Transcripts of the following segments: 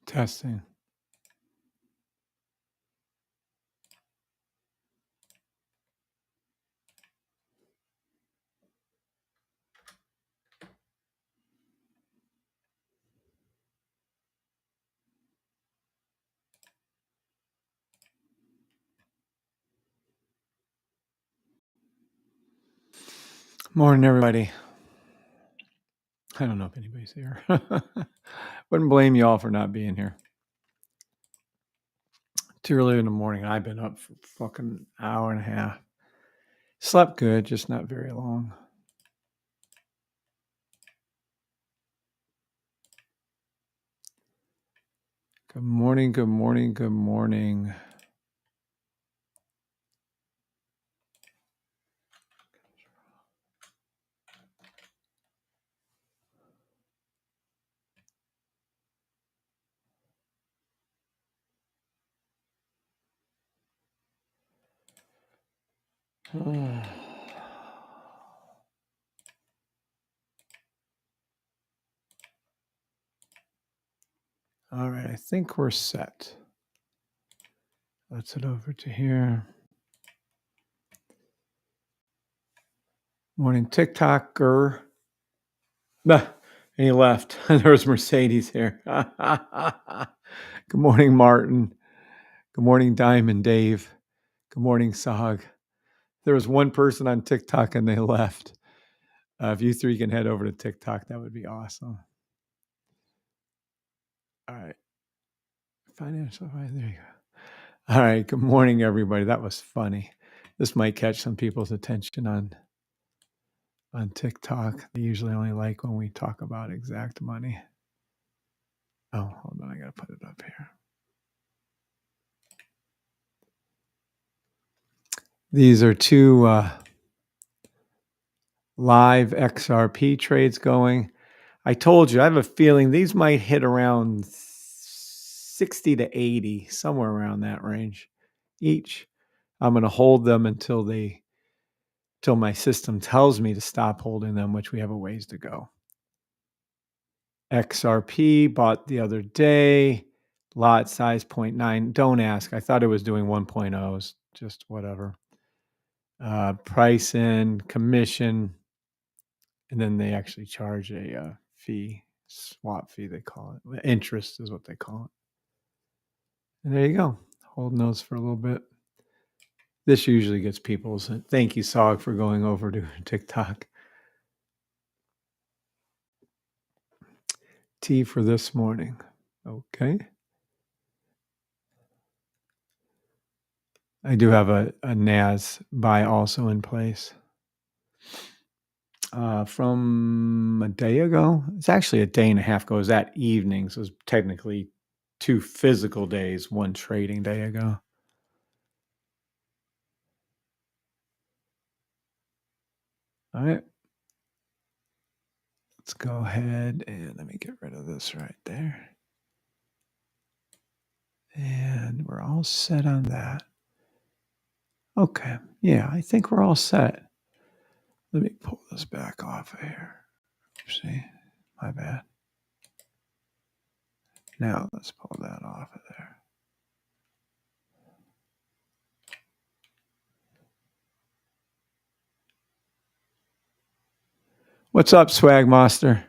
Testing. Morning, everybody. I don't know if anybody's here. Wouldn't blame you all for not being here. Too early in the morning. I've been up for fucking hour and a half. Slept good, just not very long. Good morning, good morning, good morning. All right, I think we're set. Let's head over to here. Morning, TikToker. Nah, and he left. There was Mercedes here. Good morning, Martin. Good morning, Diamond Dave. Good morning, Sog. There was one person on TikTok and they left. If you three can head over to TikTok, that would be awesome. All right. Financial, there you go. All right. Good morning, everybody. That was funny. This might catch some people's attention on TikTok. They usually only like when we talk about exact money. Oh, hold on. I got to put it up here. These are two live XRP trades going. I told you, I have a feeling these might hit around 60 to 80, somewhere around that range each. I'm going to hold them until my system tells me to stop holding them, which we have a ways to go. XRP bought the other day, lot size 0.9. Don't ask. I thought it was doing 1.0s, just whatever. Price in, commission, and then they actually charge a fee, swap fee they call it. Interest is what they call it. And there you go. Holding those for a little bit. This usually gets people's. Thank you, Sog, for going over to TikTok. Tea for this morning. Okay. I do have a NAS buy also in place. From a day ago. It's actually a day and a half ago. It was that evening. So it was technically 2 physical days, 1 trading day ago. All right. Let's go ahead and let me get rid of this right there. And we're all set on that. Okay. Yeah, I think we're all set. Let me pull this back off of here. Oopsie. My bad. Now let's pull that off of there. What's up, Swag Master?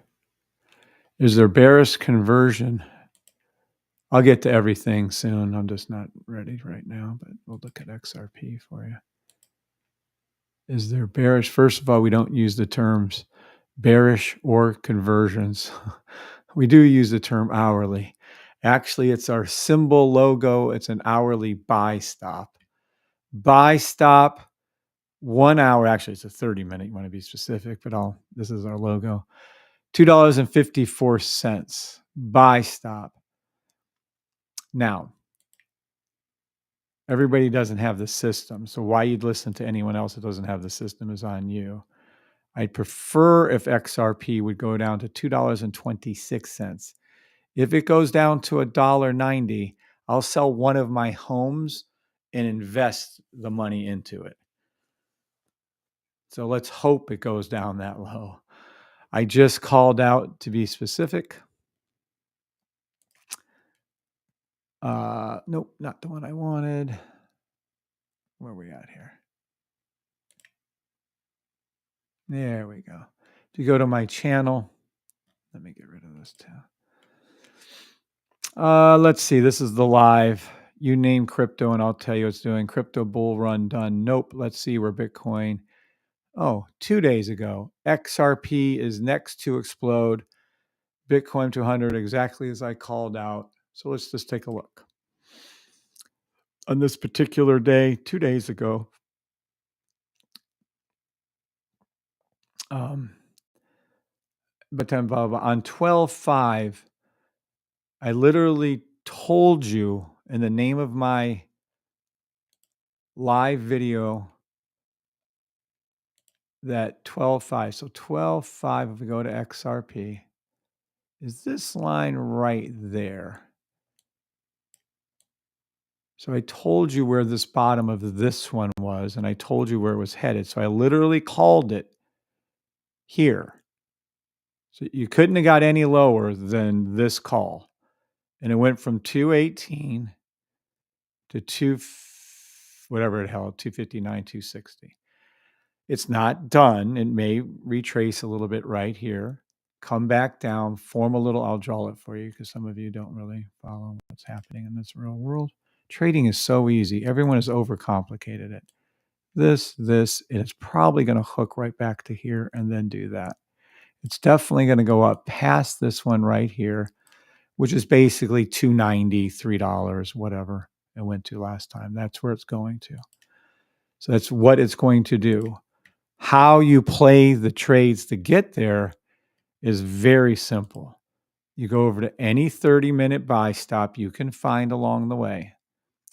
Is there bearish conversion? I'll get to everything soon. I'm just not ready right now, but we'll look at XRP for you. Is there bearish? First of all, we don't use the terms bearish or conversions. We do use the term hourly. Actually, it's our symbol logo. It's an hourly buy stop. Buy stop, 1 hour. Actually, it's a 30-minute. You want to be specific, but this is our logo. $2.54. Buy stop. Now, everybody doesn't have the system. So why you'd listen to anyone else that doesn't have the system is on you. I'd prefer if XRP would go down to $2.26. If it goes down to $1.90, I'll sell one of my homes and invest the money into it. So let's hope it goes down that low. I just called out, to be specific, Nope, not the one I wanted. Where are we at here? There we go. If you go to my channel, let me get rid of this too. Let's see. This is the live. You name crypto and I'll tell you what's doing. Crypto bull run done. Nope. Let's see where Bitcoin. Oh, 2 days ago. XRP is next to explode. Bitcoin 200 exactly as I called out. So let's just take a look. On this particular day, 2 days ago, but on 12/5, I literally told you in the name of my live video that 12/5. So 12/5, if we go to XRP, is this line right there. So I told you where this bottom of this one was, and I told you where it was headed. So I literally called it here. So you couldn't have got any lower than this call. And it went from 218 to 2, whatever it held, 259, 260. It's not done. It may retrace a little bit right here, come back down, form a little, I'll draw it for you because some of you don't really follow what's happening in this real world. Trading is so easy. Everyone has overcomplicated it. This, it's probably going to hook right back to here and then do that. It's definitely going to go up past this one right here, which is basically $2.90, $3, whatever it went to last time. That's where it's going to. So that's what it's going to do. How you play the trades to get there is very simple. You go over to any 30-minute buy stop you can find along the way.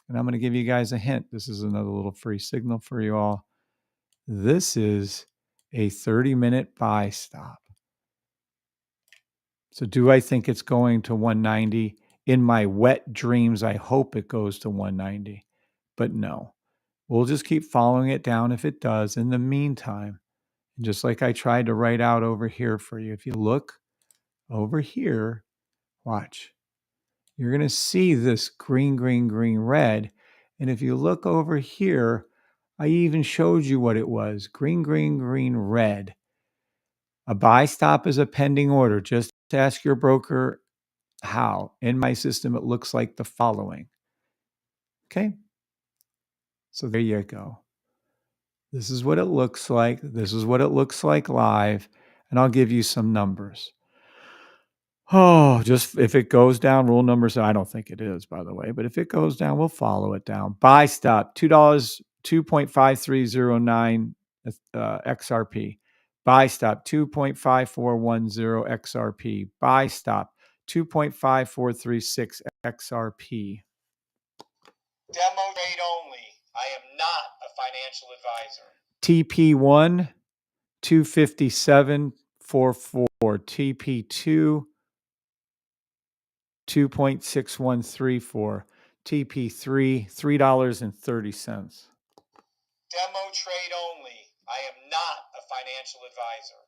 And I'm going to give you guys a hint. This is another little free signal for you all. This is a 30-minute buy stop. So do I think it's going to 190? In my wet dreams, I hope it goes to 190. But no. We'll just keep following it down if it does. In the meantime, just like I tried to write out over here for you, if you look over here, watch. You're going to see this green, green, green, red. And if you look over here, I even showed you what it was. Green, green, green, red. A buy stop is a pending order. Just ask your broker how. In my system, it looks like the following. Okay? So there you go. This is what it looks like. This is what it looks like live. And I'll give you some numbers. Oh, just if it goes down, rule number seven. I don't think it is, by the way, but if it goes down, we'll follow it down. Buy stop, $2, 2.5309 XRP. Buy stop, 2.5410 XRP. Buy stop, 2.5436 XRP. Demo trade only. I am not a financial advisor. TP1, 257.44. TP2, 2.6134. TP3, $3.30. Demo trade only. I am not a financial advisor.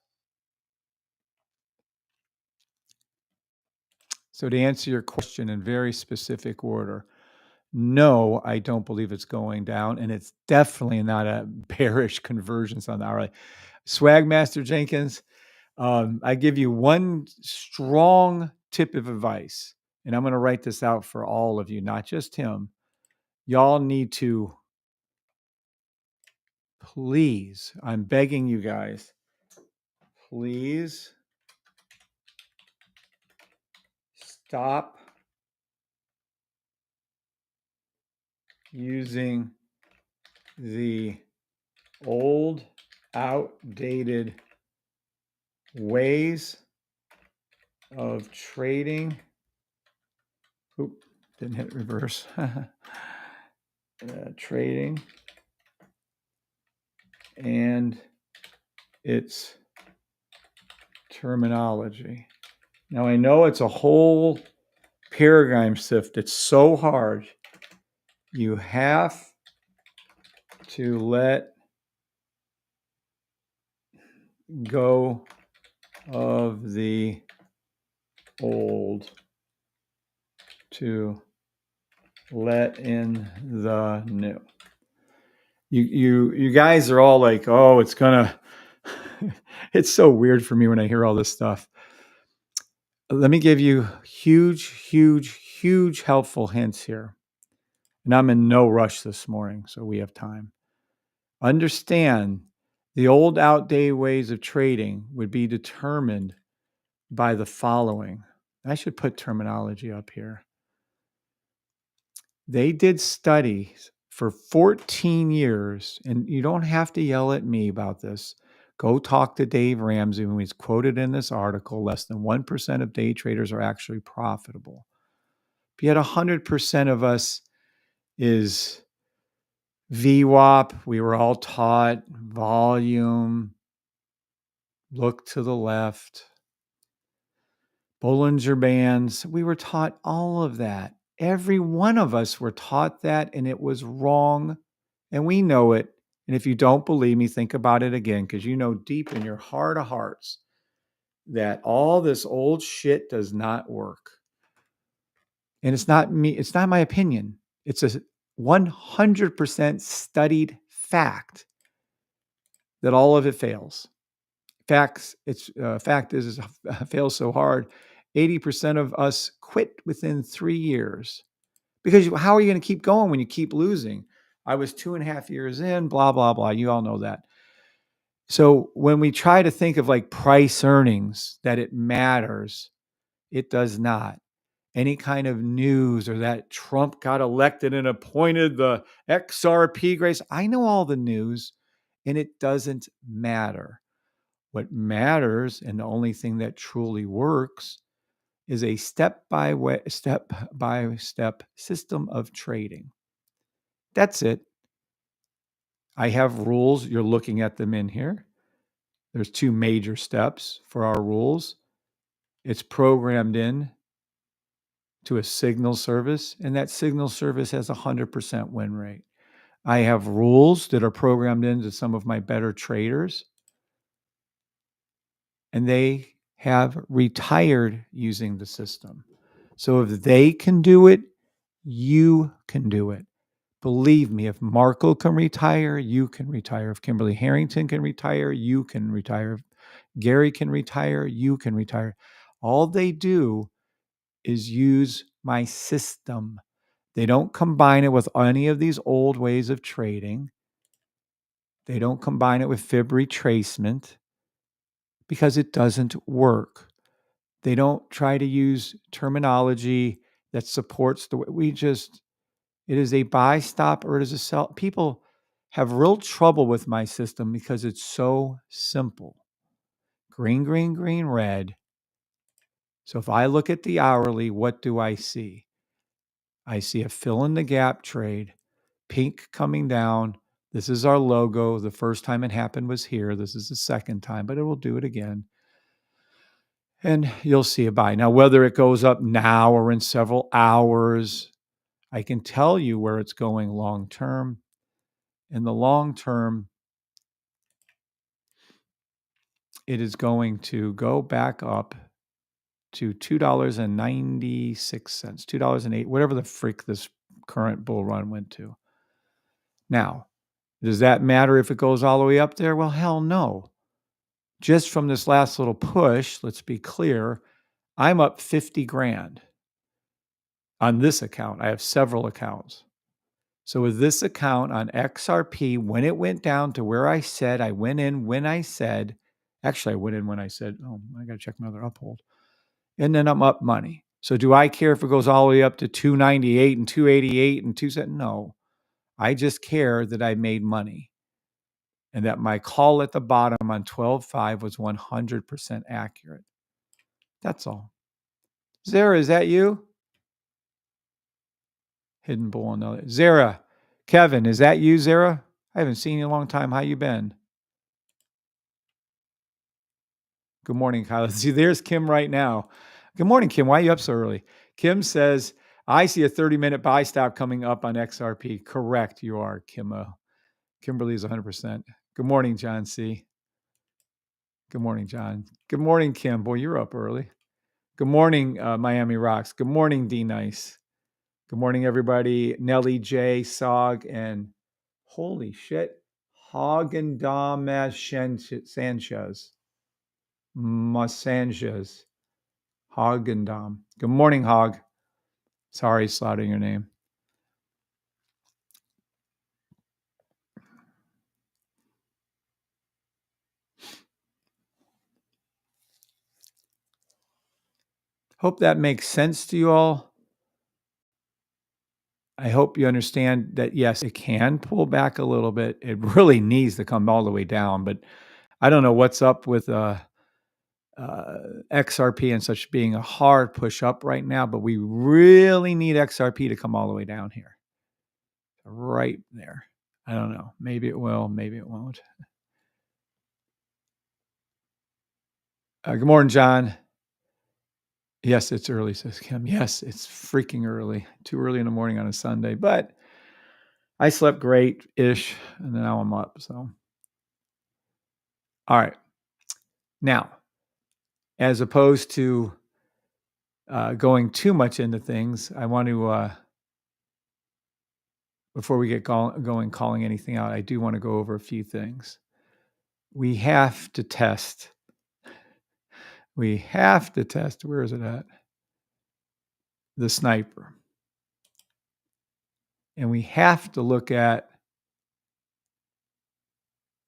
So to answer your question in very specific order, no, I don't believe it's going down, and it's definitely not a bearish convergence on the hourly. Swagmaster Jenkins, I give you one strong tip of advice, and I'm going to write this out for all of you, not just him. Y'all need to, please, I'm begging you guys, please stop using the old, outdated ways of trading. Oop, didn't hit reverse. Trading and its terminology. Now I know it's a whole paradigm shift. It's so hard. You have to let go of the old to let in the new. You guys are all like, oh, it's gonna. It's so weird for me when I hear all this stuff. Let me give you huge helpful hints here. And I'm in no rush this morning, so we have time. Understand the old outdated ways of trading would be determined by the following. I should put terminology up here. They did studies for 14 years, and you don't have to yell at me about this. Go talk to Dave Ramsey when he's quoted in this article. Less than 1% of day traders are actually profitable. But yet 100% of us is VWAP. We were all taught volume, look to the left, Bollinger Bands. We were taught all of that. Every one of us were taught that, and it was wrong, and we know it. And if you don't believe me, think about it again, because you know deep in your heart of hearts that all this old shit does not work. And it's not me, it's not my opinion. It's a 100% studied fact that all of it fails. Fact is it fails so hard. 80% of us quit within 3 years. Because how are you going to keep going when you keep losing? I was 2.5 years in, blah, blah, blah. You all know that. So when we try to think of like price earnings, that it matters, it does not. Any kind of news or that Trump got elected and appointed the XRP grace, I know all the news, and it doesn't matter. What matters, and the only thing that truly works, is a step-by-step system of trading. That's it. I have rules. You're looking at them in here. There's 2 major steps for our rules. It's programmed in to a signal service, and that signal service has a 100% win rate. I have rules that are programmed into some of my better traders, and they have retired using the system. So if they can do it, you can do it. Believe me, if Marco can retire, you can retire. If Kimberly Harrington can retire, you can retire. If Gary can retire, you can retire. All they do is use my system. They don't combine it with any of these old ways of trading. They don't combine it with fib retracement because it doesn't work. They don't try to use terminology that supports the way it is a buy, stop, or it is a sell. People have real trouble with my system because it's so simple. Green, green, green, red. So if I look at the hourly, what do I see? I see a fill in the gap trade, pink coming down. This is our logo. The first time it happened was here. This is the second time, but it will do it again. And you'll see a buy. Now, whether it goes up now or in several hours, I can tell you where it's going long term. In the long term, it is going to go back up to $2.96, $2.08, whatever the freak this current bull run went to. Now, does that matter if it goes all the way up there? Well, hell no. Just from this last little push, let's be clear, I'm up 50 grand on this account. I have several accounts. So with this account on XRP, when it went down to where I said, I went in when I said, actually I went in when I said, oh, I got to check my other uphold. And then I'm up money. So do I care if it goes all the way up to 298 and 288 and 2 cents? No. I just care that I made money and that my call at the bottom on 12.5 was 100% accurate. That's all. Zara, is that you? Hidden bull on the Zara. Kevin, is that you, Zara? I haven't seen you in a long time. How you been? Good morning, Kyle. See, there's Kim right now. Good morning, Kim. Why are you up so early? Kim says, I see a 30-minute buy stop coming up on XRP. Correct, you are, Kim. Kimberly is 100%. Good morning, John C. Good morning, John. Good morning, Kim. Boy, you're up early. Good morning, Miami Rocks. Good morning, D Nice. Good morning, everybody. Nellie J, Sog, and holy shit, Haagen-Dazs Sanchez. Masanchez. Haagen-Dazs. Good morning, Hog. Sorry, slaughtering your name. Hope that makes sense to you all. I hope you understand that, yes, it can pull back a little bit. It really needs to come all the way down, but I don't know what's up with XRP and such being a hard push up right now, but we really need XRP to come all the way down here. Right there. I don't know. Maybe it will, maybe it won't. Good morning, John. Yes, it's early, says Kim. Yes, it's freaking early. Too early in the morning on a Sunday, but I slept great-ish, and now I'm up. So, all right. Now, as opposed to going too much into things, I want to, before we get going, calling anything out, I do want to go over a few things. We have to test. We have to test. Where is it at? The sniper. And we have to look at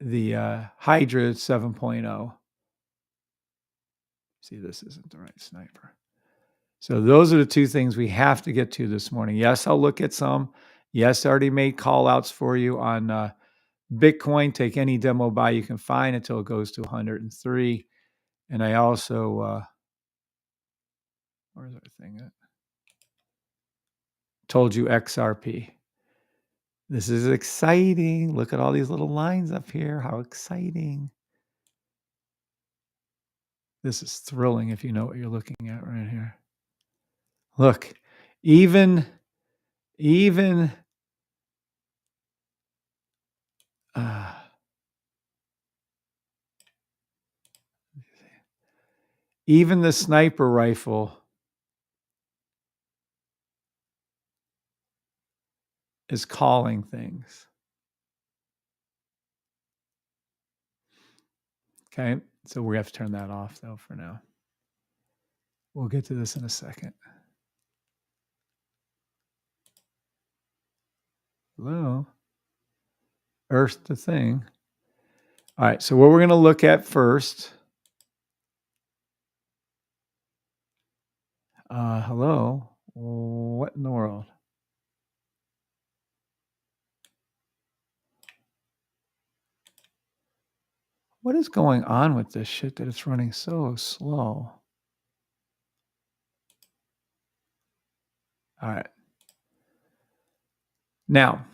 the Hydra 7.0. See, this isn't the right sniper. So those are the two things we have to get to this morning. Yes, I'll look at some. Yes, I already made call outs for you on Bitcoin. Take any demo buy you can find until it goes to 103. And I also, where's our thing at? Told you XRP. This is exciting. Look at all these little lines up here. How exciting. This is thrilling if you know what you're looking at right here. Look, even even the sniper rifle is calling things. Okay, so we have to turn that off though for now. We'll get to this in a second. Hello. Earth the thing. All right, so what we're going to look at first. Hello. What in the world? What is going on with this shit that it's running so slow? All right. Now,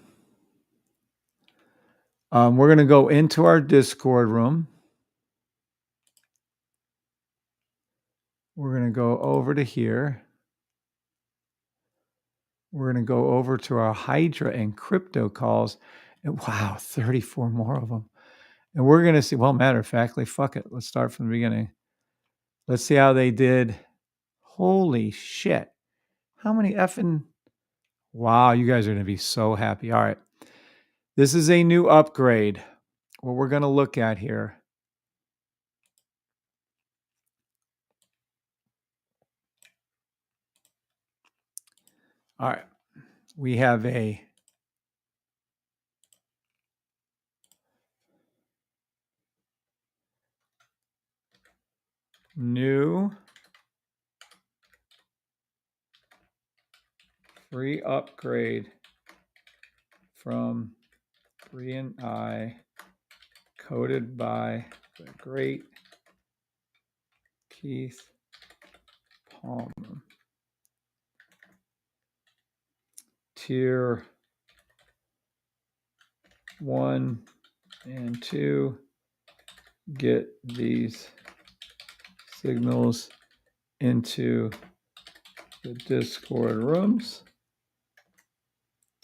we're going to go into our Discord room. We're going to go over to here. We're going to go over to our Hydra and crypto calls. And wow, 34 more of them. And we're going to see, well, matter of fact, fuck it. Let's start from the beginning. Let's see how they did. Holy shit. How many effing, wow, you guys are going to be so happy. All right. This is a new upgrade. What we're going to look at here. All right. We have a new free upgrade from Brian I, coded by the great Keith Palmer. Tier 1 and 2, get these signals into the Discord rooms.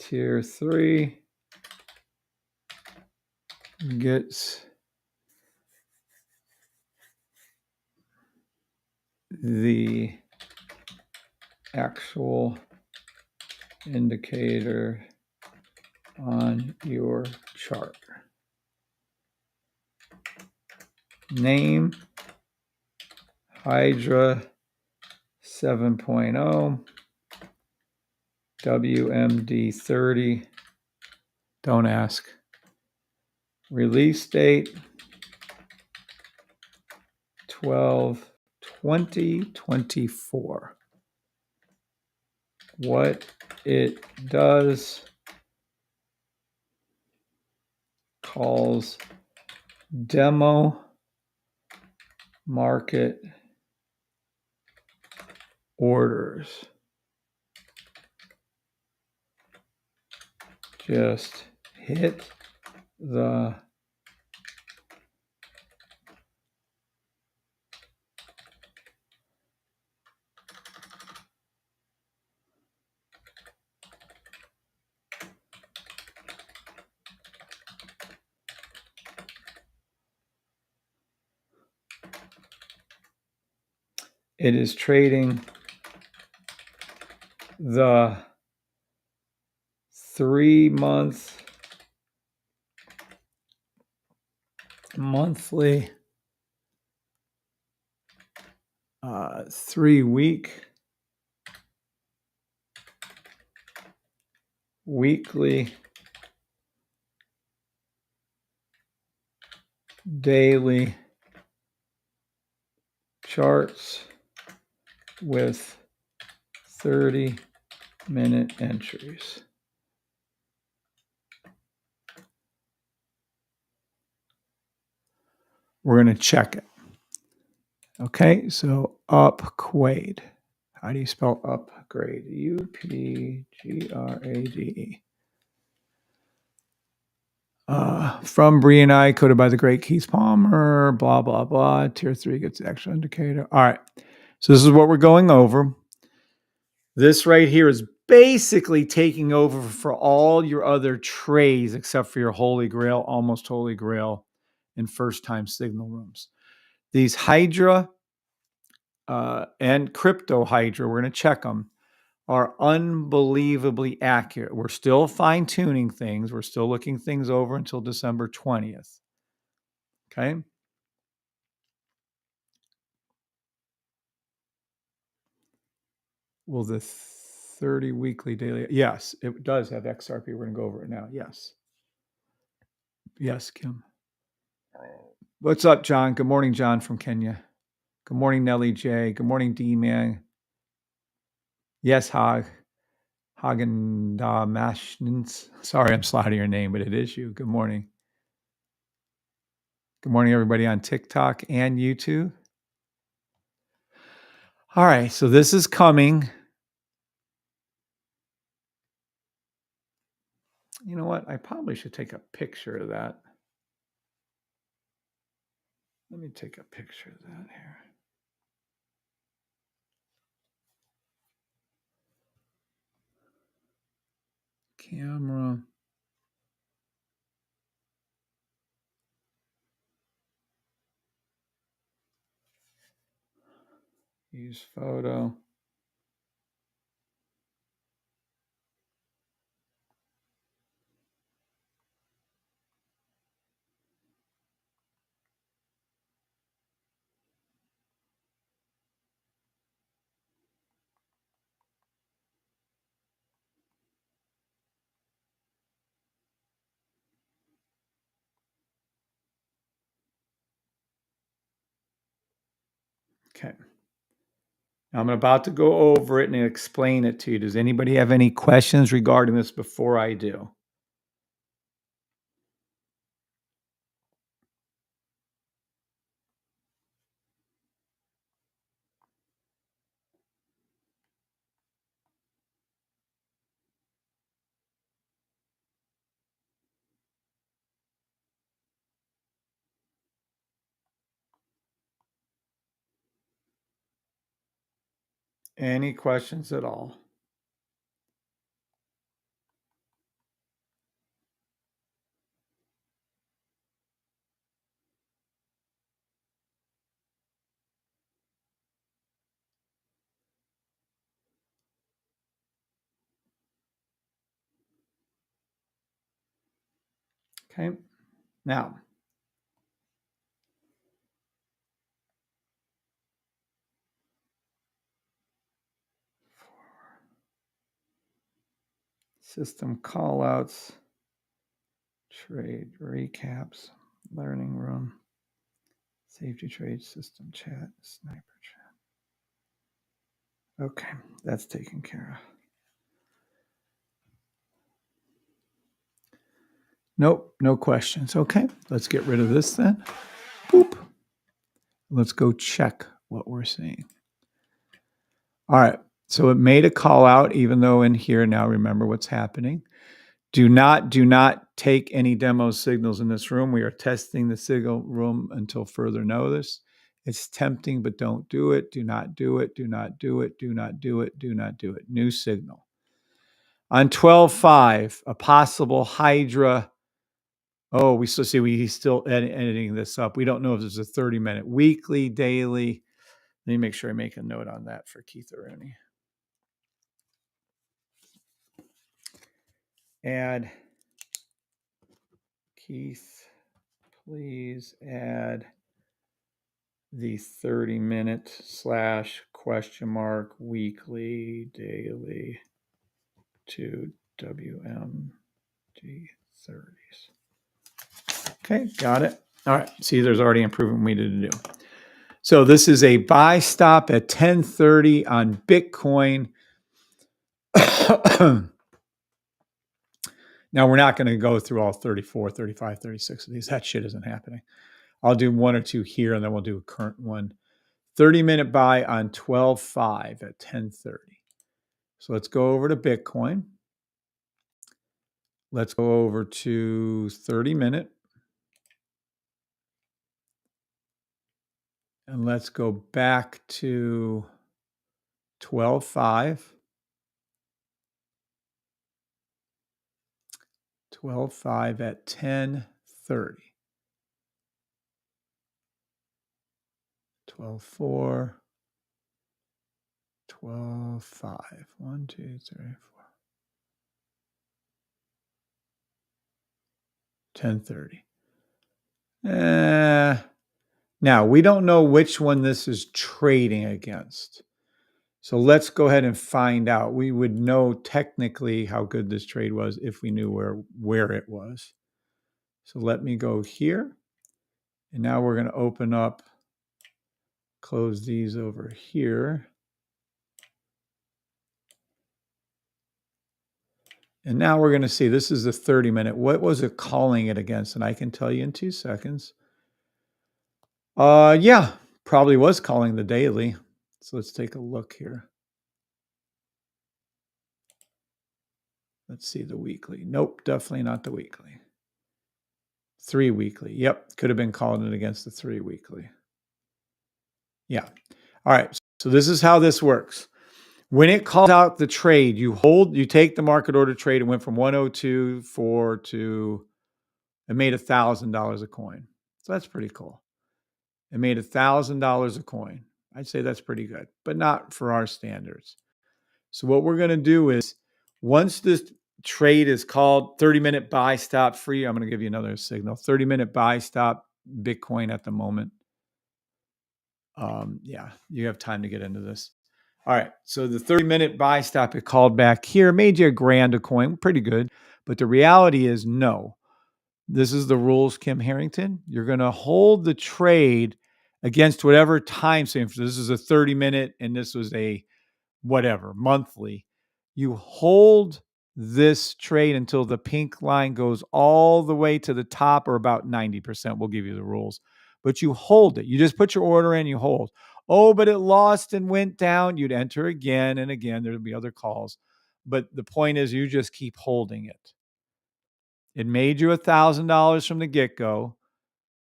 Tier 3 gets the actual indicator on your chart. Name Hydra 7.0 WMD 30. Don't ask. Release date 12/20/24. What it does, calls demo market orders. Just hit the it is trading the 3-month monthly 3-week weekly daily charts with 30-minute entries. We're going to check it. Okay, so upgrade. How do you spell upgrade? UPGRADE. From Bree and I, coded by the great Keith Palmer, blah, blah, blah. Tier 3 gets the extra indicator. All right, so this is what we're going over. This right here is basically taking over for all your other trays except for your Holy Grail, almost Holy Grail, and first-time signal rooms. These Hydra and Crypto Hydra, we're going to check them, are unbelievably accurate. We're still fine-tuning things. We're still looking things over until December 20th. Okay? Will the 30 weekly daily? Yes, it does have XRP. We're going to go over it now. Yes. Yes, Kim. What's up, John? Good morning, John from Kenya. Good morning, Nellie J. Good morning, D-Man. Yes, Hagen da Mashnins. Sorry, I'm slaughtering your name, but it is you. Good morning. Good morning, everybody on TikTok and YouTube. All right, so this is coming. You know what? I probably should take a picture of that. Let me take a picture of that here. Camera. Use photo. Okay. Now I'm about to go over it and explain it to you. Does anybody have any questions regarding this before I do? Any questions at all? Okay. Now, system callouts, trade recaps, learning room, safety trade system chat, sniper chat. Okay, that's taken care of. Nope, no questions. Okay, let's get rid of this then. Boop. Let's go check what we're seeing. All right, so it made a call out, even though in here now, remember what's happening. Do not take any demo signals in this room. We are testing the signal room until further notice. It's tempting, but don't do it. Do not do it. Do not do it. Do not do it. Do not do it. New signal. On 12.5, a possible Hydra. Oh, he's still editing this up. We don't know if there's a 30-minute weekly, daily. Let me make sure I make a note on that for Keith Aruni. Add Keith, please add the 30-minute / weekly daily to WMG 30s. Okay, got it. All right, see, there's already improvement we need to do. So this is a buy stop at 10:30 on Bitcoin. Now, we're not going to go through all 34, 35, 36 of these. That shit isn't happening. I'll do one or two here, and then we'll do a current one. 30-minute buy on 12.5 at 10:30. So let's go over to Bitcoin. Let's go over to 30-minute. And let's go back to 12.5. 12.5 at 10:30. 12.4. 12.5. 1, 2, 3, 4. 10:30. Now, we don't know which one this is trading against. So let's go ahead and find out. We would know technically how good this trade was if we knew where it was. So let me go here. And now we're going to open up, close these over here. And now we're going to see, this is the 30-minute. What was it calling it against? And I can tell you in 2 seconds. Yeah, probably was calling the daily. So let's take a look here. Let's see the weekly. Nope, definitely not the weekly. 3 weekly. Yep, could have been calling it against the 3 weekly. Yeah. All right. So this is how this works. When it calls out the trade, you take the market order trade. It went from 102.4 to, it made $1,000 a coin. So that's pretty cool. It made $1,000 a coin. I'd say that's pretty good, but not for our standards. So what we're going to do is, once this trade is called 30-minute buy stop free, I'm going to give you another signal. 30-minute buy stop Bitcoin at the moment. Yeah, you have time to get into this. All right, so the 30-minute buy stop it called back here made you $1,000 a coin, pretty good. But the reality is, no. This is the rules, Kim Harrington. You're going to hold the trade against whatever time frame. So this is a 30-minute, and this was a whatever monthly. You hold this trade until the pink line goes all the way to the top, or about 90%. We'll give you the rules, but you hold it. You just put your order in, you hold. Oh, but it lost and went down. You'd enter again and again. There'll be other calls, but the point is, you just keep holding it. It made you $1,000 from the get-go.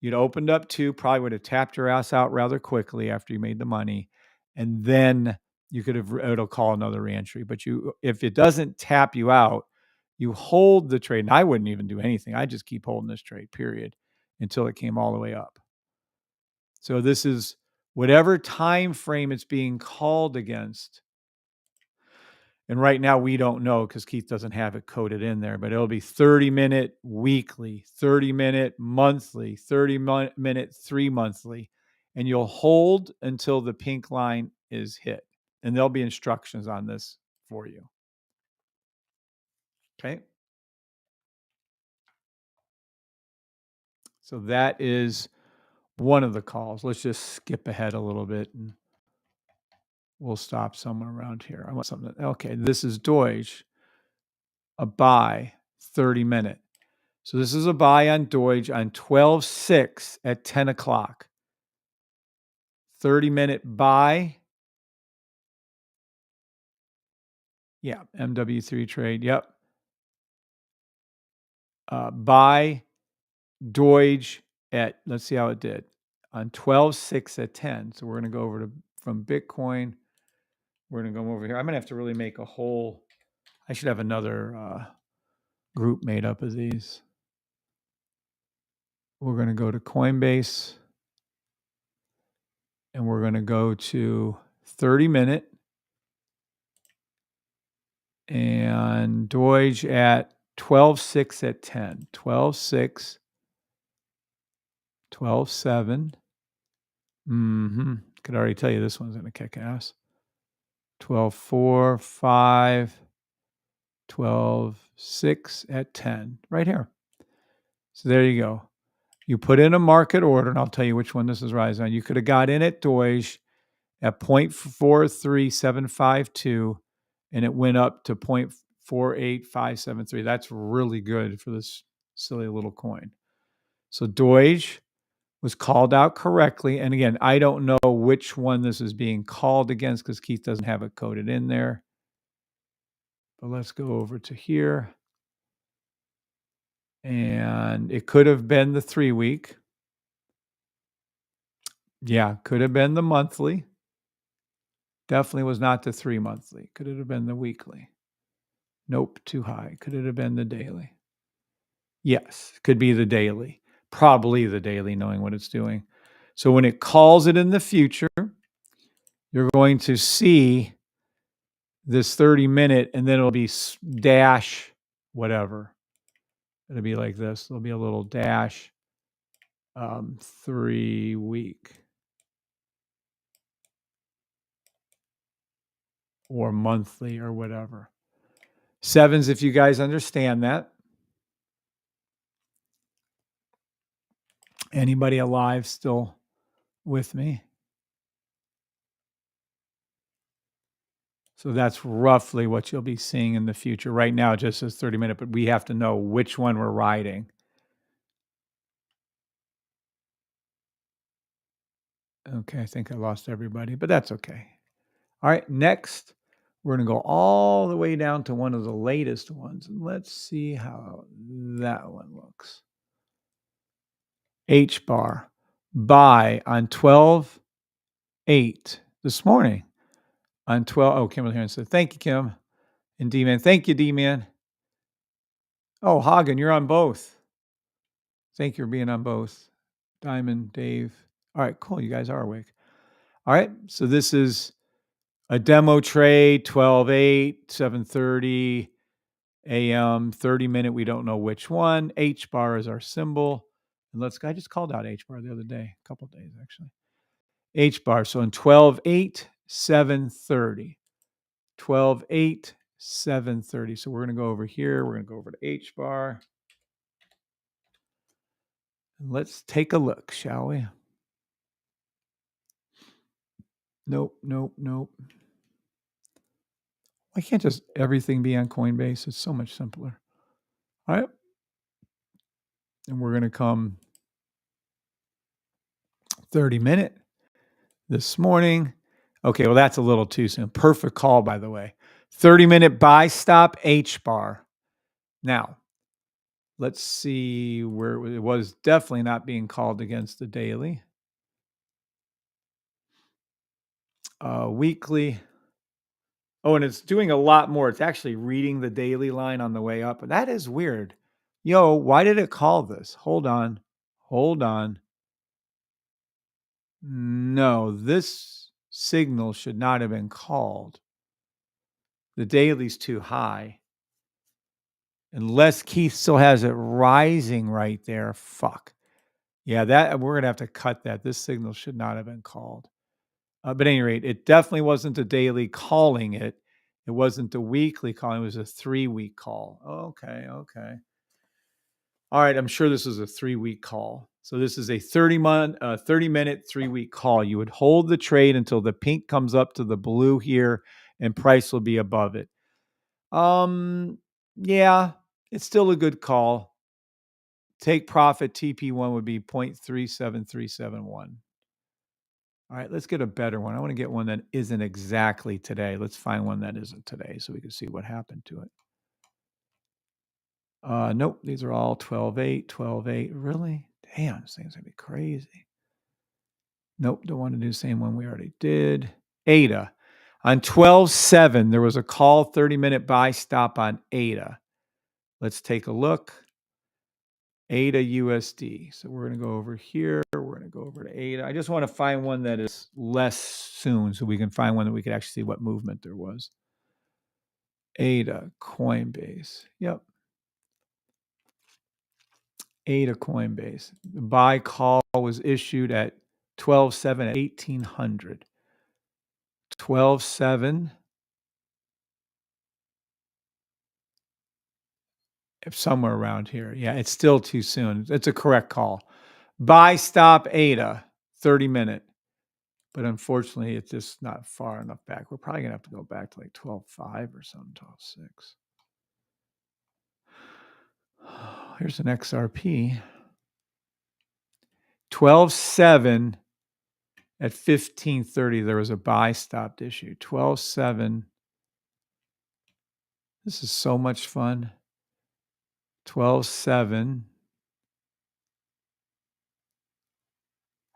You'd opened up 2, probably would have tapped your ass out rather quickly after you made the money, and then you could have, it'll call another reentry. But if it doesn't tap you out, you hold the trade. And I wouldn't even do anything. I just keep holding this trade, period, until it came all the way up. So this is whatever time frame it's being called against. And right now we don't know because Keith doesn't have it coded in there, but it'll be 30-minute weekly, 30-minute monthly, 30-minute 3-monthly. And you'll hold until the pink line is hit. And there'll be instructions on this for you. Okay. So that is one of the calls. Let's just skip ahead a little bit and we'll stop somewhere around here. I want something. Okay, this is Deutsch, a buy, 30-minute. So this is a buy on Deutsch on 12/6 at 10 o'clock. 30-minute buy. Yeah, MW3 trade. Yep. Buy Deutsch at, let's see how it did, on 12/6 at 10. So we're going to go over to from Bitcoin. We're going to go over here. I'm going to have to really make a whole, I should have another group made up of these. We're going to go to Coinbase and we're going to go to 30-minute and Deutsch at 12/6 at 10. 12/6, 12/7. Could already tell you this one's going to kick ass. 12/4, 5, 12/6 at 10. Right here. So there you go. You put in a market order, and I'll tell you which one this is rising on. You could have got in at Deutsch at 0.43752, and it went up to 0.48573. That's really good for this silly little coin. So Deutsch was called out correctly. And again, I don't know which one this is being called against because Keith doesn't have it coded in there. But let's go over to here. And it could have been the 3-week. Yeah, could have been the monthly. Definitely was not the 3-monthly. Could it have been the weekly? Nope, too high. Could it have been the daily? Yes, could be the daily. Probably the daily, knowing what it's doing. So when it calls it in the future, you're going to see this 30-minute, and then it'll be dash whatever. It'll be like this. There'll be a little dash 3-week or monthly or whatever. 7s, if you guys understand that. Anybody alive still with me? So that's roughly what you'll be seeing in the future. Right now, it just says 30-minute, but we have to know which one we're riding. Okay, I think I lost everybody, but that's okay. All right, next, we're going to go all the way down to one of the latest ones. And let's see how that one looks. H bar, buy on 12/8 this morning. On 12, oh, Kimberly Heron said, thank you, Kim. And D-Man, thank you, D-Man. Oh, Hagen, you're on both. Thank you for being on both. Diamond, Dave. All right, cool. You guys are awake. All right, so this is a demo trade, 12/8, 7:30 a.m., 30-minute. We don't know which one. H bar is our symbol. And I just called out H bar the other day, a couple of days actually. H bar. So in 12/8, 7:30. 12/8, 7:30. So we're going to go over here. We're going to go over to H bar. And let's take a look, shall we? Nope. Why can't just everything be on Coinbase? It's so much simpler. All right. And we're going to come 30-minute this morning. Okay, well, that's a little too soon. Perfect call, by the way. 30-minute buy stop H bar. Now, let's see where it was definitely not being called against the daily. Weekly. Oh, and it's doing a lot more. It's actually reading the daily line on the way up. That is weird. Yo, why did it call this? Hold on. No, this signal should not have been called. The daily's too high. Unless Keith still has it rising right there. Fuck. Yeah, that we're going to have to cut that. This signal should not have been called. But at any rate, it definitely wasn't a daily calling it. It wasn't a weekly calling. It was a 3-week call. Okay. All right. I'm sure this is a 3-week call. So this is a 30-minute, 3-week call. You would hold the trade until the pink comes up to the blue here and price will be above it. Yeah, it's still a good call. Take profit TP1 would be 0.37371. All right, let's get a better one. I want to get one that isn't exactly today. Let's find one that isn't today so we can see what happened to it. Nope, these are all 12-8, 12-8. Really? Damn, this thing's going to be crazy. Nope, don't want to do the same one we already did. ADA. On 12-7, there was a call 30-minute buy stop on ADA. Let's take a look. ADA USD. So we're going to go over here. We're going to go over to ADA. I just want to find one that is less soon so we can find one that we could actually see what movement there was. ADA Coinbase. Yep. ADA Coinbase. The buy call was issued at 12-7 at 1800. 12-7. Somewhere around here. Yeah, it's still too soon. It's a correct call. Buy stop ADA 30-minute. But unfortunately, it's just not far enough back. We're probably going to have to go back to like 12.5 or something, 12.6. Here's an XRP. 12.7 at 15.30, there was a buy stopped issue. 12.7. This is so much fun. 12.7.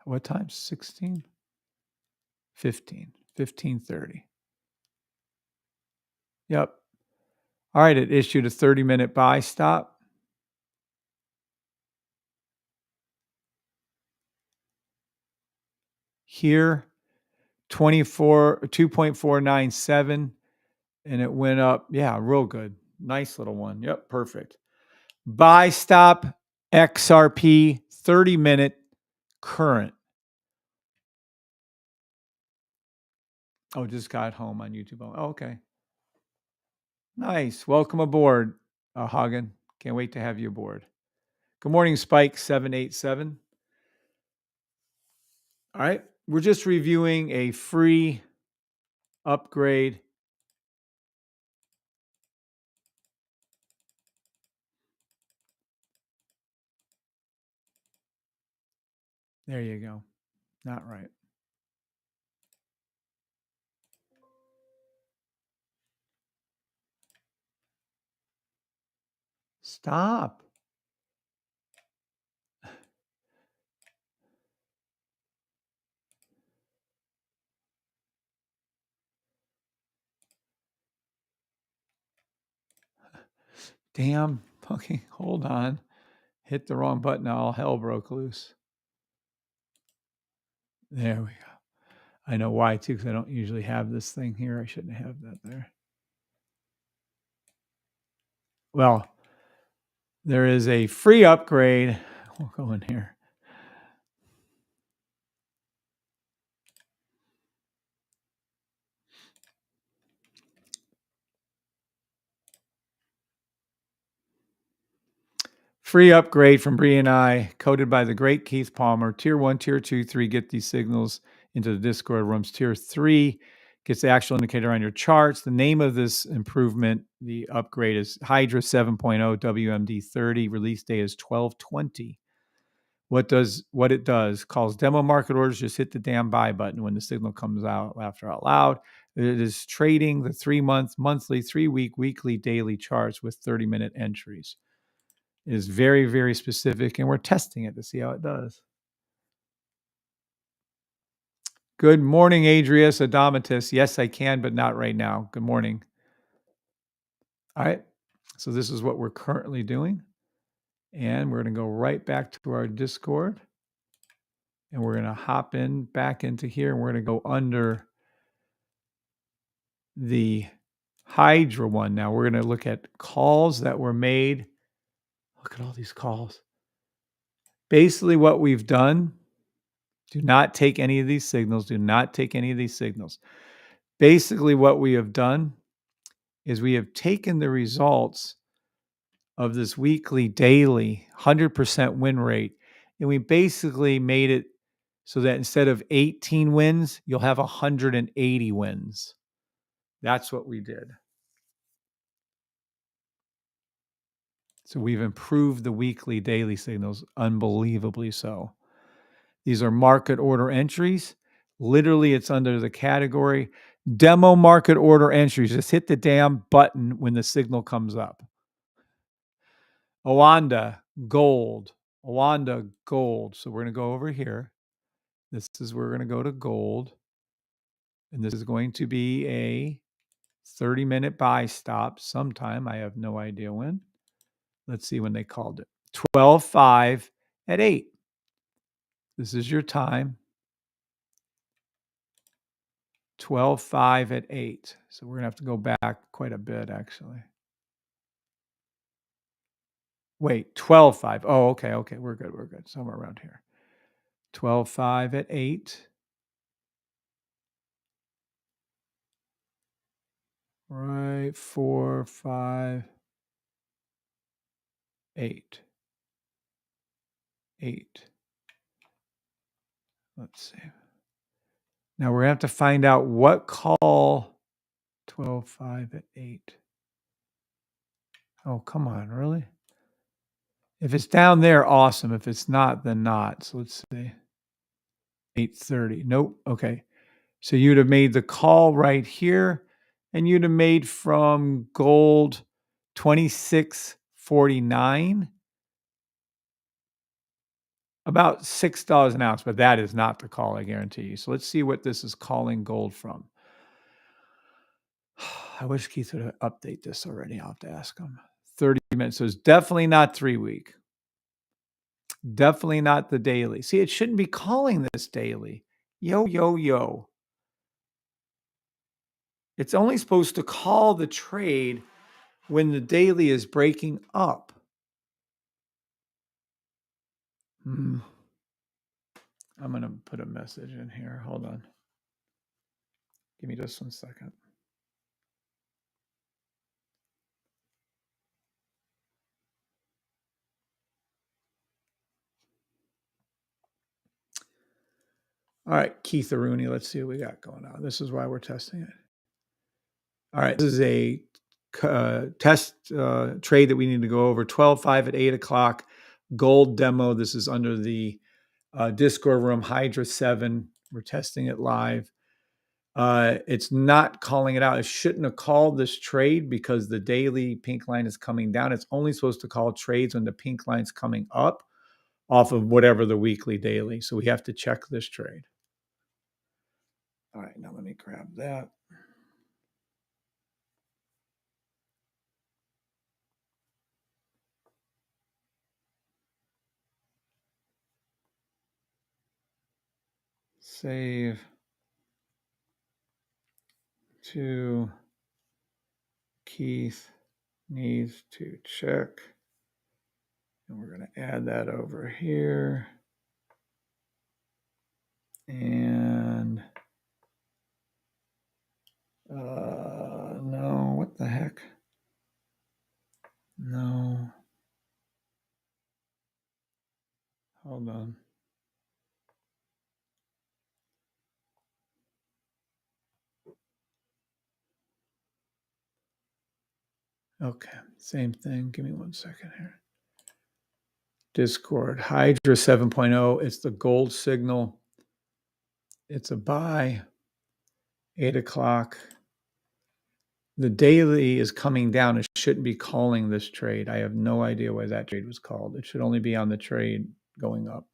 What time? 16? 15. 15.30. Yep. All right, it issued a 30-minute buy stop. Here, 2.497, and it went up. Yeah, real good. Nice little one. Yep, perfect. Buy stop XRP 30-minute current. Oh, just got home on YouTube. Oh, okay. Nice. Welcome aboard, Hagen. Can't wait to have you aboard. Good morning, Spike 787. All right. We're just reviewing a free upgrade. There you go. Not right. Stop. Damn. Okay, hold on. Hit the wrong button. All hell broke loose. There we go. I know why, too, because I don't usually have this thing here. I shouldn't have that there. Well, there is a free upgrade. We'll go in here. Free upgrade from Bree and I, coded by the great Keith Palmer. Tier 1, Tier 2, 3, get these signals into the Discord rooms. Tier 3 gets the actual indicator on your charts. The name of this improvement, the upgrade, is Hydra 7.0 WMD 30. Release date is 12/20. What it does, calls demo market orders, just hit the damn buy button when the signal comes out, laughter out loud. It is trading the 3-month, monthly, 3-week, weekly, daily charts with 30-minute entries. It is very, very specific, and we're testing it to see how it does. Good morning, Adrius Adamatus. Yes, I can, but not right now. Good morning. All right. So this is what we're currently doing. And we're going to go right back to our Discord. And we're going to hop in back into here, and we're going to go under the Hydra one. Now we're going to look at calls that were made. Look at all these calls. Basically, what we've done, do not take any of these signals. Do not take any of these signals. Basically, what we have done is we have taken the results of this weekly, daily 100% win rate, and we basically made it so that instead of 18 wins, you'll have 180 wins. That's what we did. So we've improved the weekly, daily signals, unbelievably so. These are market order entries. Literally, it's under the category demo market order entries. Just hit the damn button when the signal comes up. Owanda, gold. Owanda, gold. So we're going to go over here. We're going to go to gold. And this is going to be a 30-minute buy stop sometime. I have no idea when. Let's see when they called it. 12.5 at 8. This is your time. 12.5 at 8. So we're going to have to go back quite a bit, actually. Wait, 12.5. Oh, okay. We're good. Somewhere around here. 12.5 at 8. Right, 4, 5, 8. 8. Let's see. Now we're going to have to find out what call 12.5 at 8. Oh, come on, really? If it's down there, awesome. If it's not, then not. So let's see. 8:30. Nope. Okay. So you'd have made the call right here, and you'd have made from gold 26.49 about $6 an ounce, but that is not the call, I guarantee you. So let's see what this is calling gold from. I wish Keith would update this already. I'll have to ask him. 30 minutes. So it's definitely not 3-week. Definitely not the daily. See, it shouldn't be calling this daily. Yo. It's only supposed to call the trade when the daily is breaking up. I'm going to put a message in here. Hold on. Give me just 1 second. All right, Keith Aruni, let's see what we got going on. This is why we're testing it. All right, this is a test trade that we need to go over. 12.5 at 8 o'clock, gold demo. This is under the Discord room, Hydra 7. We're testing it live. It's not calling it out. It shouldn't have called this trade because the daily pink line is coming down. It's only supposed to call trades when the pink line's coming up off of whatever the weekly daily. So we have to check this trade. All right, now let me grab that. Save to Keith needs to check. And we're going to add that over here. And no, what the heck? No. Hold on. Okay, same thing. Give me 1 second here. Discord, Hydra 7.0. It's the gold signal. It's a buy, 8 o'clock. The daily is coming down. It shouldn't be calling this trade. I have no idea why that trade was called. It should only be on the trade going up.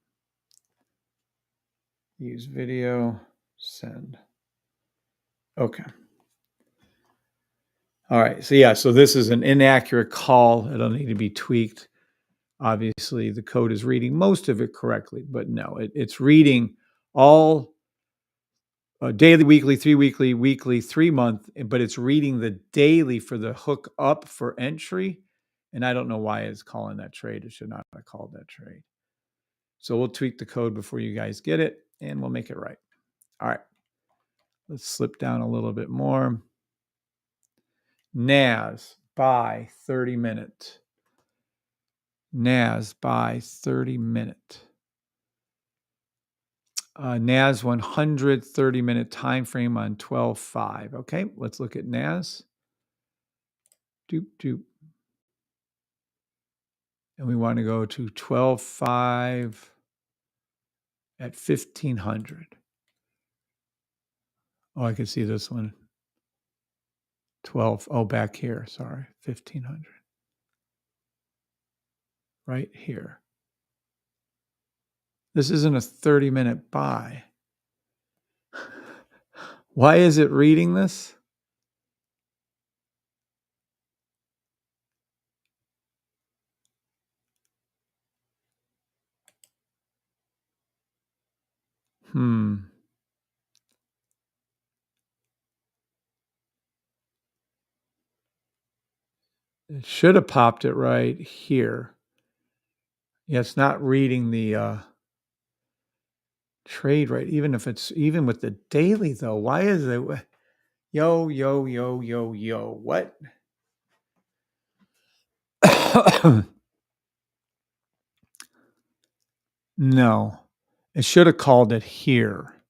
Use video, send. Okay. All right. So this is an inaccurate call. It'll need to be tweaked. Obviously, the code is reading most of it correctly, but no, it's reading all daily, weekly, 3 weekly, weekly, 3 month, but it's reading the daily for the hook up for entry. And I don't know why it's calling that trade. It should not have called that trade. So we'll tweak the code before you guys get it, and we'll make it right. All right. Let's slip down a little bit more. NAS buy 30 minute. NAS buy 30 minute. NAS 100 30-minute time frame on 12/5. Okay, let's look at NAS. Doop, doop. And we want to go to 12/5 at 1500. Oh, I can see this one. 12. Oh, back here. Sorry. 1500. Right here. This isn't a 30-minute buy. Why is it reading this? It should have popped it right here. Yeah, it's not reading the trade right. Even with the daily though, why is it? Yo, yo, yo, yo, yo. What? No, it should have called it here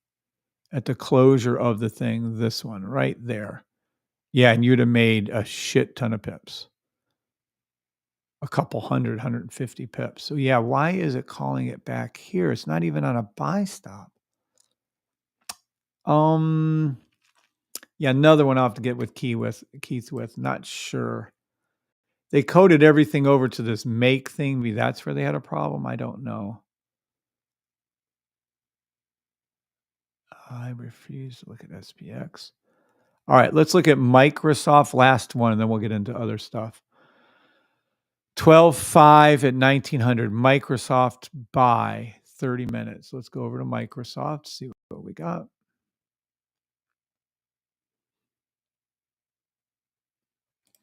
at the closure of the thing. This one right there. Yeah, and you'd have made a shit ton of pips. A couple 150 pips. So yeah, why is it calling it back here? It's not even on a buy stop. Yeah, another one I'll have to get with Keith with. Not sure. They coded everything over to this make thing. Maybe that's where they had a problem. I don't know. I refuse to look at SPX. All right, let's look at Microsoft, last one, and then we'll get into other stuff. 12/5 at 1900. Microsoft buy 30 minutes. Let's go over to Microsoft, see what we got.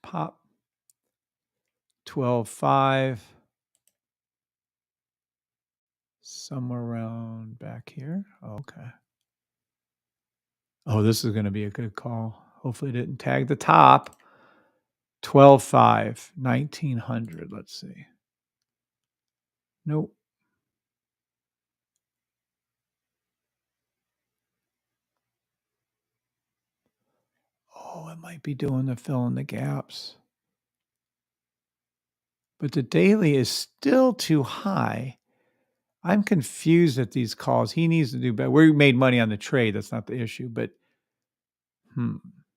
Pop. 12/5. Somewhere around back here. Okay. Oh, this is going to be a good call. Hopefully it didn't tag the top. 12/5, 1900. Let's see. Nope. Oh, it might be doing the fill in the gaps. But the daily is still too high. I'm confused at these calls. He needs to do better. We made money on the trade. That's not the issue. But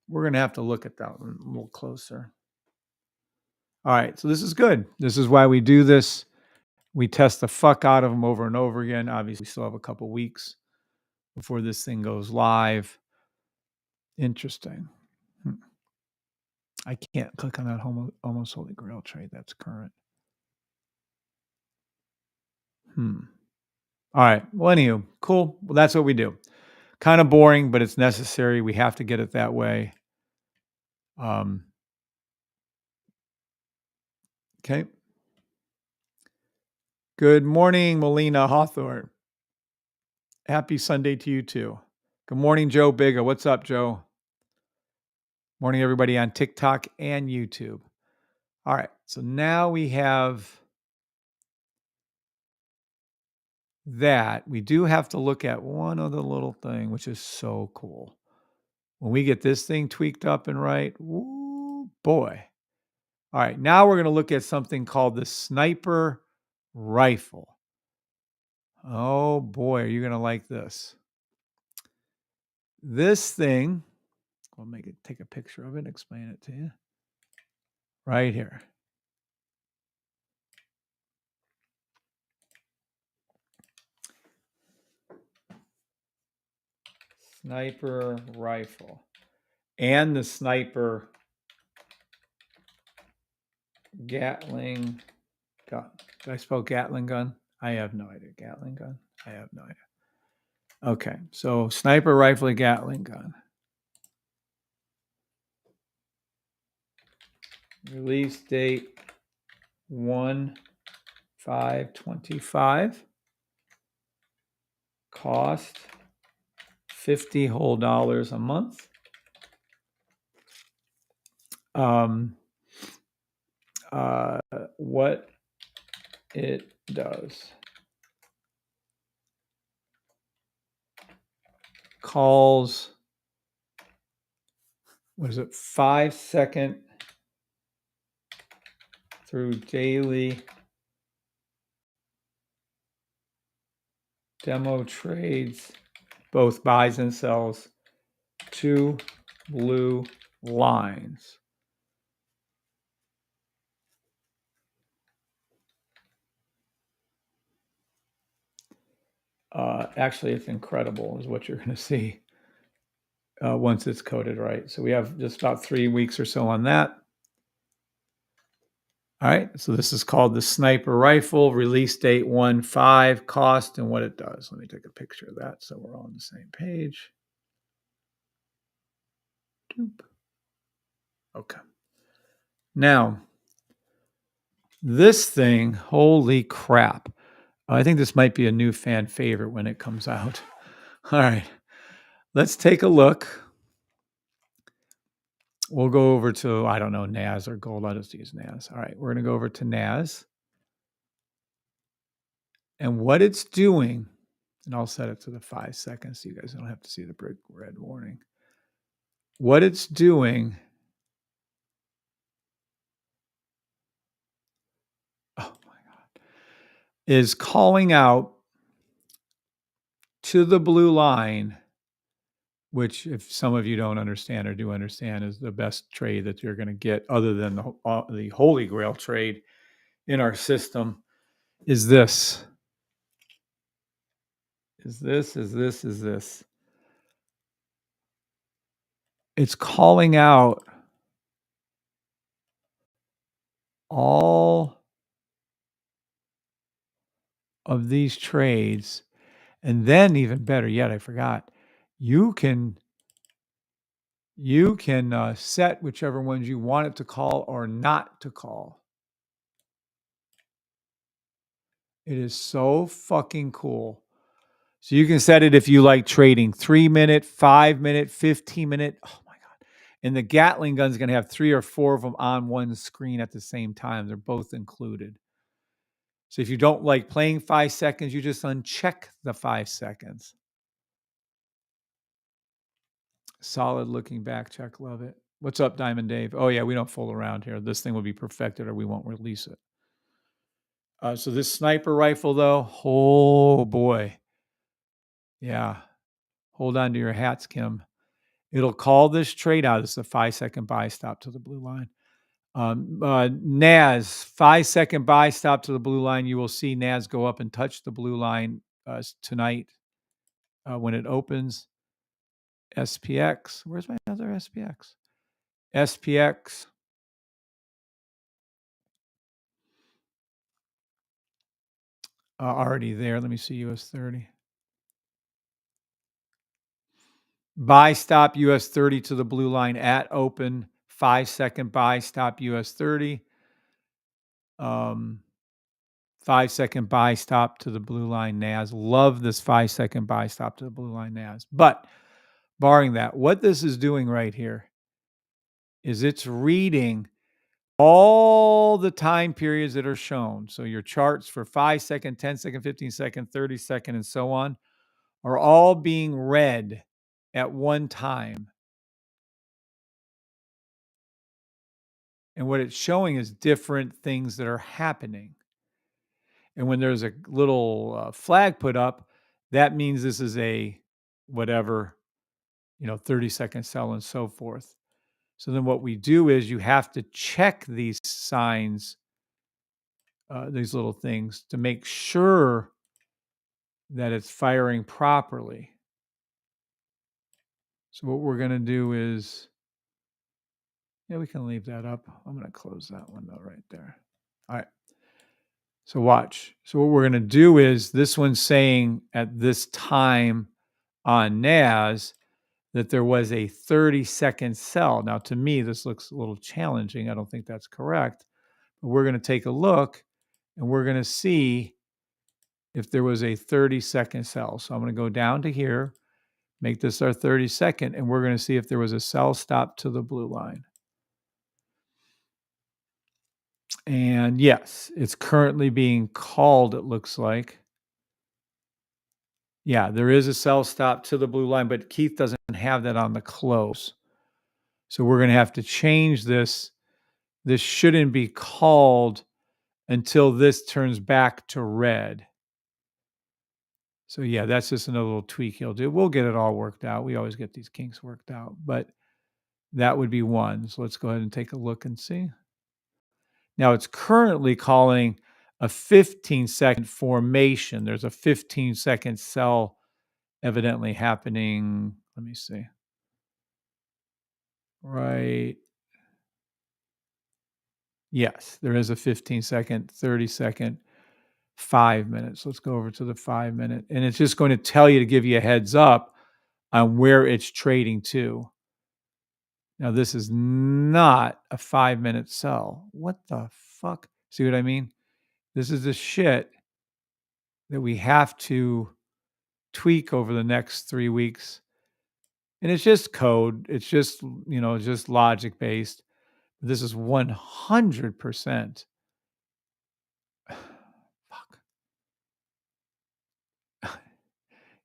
we're going to have to look at that one a little closer. All right. So this is good. This is why we do this. We test the fuck out of them over and over again. Obviously, we still have a couple weeks before this thing goes live. Interesting. I can't click on that almost holy grail trade. That's current. All right. Well, anywho, cool. Well, that's what we do. Kind of boring, but it's necessary. We have to get it that way. Okay. Good morning, Melina Hawthorne. Happy Sunday to you too. Good morning, Joe Biga. What's up, Joe? Morning, everybody on TikTok and YouTube. All right. So now we have that. We do have to look at one other little thing, which is so cool. When we get this thing tweaked up and right, woo, boy. All right, now we're going to look at something called the sniper rifle. Oh boy, are you going to like this? This thing, I'll take a picture of it and explain it to you. Right here. Sniper rifle. And the sniper Gatling gun. Did I spell Gatling gun? I have no idea. Gatling gun? I have no idea. Okay, so sniper rifle, Gatling gun. Release date 1/5/25. Cost $50 whole a month. What it does. Calls, what is it, 5-second through daily demo trades, both buys and sells, 2 blue lines. Actually, it's incredible is what you're going to see once it's coded right. So we have just about 3 weeks or so on that. All right, so this is called the sniper rifle, release date 1/5, cost and what it does. Let me take a picture of that so we're all on the same page. Okay. Now, this thing, holy crap. I think this might be a new fan favorite when it comes out. All right, let's take a look. We'll go over to, I don't know, NAS or gold. I'll just use NAS. All right, we're going to go over to NAS. And what it's doing, and I'll set it to the 5 seconds so you guys don't have to see the big red warning. What it's doing, oh my God, is calling out to the blue line, which if some of you don't understand or do understand is the best trade that you're going to get other than the Holy Grail trade in our system is this. Is this. It's calling out all of these trades. And then even better yet, I forgot, you can set whichever ones you want it to call or not to call. It is so fucking cool. So you can set it if you like trading 3-minute, 5-minute, 15-minute. Oh my God. And the Gatling gun's going to have 3 or 4 of them on one screen at the same time. They're both included. So if you don't like playing 5 seconds, you just uncheck the 5 seconds. Solid looking back check. Love it. What's up, Diamond Dave? Oh, yeah, we don't fool around here. This thing will be perfected or we won't release it. So this sniper rifle, though, oh boy. Yeah. Hold on to your hats, Kim. It'll call this trade out. It's a 5-second buy stop to the blue line. NAS, 5-second buy stop to the blue line. You will see NAS go up and touch the blue line tonight when it opens. SPX. Where's my other SPX? SPX. Already there. Let me see US 30. Buy stop US 30 to the blue line at open. 5-second buy stop US 30. 5-second buy stop to the blue line NAS. Love this 5-second buy stop to the blue line NAS. But barring that, what this is doing right here is it's reading all the time periods that are shown. So your charts for 5-second, 10-second, 15-second, 30-second, and so on are all being read at one time. And what it's showing is different things that are happening. And when there's a little flag put up, that means this is a whatever, 30-second sell and so forth. So then what we do is you have to check these signs, these little things, to make sure that it's firing properly. So what we're going to do is, we can leave that up. I'm going to close that window right there. All right. So watch. So what we're going to do is this one's saying at this time on NAS that there was a 30-second sell. Now, to me, this looks a little challenging. I don't think that's correct. But we're going to take a look and we're going to see if there was a 30-second sell. So I'm going to go down to here, make this our 30-second, and we're going to see if there was a sell stop to the blue line. And yes, it's currently being called, it looks like. Yeah, there is a sell stop to the blue line, but Keith doesn't have that on the close. So we're going to have to change this. This shouldn't be called until this turns back to red. So yeah, that's just another little tweak he'll do. We'll get it all worked out. We always get these kinks worked out, but that would be one. So let's go ahead and take a look and see. Now it's currently calling a 15-second formation. There's a 15-second sell evidently happening. Let me see. Right. Yes, there is a 15-second, 30-second, 5 minutes. Let's go over to the 5 minute. And it's just going to tell you to give you a heads up on where it's trading to. Now, this is not a 5-minute sell. What the fuck? See what I mean? This is the shit that we have to tweak over the next 3 weeks. And it's just code. It's just, just logic based. This is 100%. Fuck.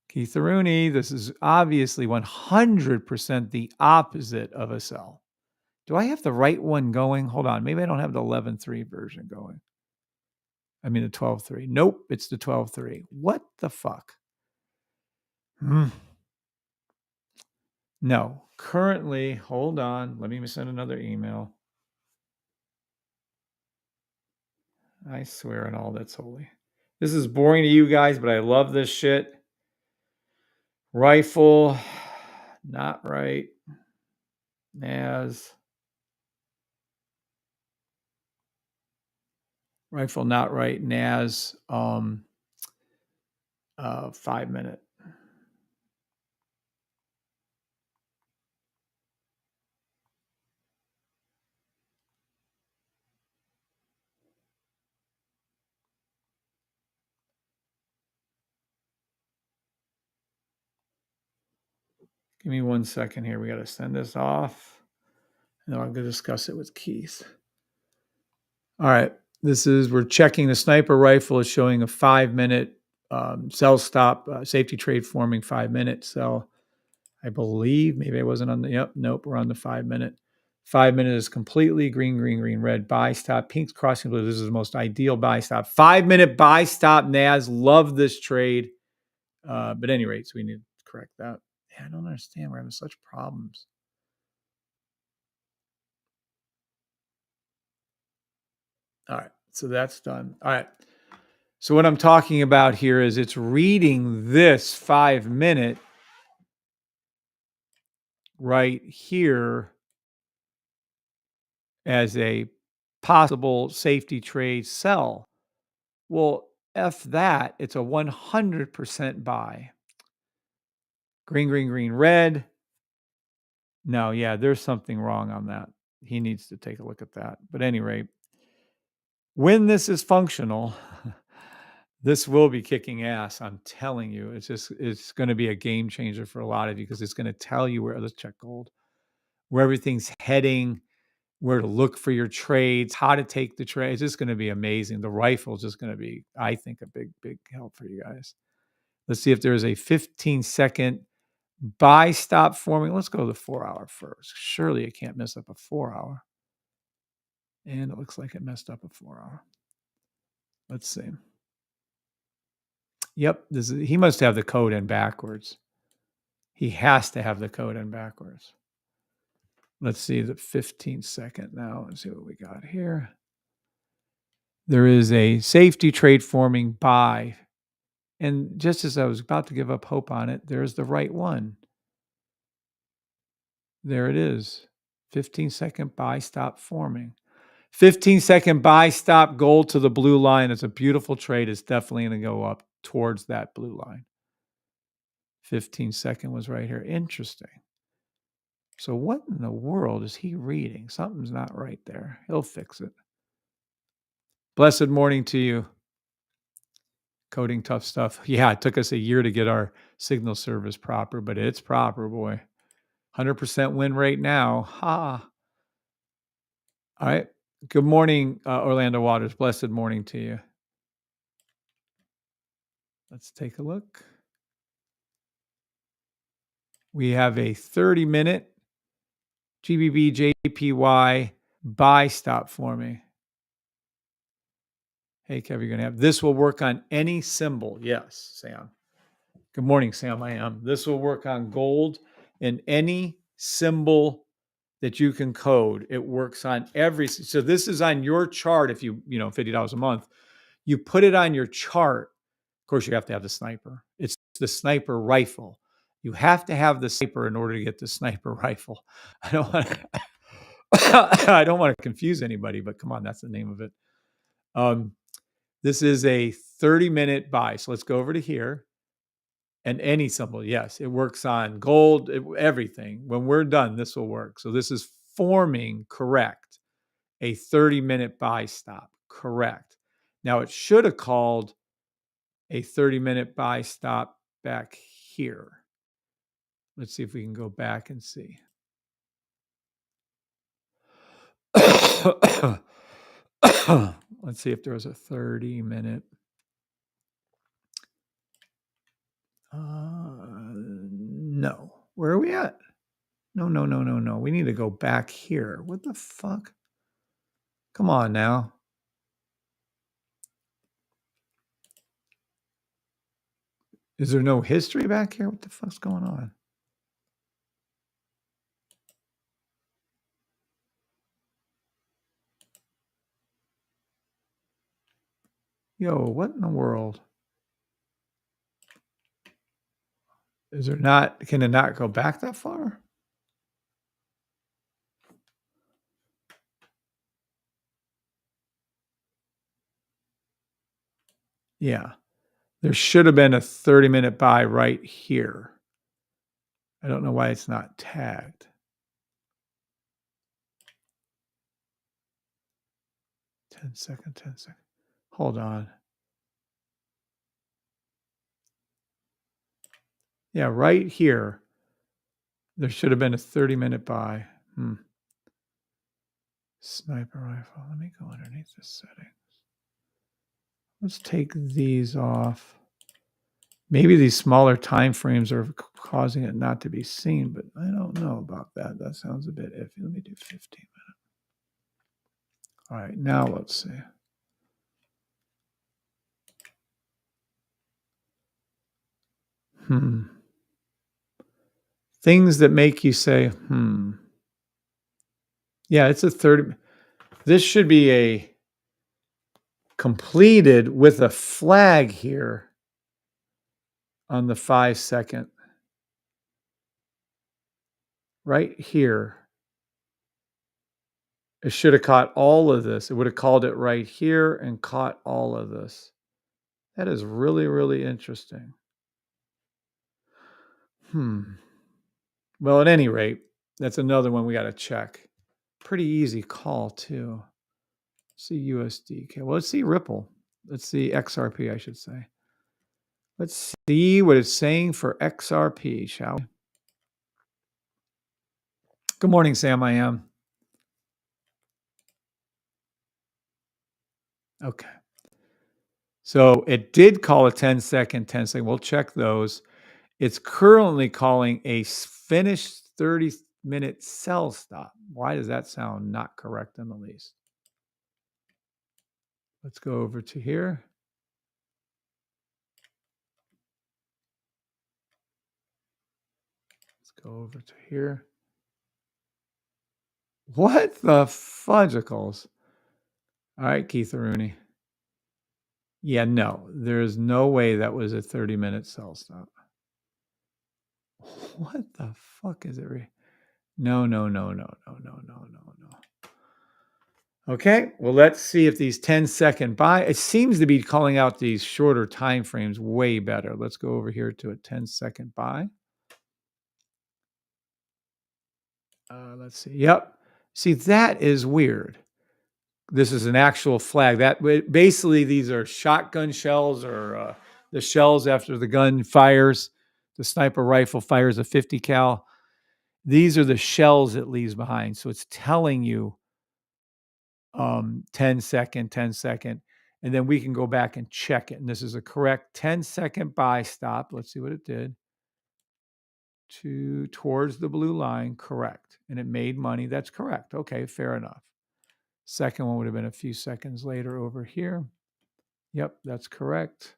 Keith Rooney, this is obviously 100% the opposite of a sell. Do I have the right one going? Hold on. Maybe I don't have the 11.3 version going. I mean the 12.3. Nope, it's the 12.3. What the fuck? No. Currently, hold on. Let me send another email. I swear on all that's holy. This is boring to you guys, but I love this shit. Rifle, not right. NAS. Rifle, not right. NAS, 5 minute. Give me 1 second here. We got to send this off. And then I'm going to discuss it with Keith. All right. We're checking the sniper rifle is showing a 5 minute sell stop, safety trade forming 5 minutes. So I believe maybe I wasn't on nope, we're on the 5 minute. 5 minute is completely green, green, green, red, buy stop, pink's crossing blue. This is the most ideal buy stop. 5 minute buy stop, NAS. Love this trade. But at any rate, so we need to correct that. Yeah, I don't understand. We're having such problems. All right, so that's done. All right. So what I'm talking about here is it's reading this 5 minute right here as a possible safety trade sell. Well, F that, it's a 100% buy. Green, green, green, red. No, yeah, there's something wrong on that. He needs to take a look at that. But anyway, when this is functional, this will be kicking ass. I'm telling you, it's going to be a game changer for a lot of you because it's going to tell you let's check gold, where everything's heading, where to look for your trades, how to take the trade. It's just going to be amazing. The rifle is just going to be, I think, a big, big help for you guys. Let's see if there's a 15-second buy stop forming. Let's go to the 4 hour first. Surely it can't mess up a 4 hour. And it looks like it messed up a 4 hour. Let's see. Yep, he must have the code in backwards. He has to have the code in backwards. Let's see the 15-second now. Let's see what we got here. There is a safety trade forming buy. And just as I was about to give up hope on it, there's the right one. There it is. 15-second buy stop forming. 15-second buy stop gold to the blue line. It's a beautiful trade. It's definitely going to go up towards that blue line. 15-second was right here. Interesting. So what in the world is he reading? Something's not right there. He'll fix it. Blessed morning to you. Coding tough stuff. Yeah, it took us a year to get our signal service proper, but it's proper, boy. 100% win rate now. Ha. All right. Good morning, Orlando Waters. Blessed morning to you. Let's take a look. We have a 30-minute GBP JPY buy stop forming. Hey, Kev, you're going to have this will work on any symbol. Yes, Sam. Good morning, Sam. I am. This will work on gold and any symbol that you can code. It works on every. So this is on your chart. If you $50 a month, you put it on your chart. Of course, you have to have the sniper. It's the sniper rifle. You have to have the sniper in order to get the sniper rifle. I don't want to, I don't want to confuse anybody, but come on, that's the name of it. This is a 30-minute buy. So let's go over to here. And any symbol, yes, it works on gold, everything. When we're done, this will work. So this is forming correct. A 30-minute buy stop, correct. Now it should have called a 30-minute buy stop back here. Let's see if we can go back and see. Let's see if there was a 30-minute. No. Where are we at? No. We need to go back here. What the fuck? Come on now. Is there no history back here? What the fuck's going on? Yo, what in the world? Is there not, can it not go back that far? Yeah. There should have been a 30-minute buy right here. I don't know why it's not tagged. 10 seconds. Hold on. Yeah, right here. There should have been a 30-minute buy. Sniper rifle. Let me go underneath the settings. Let's take these off. Maybe these smaller time frames are causing it not to be seen, but I don't know about that. That sounds a bit iffy. Let me do 15 minutes. All right, now let's see. Things that make you say, Yeah, it's a 30. This should be a completed with a flag here on the 5-second. Right here. It should have caught all of this. It would have called it right here and caught all of this. That is really, really interesting. Well, at any rate, that's another one we got to check. Pretty easy call, too. Let's see USD. Okay, well, let's see Ripple. Let's see XRP, I should say. Let's see what it's saying for XRP, shall we? Good morning, Sam. I am. Okay. So it did call a 10-second. We'll check those. It's currently calling a finished 30-minute sell stop. Why does that sound not correct in the least? Let's go over to here. Let's go over to here. What the fudgicles? All right, Keith Rooney. Yeah, no, there's no way that was a 30-minute sell stop. What the fuck is it? No. Okay, well, let's see if these 10-second buy. It seems to be calling out these shorter time frames way better. Let's go over here to a 10-second buy. Let's see. Yep. See, that is weird. This is an actual flag. That basically these are shotgun shells or the shells after the gun fires. The sniper rifle fires a 50 cal. These are the shells it leaves behind. So it's telling you 10 second, 10 second, and then we can go back and check it. And this is a correct 10-second buy stop. Let's see what it did. Towards the blue line, correct. And it made money. That's correct. Okay, fair enough. Second one would have been a few seconds later over here. Yep, that's correct.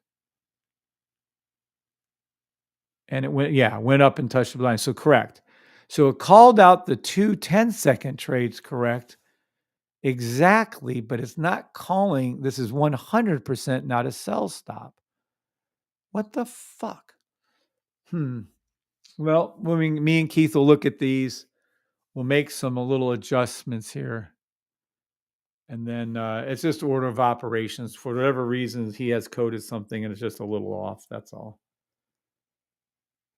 And it went up and touched the line. So correct. So it called out the two 10-second trades correct. Exactly, but it's not calling. This is 100% not a sell stop. What the fuck? Well, me and Keith will look at these. We'll make some little adjustments here. And then it's just order of operations. For whatever reasons, he has coded something and it's just a little off. That's all.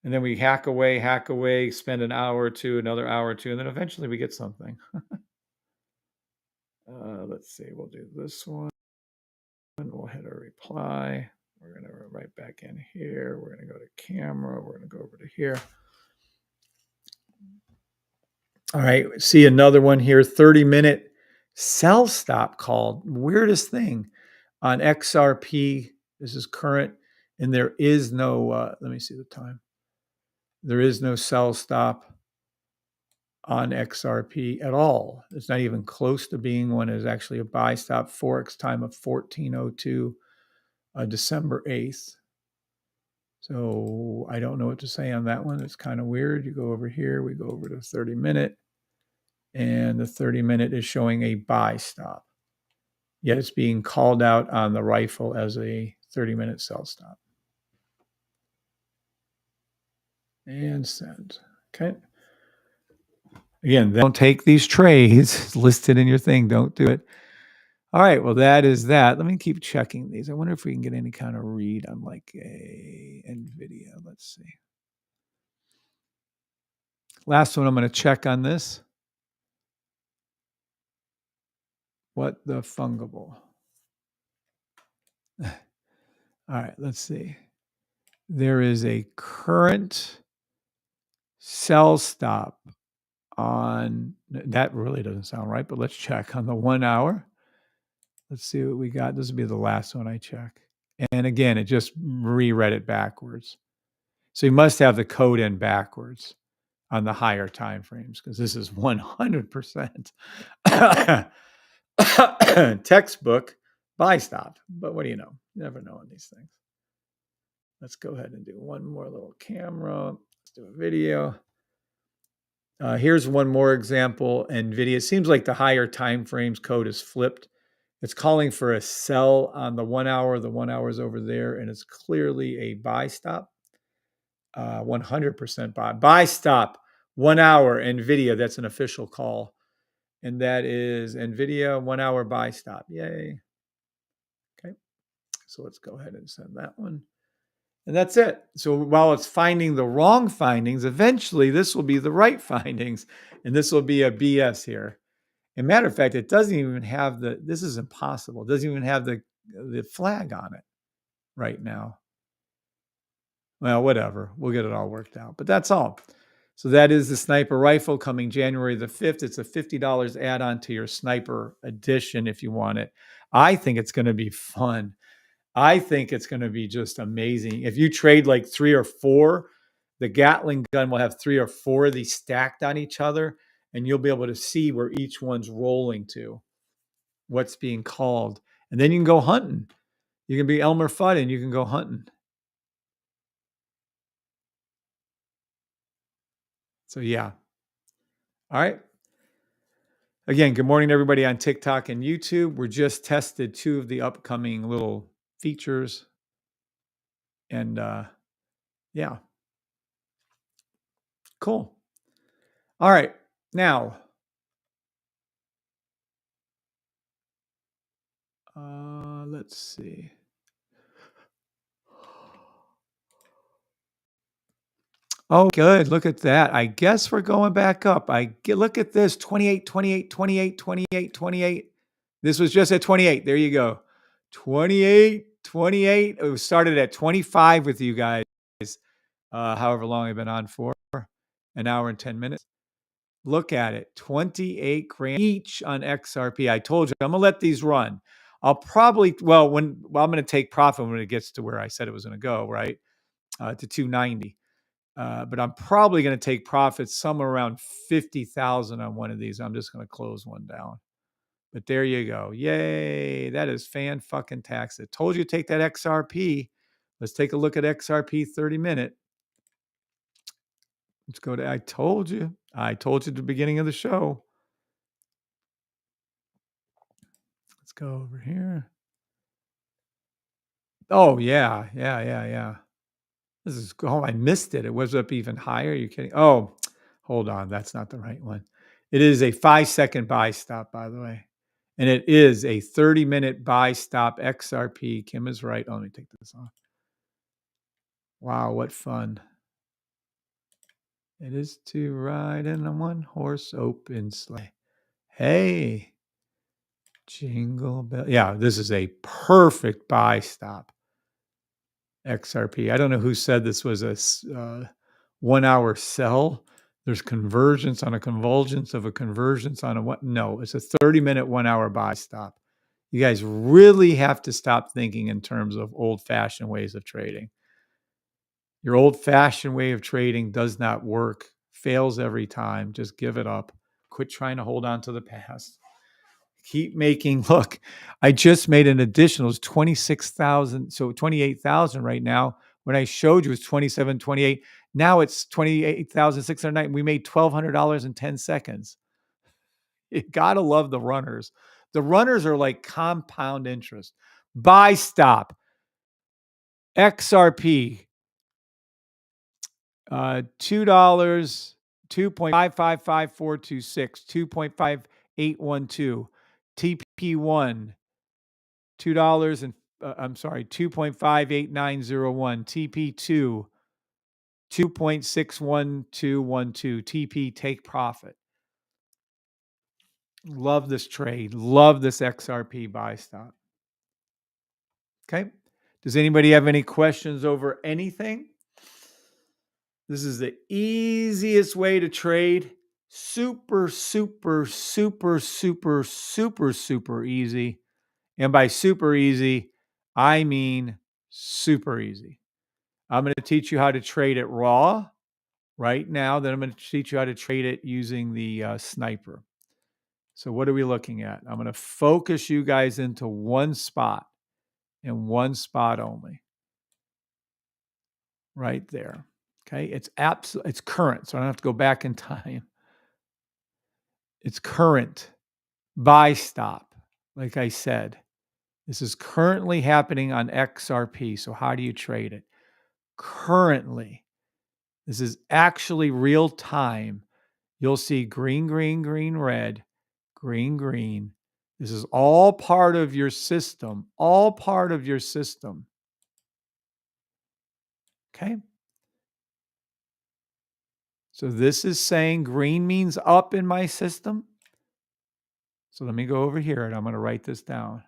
And then we hack away, spend an hour or two, another hour or two, and then eventually we get something. Let's see. We'll do this one. We'll hit a reply. We're going to write back in here. We're going to go to camera. We're going to go over to here. All right. See another one here. 30-minute sell stop called. Weirdest thing on XRP. This is current. And there is no, let me see the time. There is no sell stop on XRP at all. It's not even close to being one. It's actually a buy stop. Forex time of 14:02, December 8th. So I don't know what to say on that one. It's kind of weird. You go over here, we go over to 30-minute, and the 30-minute is showing a buy stop. Yet it's being called out on the rifle as a 30-minute sell stop. And send. Okay. Again, don't take these trades. It's listed in your thing. Don't do it. All right. Well, that is that. Let me keep checking these. I wonder if we can get any kind of read on like a NVIDIA. Let's see. Last one I'm going to check on this. What the fungible? All right. Let's see. There is a current sell stop on that. Really doesn't sound right, but let's check on the 1 hour. Let's see what we got. This will be the last one I check. And again, it just reread it backwards. So you must have the code in backwards on the higher time frames because this is 100% textbook buy stop. But what do you know? You never know on these things. Let's go ahead and do one more little camera. Let's do a video. Here's one more example. NVIDIA. It seems like the higher time frames code is flipped. It's calling for a sell on the 1 hour. The 1 hour is over there, and it's clearly a buy stop. 100% buy. Buy stop, 1 hour, NVIDIA. That's an official call. And that is NVIDIA 1 hour buy stop. Yay. Okay. So let's go ahead and send that one. And that's it. So while it's finding the wrong findings, eventually this will be the right findings. And this will be a BS here. As a matter of fact, it doesn't even have this is impossible. It doesn't even have the flag on it right now. Well, whatever. We'll get it all worked out. But that's all. So that is the sniper rifle coming January the 5th. It's a $50 add-on to your sniper edition if you want it. I think it's going to be fun. I think it's going to be just amazing. If you trade like 3 or 4, the Gatling gun will have 3 or 4 of these stacked on each other, and you'll be able to see where each one's rolling to, what's being called. And then you can go hunting. You can be Elmer Fudd and you can go hunting. So yeah. All right. Again, good morning to everybody on TikTok and YouTube. We're just tested 2 of the upcoming little features. And yeah. Cool. All right. Now, Let's see. Oh, good. Look at that. I guess we're going back up. Look at this 28, 28, 28, 28, 28. This was just at 28. There you go. 28, 28. It was started at 25 with you guys. However long I've been on for, an hour and 10 minutes. Look at it, 28 grand each on XRP. I told you, I'm going to let these run. I'll probably, I'm going to take profit when it gets to where I said it was going to go, right? To 290. But I'm probably going to take profits somewhere around 50,000 on one of these. I'm just going to close one down. But there you go. Yay. That is fan-fucking-tastic. Told you to take that XRP. Let's take a look at XRP 30-minute. Let's go to, I told you at the beginning of the show. Let's go over here. Oh, yeah. This is, I missed it. It was up even higher. Are you kidding? Oh, hold on. That's not the right one. It is a 5-second buy stop, by the way. And it is a 30-minute buy stop XRP. Kim is right. Oh, let me take this off. Wow, what fun. It is to ride in a one-horse open sleigh. Hey, jingle bell. Yeah, this is a perfect buy stop. XRP. I don't know who said this was a 1 hour sell. There's convergence on a convergence of a convergence on a what? No, it's a 30-minute 1 hour buy stop. You guys really have to stop thinking in terms of old-fashioned ways of trading. Your old-fashioned way of trading does not work, fails every time. Just give it up. Quit trying to hold on to the past. Keep making, look, I just made an additional 26,000, so 28,000 right now. When I showed you it's 2728. Now it's 28,609. We made $1,200 in 10 seconds. You gotta love the runners. The runners are like compound interest. Buy stop. XRP. $2, 2.555426, 2.5812. TP1. $2 and I'm sorry, 2.58901. TP2, 2.61212. TP take profit. Love this trade. Love this XRP buy stop. Okay. Does anybody have any questions over anything? This is the easiest way to trade. Super easy. And by super easy, I mean super easy. I'm going to teach you how to trade it raw right now. Then I'm going to teach you how to trade it using the sniper. So what are we looking at? I'm going to focus you guys into one spot and one spot only. Right there. Okay. It's current. So I don't have to go back in time. It's current. Buy stop. Like I said, this is currently happening on XRP. So how do you trade it? Currently, this is actually real time. You'll see green, green, green, red, green, green. This is all part of your system, all part of your system. Okay. So this is saying green means up in my system. So let me go over here and I'm going to write this down.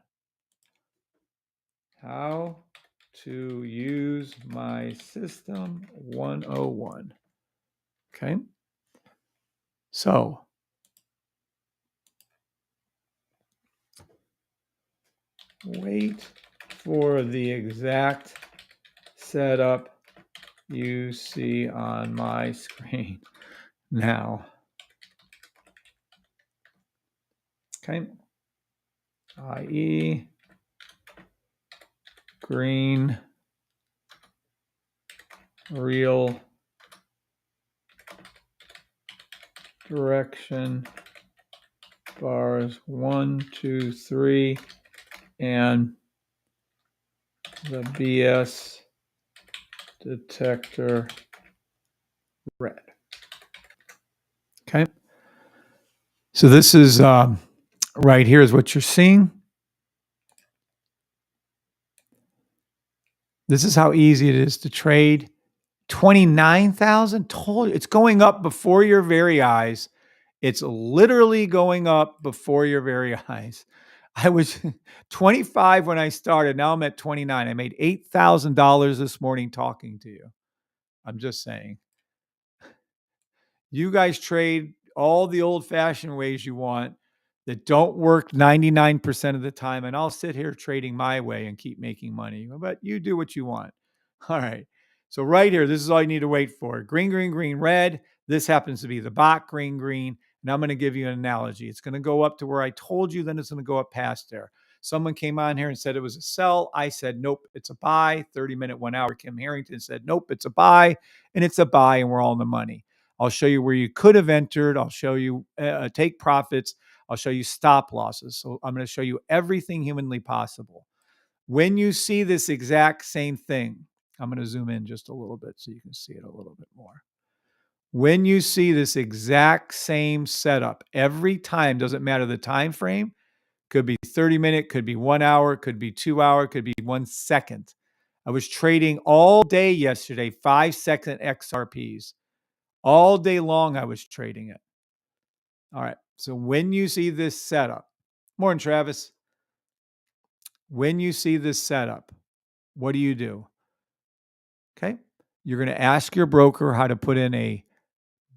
How to use my system 101. Okay. So wait for the exact setup you see on my screen now. Okay. i.e. green real direction bars 1, 2, 3 and the BS detector red. Okay. So this is right here is what you're seeing. This is how easy it is to trade. 29,000, told you, it's going up before your very eyes. It's literally going up before your very eyes. I was 25 when I started. Now I'm at 29. I made $8,000 this morning talking to you. I'm just saying. You guys trade all the old-fashioned ways you want that don't work 99% of the time, and I'll sit here trading my way and keep making money. But you do what you want. All right. So right here, this is all you need to wait for. Green, green, green, red. This happens to be the bot, green, green. And I'm going to give you an analogy. It's going to go up to where I told you, then it's going to go up past there. Someone came on here and said it was a sell. I said, nope, it's a buy. 30-minute, 1 hour. Kim Harrington said, nope, it's a buy. And it's a buy, and we're all in the money. I'll show you where you could have entered. I'll show you take profits. I'll show you stop losses. So I'm going to show you everything humanly possible. When you see this exact same thing, I'm going to zoom in just a little bit so you can see it a little bit more. When you see this exact same setup every time, doesn't matter the time frame, could be 30-minute, could be 1 hour, could be 2 hour, could be 1 second. I was trading all day yesterday, 5-second XRPs. All day long, I was trading it. All right. So when you see this setup, morning, Travis. When you see this setup, what do you do? Okay. You're going to ask your broker how to put in a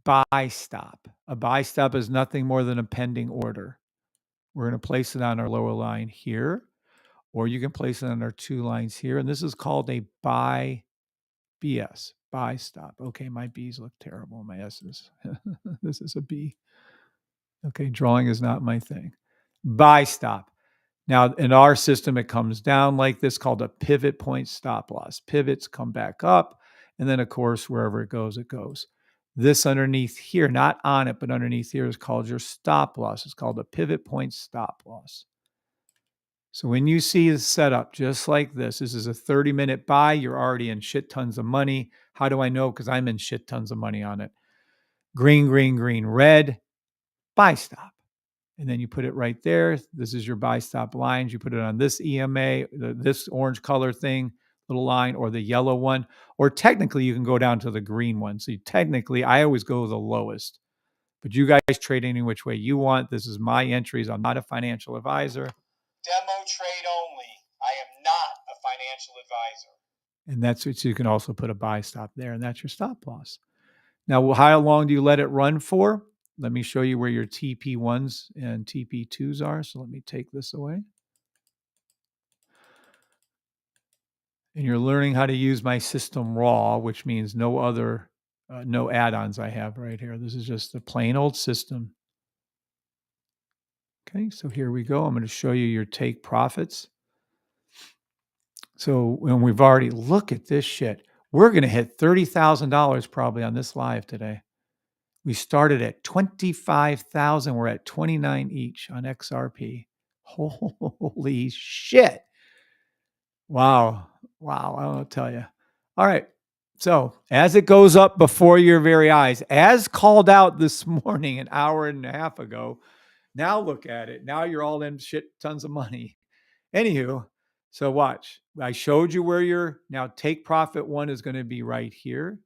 buy stop. A buy stop is nothing more than a pending order. We're going to place it on our lower line here, or you can place it on our 2 lines here. And this is called a buy BS, buy stop. Okay. My B's look terrible. My S's. This is a B. Okay, drawing is not my thing. Buy stop. Now, in our system, it comes down like this, called a pivot point stop loss. Pivots come back up, and then, of course, wherever it goes, it goes. This underneath here, not on it, but underneath here is called your stop loss. It's called a pivot point stop loss. So when you see the setup just like this is a 30-minute buy. You're already in shit tons of money. How do I know? Because I'm in shit tons of money on it. Green, green, green, red, buy stop. And then you put it right there. This is your buy stop lines. You put it on this EMA, this orange color thing, little line, or the yellow one. Or technically, you can go down to the green one. So technically, I always go the lowest. But you guys trade any which way you want. This is my entries. I'm not a financial advisor. Demo trade only. I am not a financial advisor. And that's what you can also put a buy stop there, and that's your stop loss. Now, how long do you let it run for? Let me show you where your TP1s and TP2s are. So let me take this away. And you're learning how to use my system raw, which means no other, no add-ons I have right here. This is just a plain old system. Okay, so here we go. I'm going to show you your take profits. So when we've already, look at this shit. We're going to hit $30,000 probably on this live today. We started at 25,000. We're at 29 each on XRP. Holy shit. Wow. Wow. I'll tell you. All right. So as it goes up before your very eyes, as called out this morning, an hour and a half ago, now look at it. Now you're all in shit tons of money. Anywho, so watch. I showed you where your now take profit 1 is going to be right here.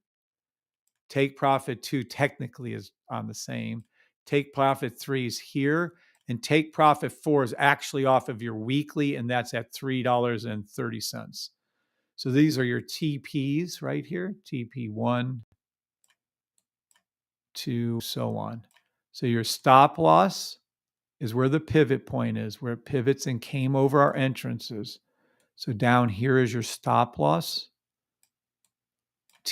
Take profit 2 technically is on the same. Take profit 3 is here. And take profit 4 is actually off of your weekly, and that's at $3.30. So these are your TPs right here, TP1, 2, so on. So your stop loss is where the pivot point is, where it pivots and came over our entrances. So down here is your stop loss.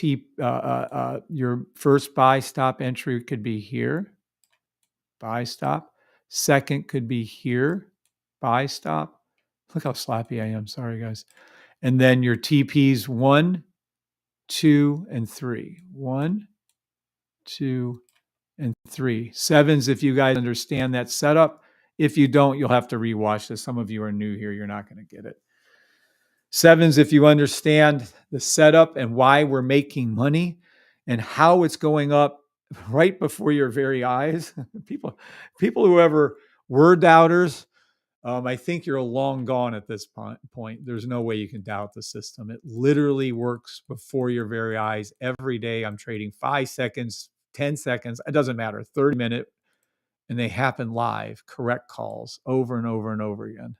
Your first buy stop entry could be here, buy stop. Second could be here, buy stop. Look how sloppy I am. Sorry, guys. And then your TPs 1, 2, and 3. 1, 2, and 3. 7s, if you guys understand that setup. If you don't, you'll have to rewatch this. Some of you are new here. You're not going to get it. 7s, if you understand the setup and why we're making money and how it's going up right before your very eyes. People who ever were doubters, I think you're long gone at this point. There's no way you can doubt the system. It literally works before your very eyes every day. I'm trading 5 seconds, 10 seconds, it doesn't matter, 30 minute, and they happen live, correct calls over and over and over again.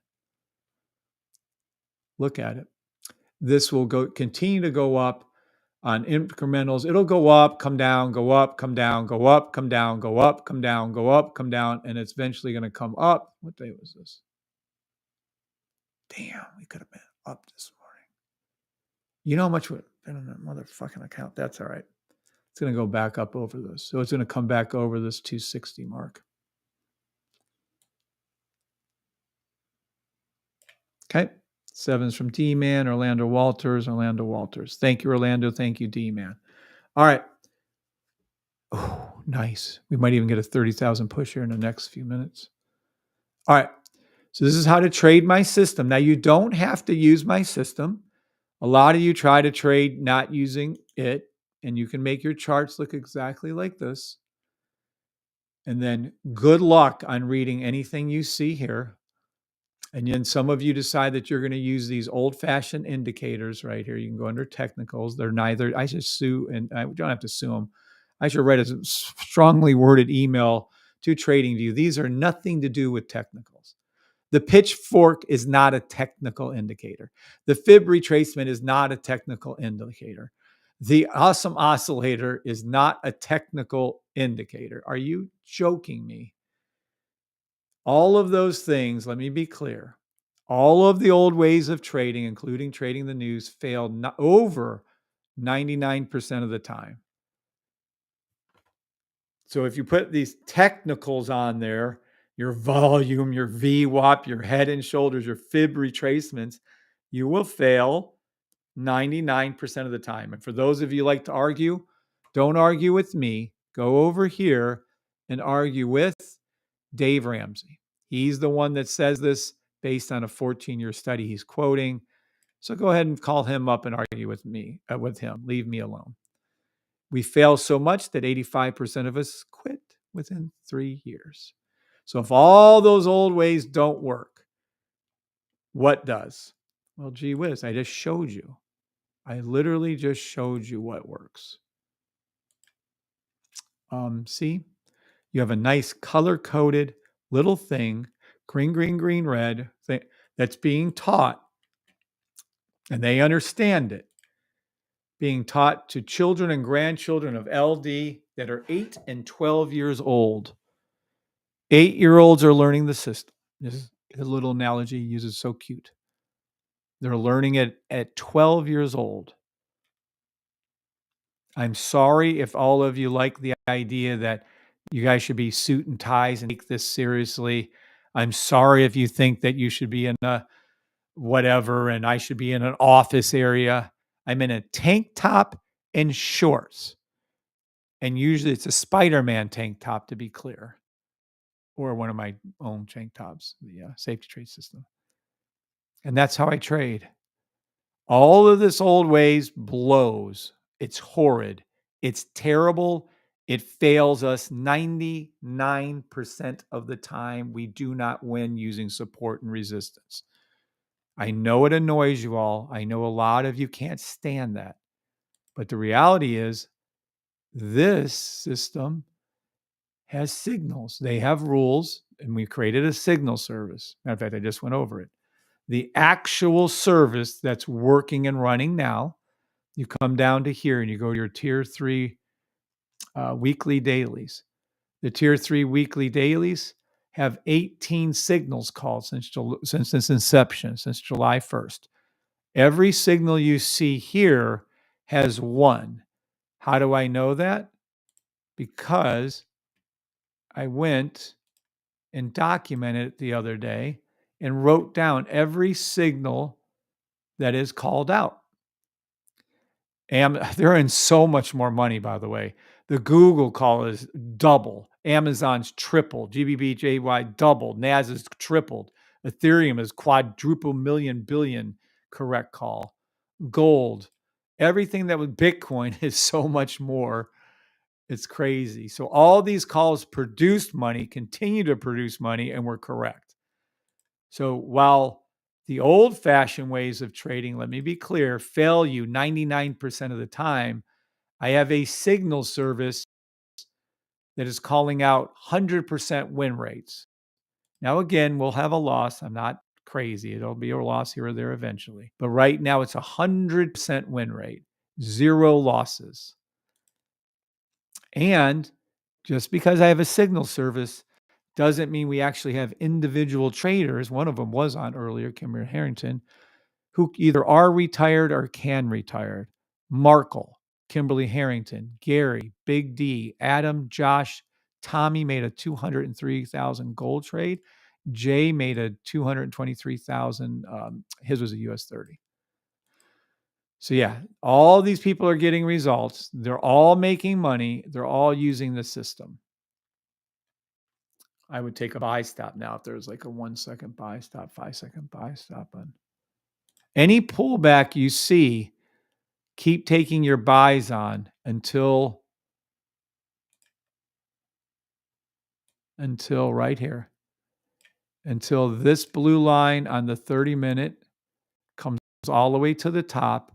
Look at it. This will continue to go up on incrementals. It'll go up, come down, go up, come down, go up, come down, go up, come down, go up, come down, and it's eventually going to come up. What day was this? Damn, we could have been up this morning. You know how much would have been on that motherfucking account? That's all right. It's going to go back up over this. So it's going to come back over this 260 mark. Okay. 7's from D-Man, Orlando Walters. Thank you, Orlando. Thank you, D-Man. All right. Oh, nice. We might even get a 30,000 push here in the next few minutes. All right. So this is how to trade my system. Now, you don't have to use my system. A lot of you try to trade not using it, and you can make your charts look exactly like this. And then good luck on reading anything you see here. And then some of you decide that you're going to use these old-fashioned indicators right here. You can go under technicals. They're neither, I should sue, and I don't have to sue them. I should write a strongly worded email to TradingView. These are nothing to do with technicals. The pitchfork is not a technical indicator. The fib retracement is not a technical indicator. The awesome oscillator is not a technical indicator. Are you joking me? All of those things, let me be clear, all of the old ways of trading, including trading the news, failed over 99% of the time. So if you put these technicals on there, your volume, your VWAP, your head and shoulders, your fib retracements, you will fail 99% of the time. And for those of you who like to argue, don't argue with me. Go over here and argue with Dave Ramsey. He's the one that says this based on a 14-year study he's quoting. So go ahead and call him up and argue with me, with him. Leave me alone. We fail so much that 85% of us quit within 3 years. So if all those old ways don't work, what does? Well, gee whiz, I just showed you. I literally just showed you what works. See, you have a nice color-coded little thing, green, green, green, red, thing that's being taught, and they understand it, being taught to children and grandchildren of LD that are 8 and 12 years old. 8-year-olds are learning the system. This is a little analogy he uses, so cute. They're learning it at 12 years old. I'm sorry if all of you like the idea that you guys should be suit and ties and take this seriously. I'm sorry if you think that you should be in a whatever and I should be in an office area. I'm in a tank top and shorts. And usually it's a Spider-Man tank top, to be clear, or one of my own tank tops, the safety trade system. And that's how I trade. All of this old ways blows. It's horrid. It's terrible. It fails us 99% of the time. We do not win using support and resistance. I know it annoys you all. I know a lot of you can't stand that. But the reality is, this system has signals. They have rules, and we created a signal service. Matter of fact, I just went over it. The actual service that's working and running now, you come down to here and you go to your tier 3 weekly dailies. The tier 3 weekly dailies have 18 signals called since its inception, since July 1st. Every signal you see here has one. How do I know that? Because I went and documented it the other day and wrote down every signal that is called out. They're in so much more money, by the way. The Google call is double. Amazon's tripled. GBBJY doubled. NAS is tripled. Ethereum is quadruple million billion correct call. Gold. Everything that was Bitcoin is so much more. It's crazy. So all these calls produced money, continue to produce money, and we're correct. So while the old fashioned ways of trading, let me be clear, fail you 99% of the time, I have a signal service that is calling out 100% win rates. Now, again, we'll have a loss. I'm not crazy. It'll be a loss here or there eventually. But right now, it's 100% win rate, 0 losses. And just because I have a signal service doesn't mean we actually have individual traders. One of them was on earlier, Kimberly Harrington, who either are retired or can retire. Markle, Kimberly Harrington, Gary, Big D, Adam, Josh, Tommy made a 203,000 gold trade. Jay made a 223,000. His was a US 30. So yeah, all these people are getting results. They're all making money. They're all using the system. I would take a buy stop now if there's like a 1 second buy stop, 5 second buy stop on any pullback you see. Keep taking your buys on until right here, until this blue line on the 30-minute comes all the way to the top,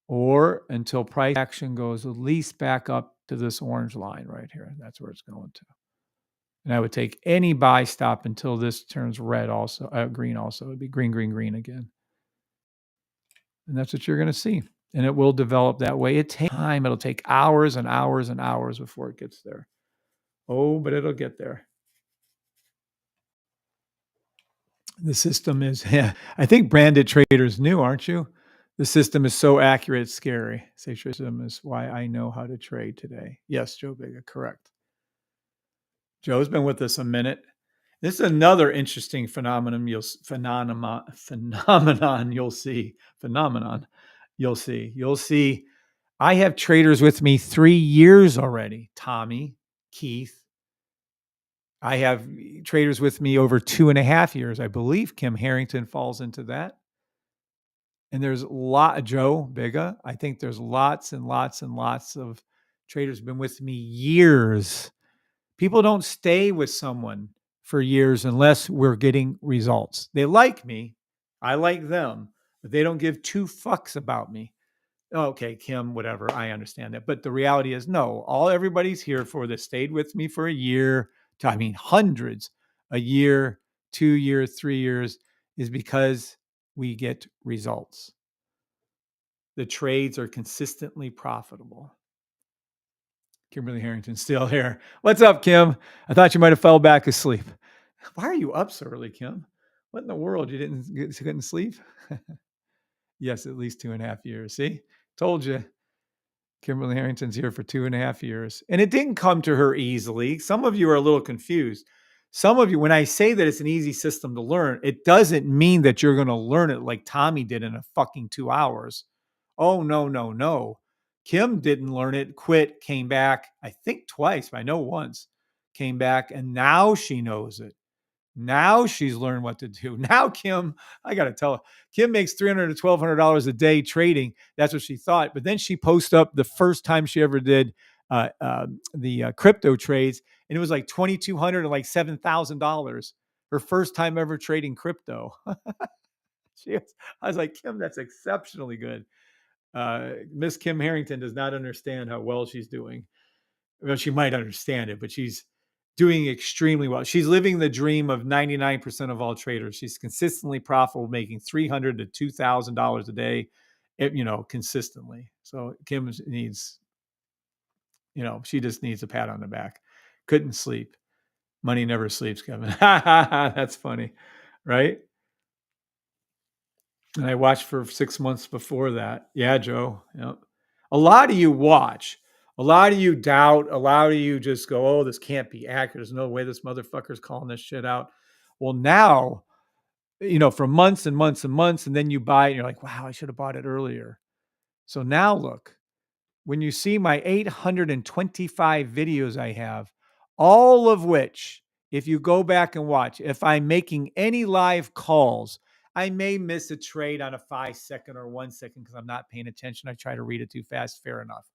or until price action goes at least back up to this orange line right here. That's where it's going to. And I would take any buy stop until this turns red also, green also. It'd be green, green, green again. And that's what you're going to see. And it will develop that way. It takes time. It'll take hours and hours and hours before it gets there. Oh, but it'll get there. The system is, yeah, I think branded traders knew, aren't you? The system is so accurate, it's scary. System is why I know how to trade today. Yes, Joe Biga, correct. Joe's been with us a minute. This is another interesting phenomenon you'll see. I have traders with me 3 years already. Tommy, Keith. I have traders with me over 2.5 years. I believe Kim Harrington falls into that. And there's Joe Biga. I think there's lots and lots and lots of traders been with me years. People don't stay with someone for years unless we're getting results. They like me. I like them, but they don't give 2 fucks about me. Okay, Kim, whatever. I understand that. But the reality is, no, everybody's here for this stayed with me for a year. Hundreds, a year, 2 years, 3 years, is because we get results. The trades are consistently profitable. Kimberly Harrington still here. What's up, Kim? I thought you might have fell back asleep. Why are you up so early, Kim? What in the world? You couldn't sleep? Yes, at least 2.5 years. See, told you. Kimberly Harrington's here for 2.5 years. And it didn't come to her easily. Some of you are a little confused. Some of you, when I say that it's an easy system to learn, it doesn't mean that you're going to learn it like Tommy did in a fucking 2 hours. Oh, no. Kim didn't learn it, quit, came back, I think twice, but I know once, came back, and now she knows it. Now she's learned what to do. Now, Kim, I got to tell her, Kim makes $300 to $1,200 a day trading. That's what she thought. But then she posted up the first time she ever did the crypto trades, and it was like $2,200 and like $7,000. Her first time ever trading crypto. I was like, Kim, that's exceptionally good. Miss Kim Harrington does not understand how well she's doing. Well, she might understand it, but she's doing extremely well. She's living the dream of 99% of all traders. She's consistently profitable, making $300 to $2,000 a day, consistently. So Kim needs, she just needs a pat on the back. Couldn't sleep. Money never sleeps, Kevin. That's funny, right? And I watched for 6 months before that. Yeah, Joe. Yep. A lot of you watch. A lot of you doubt. A lot of you just go, oh, this can't be accurate. There's no way this motherfucker's calling this shit out. Well, now, for months and months and months, and then you buy it and you're like, wow, I should have bought it earlier. So now look, when you see my 825 videos I have, all of which, if you go back and watch, if I'm making any live calls, I may miss a trade on a 5 second or 1 second because I'm not paying attention. I try to read it too fast. Fair enough.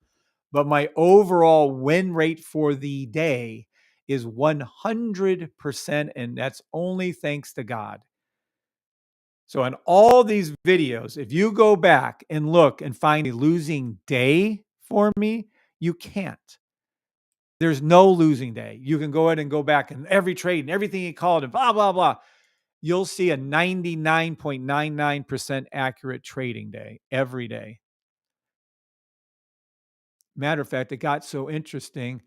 But my overall win rate for the day is 100%, and that's only thanks to God. So in all these videos, if you go back and look and find a losing day for me, you can't. There's no losing day. You can go ahead and go back and every trade and everything he called and blah, blah, blah. You'll see a 99.99% accurate trading day every day. Matter of fact, it got so interesting.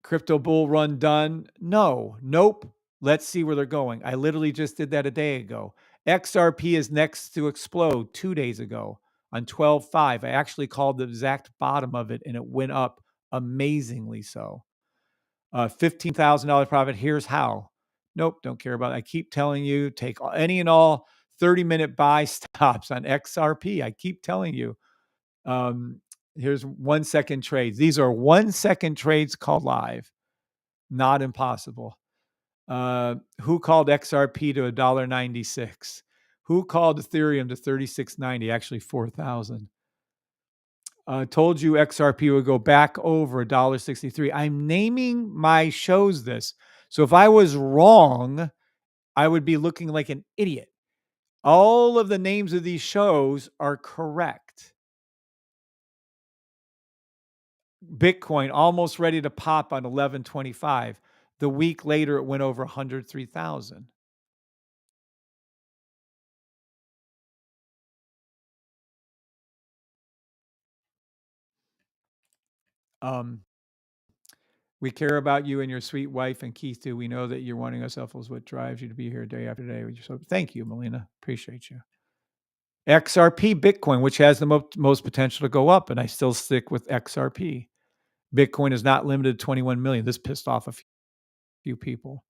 Crypto bull run done? No. Nope. Let's see where they're going. I literally just did that a day ago. XRP is next to explode 2 days ago on 12/5. I actually called the exact bottom of it and it went up amazingly so. $15,000 profit. Here's how. Nope, don't care about it. I keep telling you, take any and all 30-minute buy stops on XRP. I keep telling you. Here's 1 second trades. These are 1 second trades called live. Not impossible. Who called XRP to $1.96? Who called Ethereum to 36.90? Actually, 4,000. Told you XRP would go back over $1.63. I'm naming my shows this. So if I was wrong, I would be looking like an idiot. All of the names of these shows are correct. Bitcoin almost ready to pop on 11/25. The week later, it went over 103,000. We care about you and your sweet wife and Keith too. We know that you're wanting us helpful is what drives you to be here day after day. So thank you, Melina. Appreciate you. XRP Bitcoin, which has the most potential to go up, and I still stick with XRP. Bitcoin is not limited to 21 million. This pissed off a few people.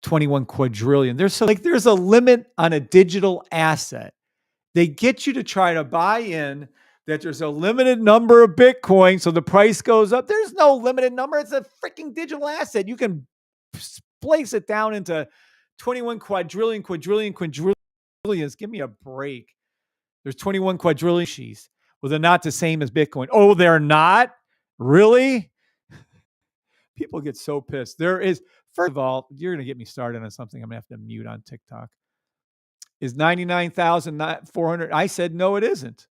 21 quadrillion. There's a limit on a digital asset. They get you to try to buy in that there's a limited number of Bitcoin, so the price goes up. There's no limited number. It's a freaking digital asset. You can place it down into 21 quadrillions. Give me a break. There's 21 quadrillion she's. Well, they're not the same as Bitcoin. Oh, they're not? Really? People get so pissed. First of all, you're going to get me started on something I'm going to have to mute on TikTok. Is 99,400? I said, no, it isn't.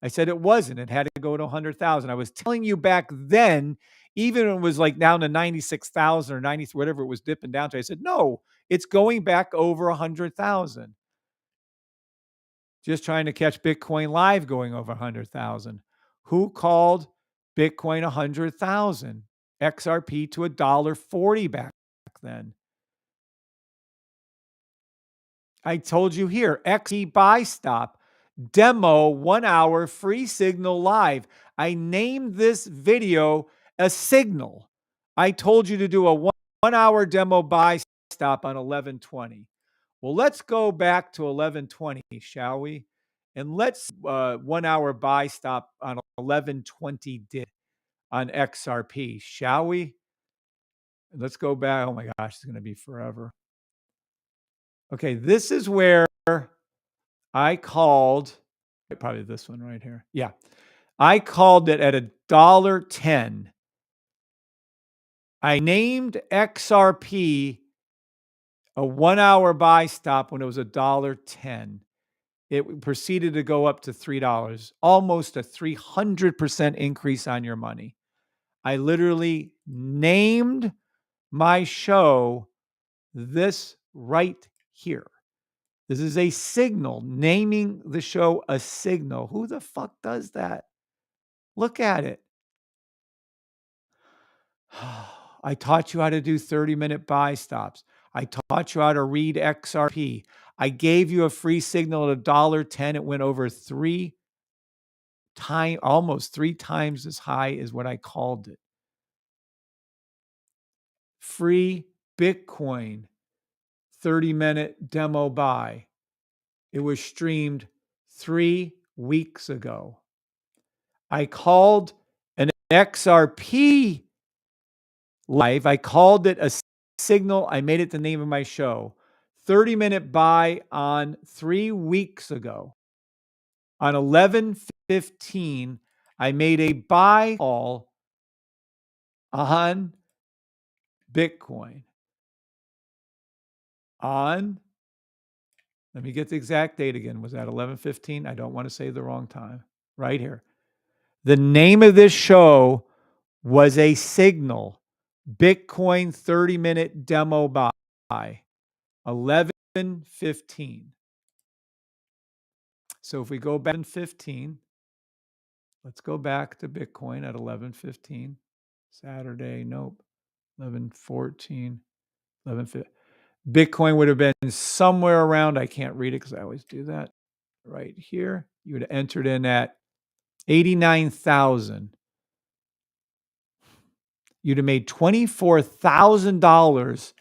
I said it wasn't. It had to go to 100,000. I was telling you back then, even when it was like down to 96,000 or 90, whatever it was dipping down to, I said, no, it's going back over 100,000. Just trying to catch Bitcoin live going over 100,000. Who called Bitcoin 100,000? XRP to $1.40 back then. I told you here, XE buy stop, demo 1 hour, free signal live. I named this video a signal. I told you to do a 1 hour demo buy stop on 11/20. Well, let's go back to 11/20, shall we? And let's 1 hour buy stop on 11/20 did on XRP, shall we? Let's go back. Oh my gosh, it's going to be forever. Okay, this is where I called, probably this one right here. Yeah. I called it at $1.10. I named XRP a 1 hour buy stop when it was $1.10. It proceeded to go up to $3, almost a 300% increase on your money. I literally named my show this right here. This is a signal, naming the show a signal. Who the fuck does that? Look at it. I taught you how to do 30-minute buy stops. I taught you how to read XRP. I gave you a free signal at $1.10. It went over almost 3 times as high as what I called it. Free Bitcoin 30-minute demo buy. It was streamed 3 weeks ago. I called an XRP live. I called it a signal. I made it the name of my show. 30-minute buy on 3 weeks ago. On 11/15, I made a buy call on Bitcoin on, let me get the exact date again. Was that 11:15? I don't want to say the wrong time. Right here. The name of this show was a signal. Bitcoin 30-minute demo buy. 11:15. So if we go back to 15, let's go back to Bitcoin at 11:15. Saturday, nope. 11:14, 11:15. Bitcoin would have been somewhere around, I can't read it because I always do that, right here. You would have entered in at 89,000. You'd have made $24,000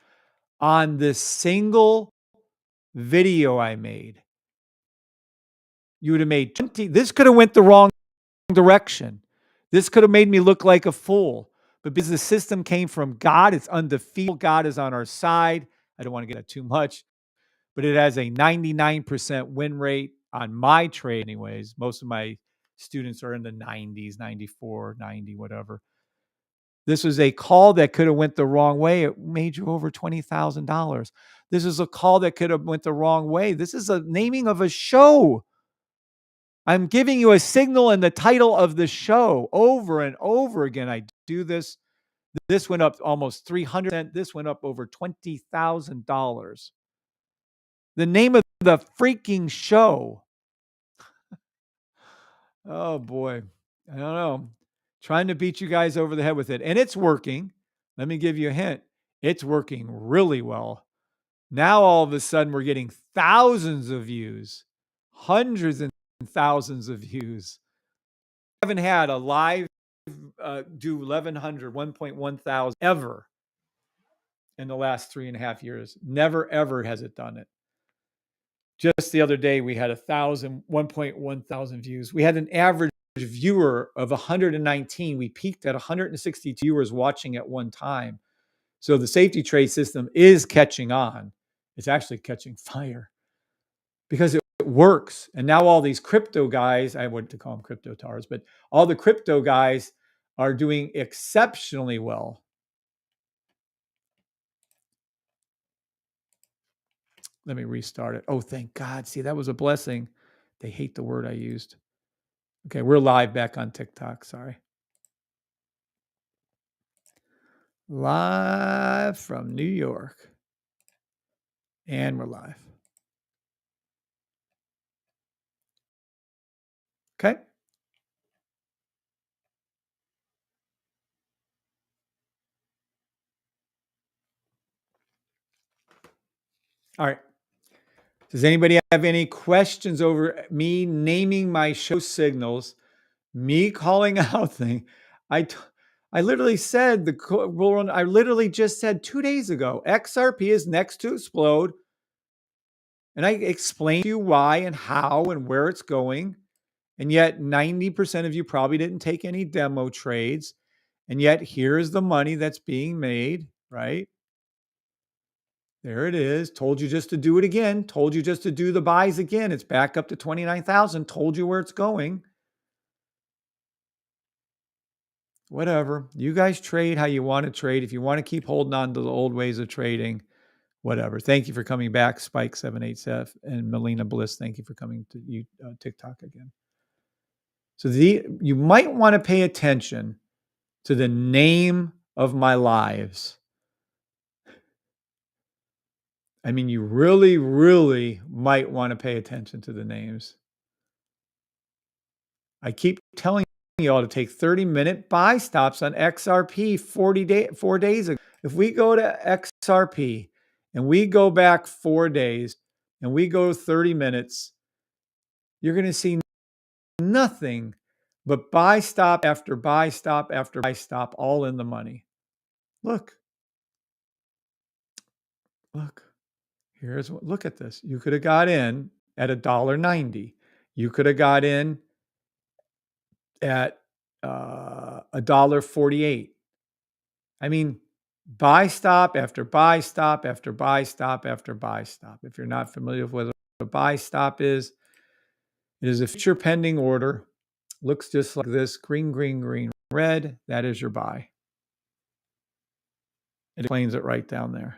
on this single video I made. You would have made 20. This could have went the wrong direction. This could have made me look like a fool. But because the system came from God, it's undefeatable. God is on our side. I don't want to get into too much, but it has a 99% win rate on my trade anyways. Most of my students are in the 90s, 94, 90, whatever. This was a call that could have went the wrong way. It made you over $20,000. This is a call that could have went the wrong way. This is a naming of a show. I'm giving you a signal in the title of the show over and over again. I do this. This went up almost 300%. This went up over $20,000. The name of the freaking show. Oh boy. I don't know. Trying to beat you guys over the head with it. And it's working. Let me give you a hint. It's working really well. Now all of a sudden we're getting thousands of views, hundreds and thousands of views. I haven't had a live do 1,100, 1.1 thousand ever in the last 3.5 years. Never, ever has it done it. Just the other day, we had 1.1 thousand views. We had an average viewer of 119. We peaked at 162 viewers watching at one time. So the safety trade system is catching on. It's actually catching fire because it works. And now all these crypto guys, I wouldn't call them crypto tars, but all the crypto guys are doing exceptionally well. Let me restart it. Oh, thank God. See, that was a blessing. They hate the word I used. Okay, we're live back on TikTok. Sorry. Live from New York. And we're live. Okay. All right. Does anybody have any questions over me naming my show signals, me calling out thing? I literally said I literally just said 2 days ago, XRP is next to explode. And I explained to you why and how and where it's going. And yet 90% of you probably didn't take any demo trades. And yet here's the money that's being made, right? There it is. Told you just to do it again. Told you just to do the buys again. It's back up to 29,000. Told you where it's going. Whatever. You guys trade how you want to trade. If you want to keep holding on to the old ways of trading, whatever. Thank you for coming back, Spike787 and Melina Bliss. Thank you for coming to TikTok again. So you might want to pay attention to the name of my lives. I mean, you really, really might want to pay attention to the names. I keep telling you all to take 30-minute buy stops on XRP 4 days ago. If we go to XRP and we go back 4 days and we go 30 minutes, you're going to see nothing but buy stop after buy stop after buy stop, all in the money. Look. Look at this. You could have got in at $1.90. You could have got in at $1.48. I mean, buy stop after buy stop after buy stop after buy stop. If you're not familiar with what a buy stop is, it is a future pending order. Looks just like this: green, green, green, red. That is your buy. It explains it right down there.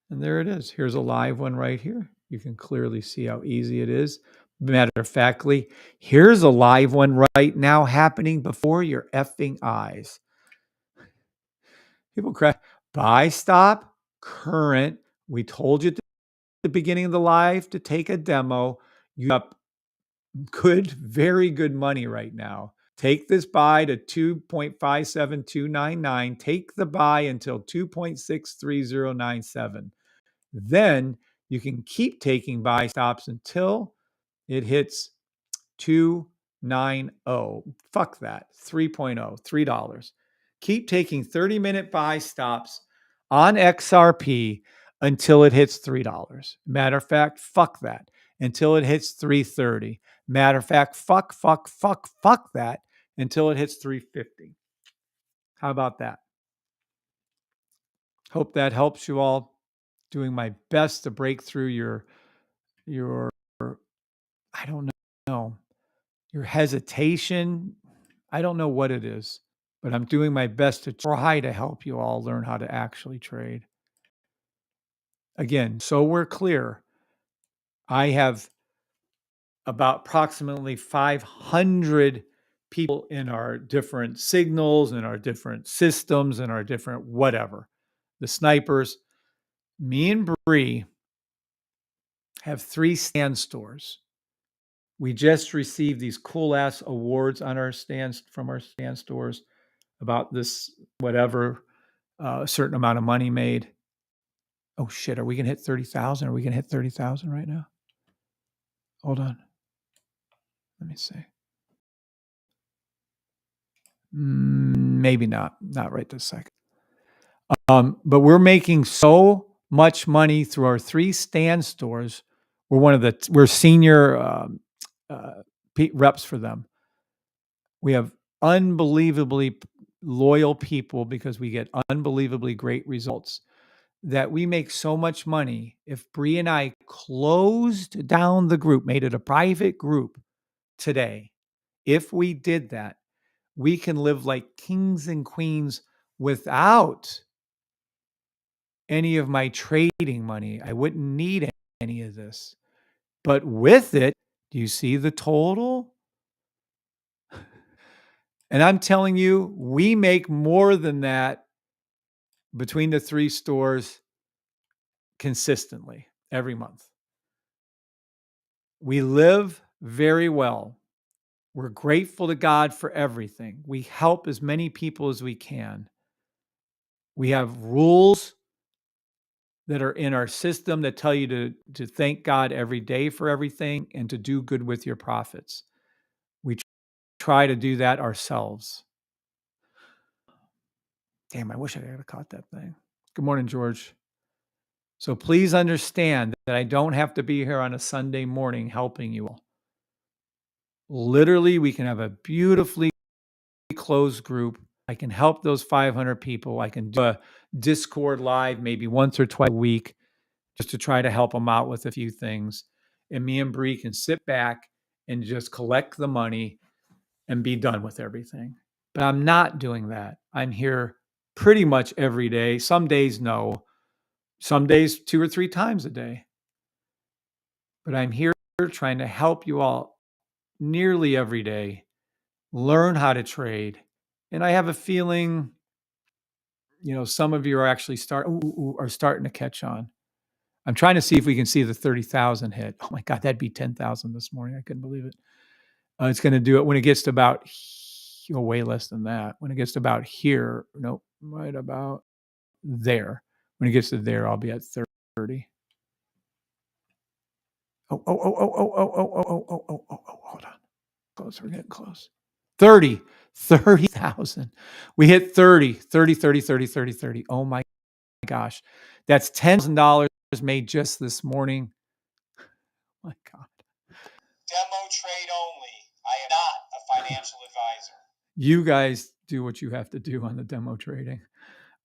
And there it is. Here's a live one right here. You can clearly see how easy it is. Matter of factly, here's a live one right now happening before your effing eyes. People cry. Buy, stop, current. We told you at the beginning of the live to take a demo. You up good, very good money right now. Take this buy to 2.57299. Take the buy until 2.63097. Then you can keep taking buy stops until it hits 290. Fuck that. 3.0, $3. Keep taking 30-minute buy stops on XRP until it hits $3. Matter of fact, fuck that. Until it hits 330. Matter of fact, fuck that until it hits 350. How about that? Hope that helps you all. Doing my best to break through your I don't know, your hesitation. I don't know what it is, but I'm doing my best to try to help you all learn how to actually trade. Again, so we're clear, I have about approximately 500 people in our different signals, in our different systems, in our different whatever. The snipers, me and Bree have 3 stand stores. We just received these cool ass awards on our stands from our stand stores about this whatever certain amount of money made. Oh shit, are we gonna hit 30,000? Are we gonna hit 30,000 right now? Hold on. Let me see. Maybe not right this second. But we're making so much money through our 3 stand stores. We're senior reps for them. We have unbelievably loyal people because we get unbelievably great results. That we make so much money. If Bree and I closed down the group, made it a private group today, if we did that, we can live like kings and queens without any of my trading money. I wouldn't need any of this. But with it, do you see the total? And I'm telling you, we make more than that between the 3 stores consistently every month. We live very well. We're grateful to God for everything. We help as many people as we can. We have rules that are in our system that tell you to thank God every day for everything and to do good with your profits. We try to do that ourselves. Damn, I wish I had caught that thing. Good morning, George. So please understand that I don't have to be here on a Sunday morning helping you all. Literally, we can have a beautifully closed group. I can help those 500 people. I can do a Discord live maybe once or twice a week just to try to help them out with a few things. And me and Bree can sit back and just collect the money and be done with everything. But I'm not doing that. I'm here pretty much every day. Some days, no. Some days, 2 or 3 times a day. But I'm here trying to help you all nearly every day learn how to trade. And I have a feeling, some of you are actually starting to catch on. I'm trying to see if we can see the 30,000 hit. Oh my God, that'd be 10,000 this morning. I couldn't believe it. It's going to do it when it gets to about way less than that. When it gets to about here, nope, right about there. When it gets to there, I'll be at 30. Oh, hold on. Close, we're getting close. 30,000. We hit 30. Oh my gosh. That's $10,000 made just this morning. Oh my God. Demo trade only. I am not a financial advisor. You guys do what you have to do on the demo trading.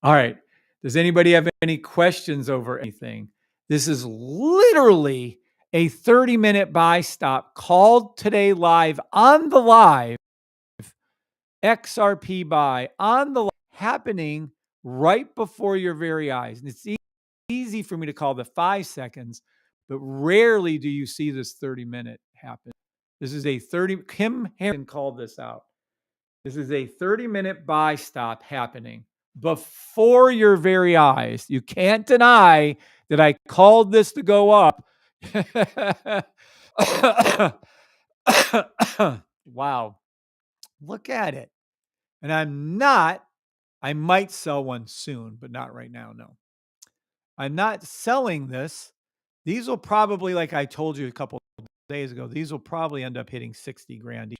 All right. Does anybody have any questions over anything? This is literally a 30-minute buy stop called today live on the live XRP buy on the happening right before your very eyes. And it's easy for me to call the 5 seconds, but rarely do you see this 30-minute happen. This is a 30, Kim Harrington called this out. This is a 30-minute buy stop happening before your very eyes. You can't deny that I called this to go up. Wow. Look at it. And I might sell one soon, but not right now. No. I'm not selling this. These will probably, like I told you a couple of days ago, these will probably end up hitting 60 grand each.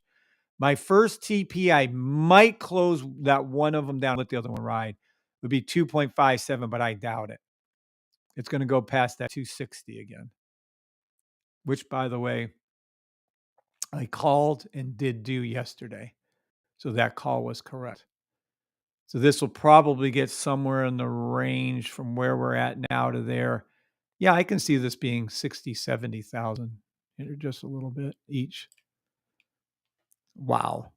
My first TP, I might close that one of them down, let the other one ride. It would be 2.57, but I doubt it. It's going to go past that 260 again, which, by the way, I called and did do yesterday. So that call was correct. So this will probably get somewhere in the range from where we're at now to there. Yeah, I can see this being 60, 70,000, just a little bit each. Wow.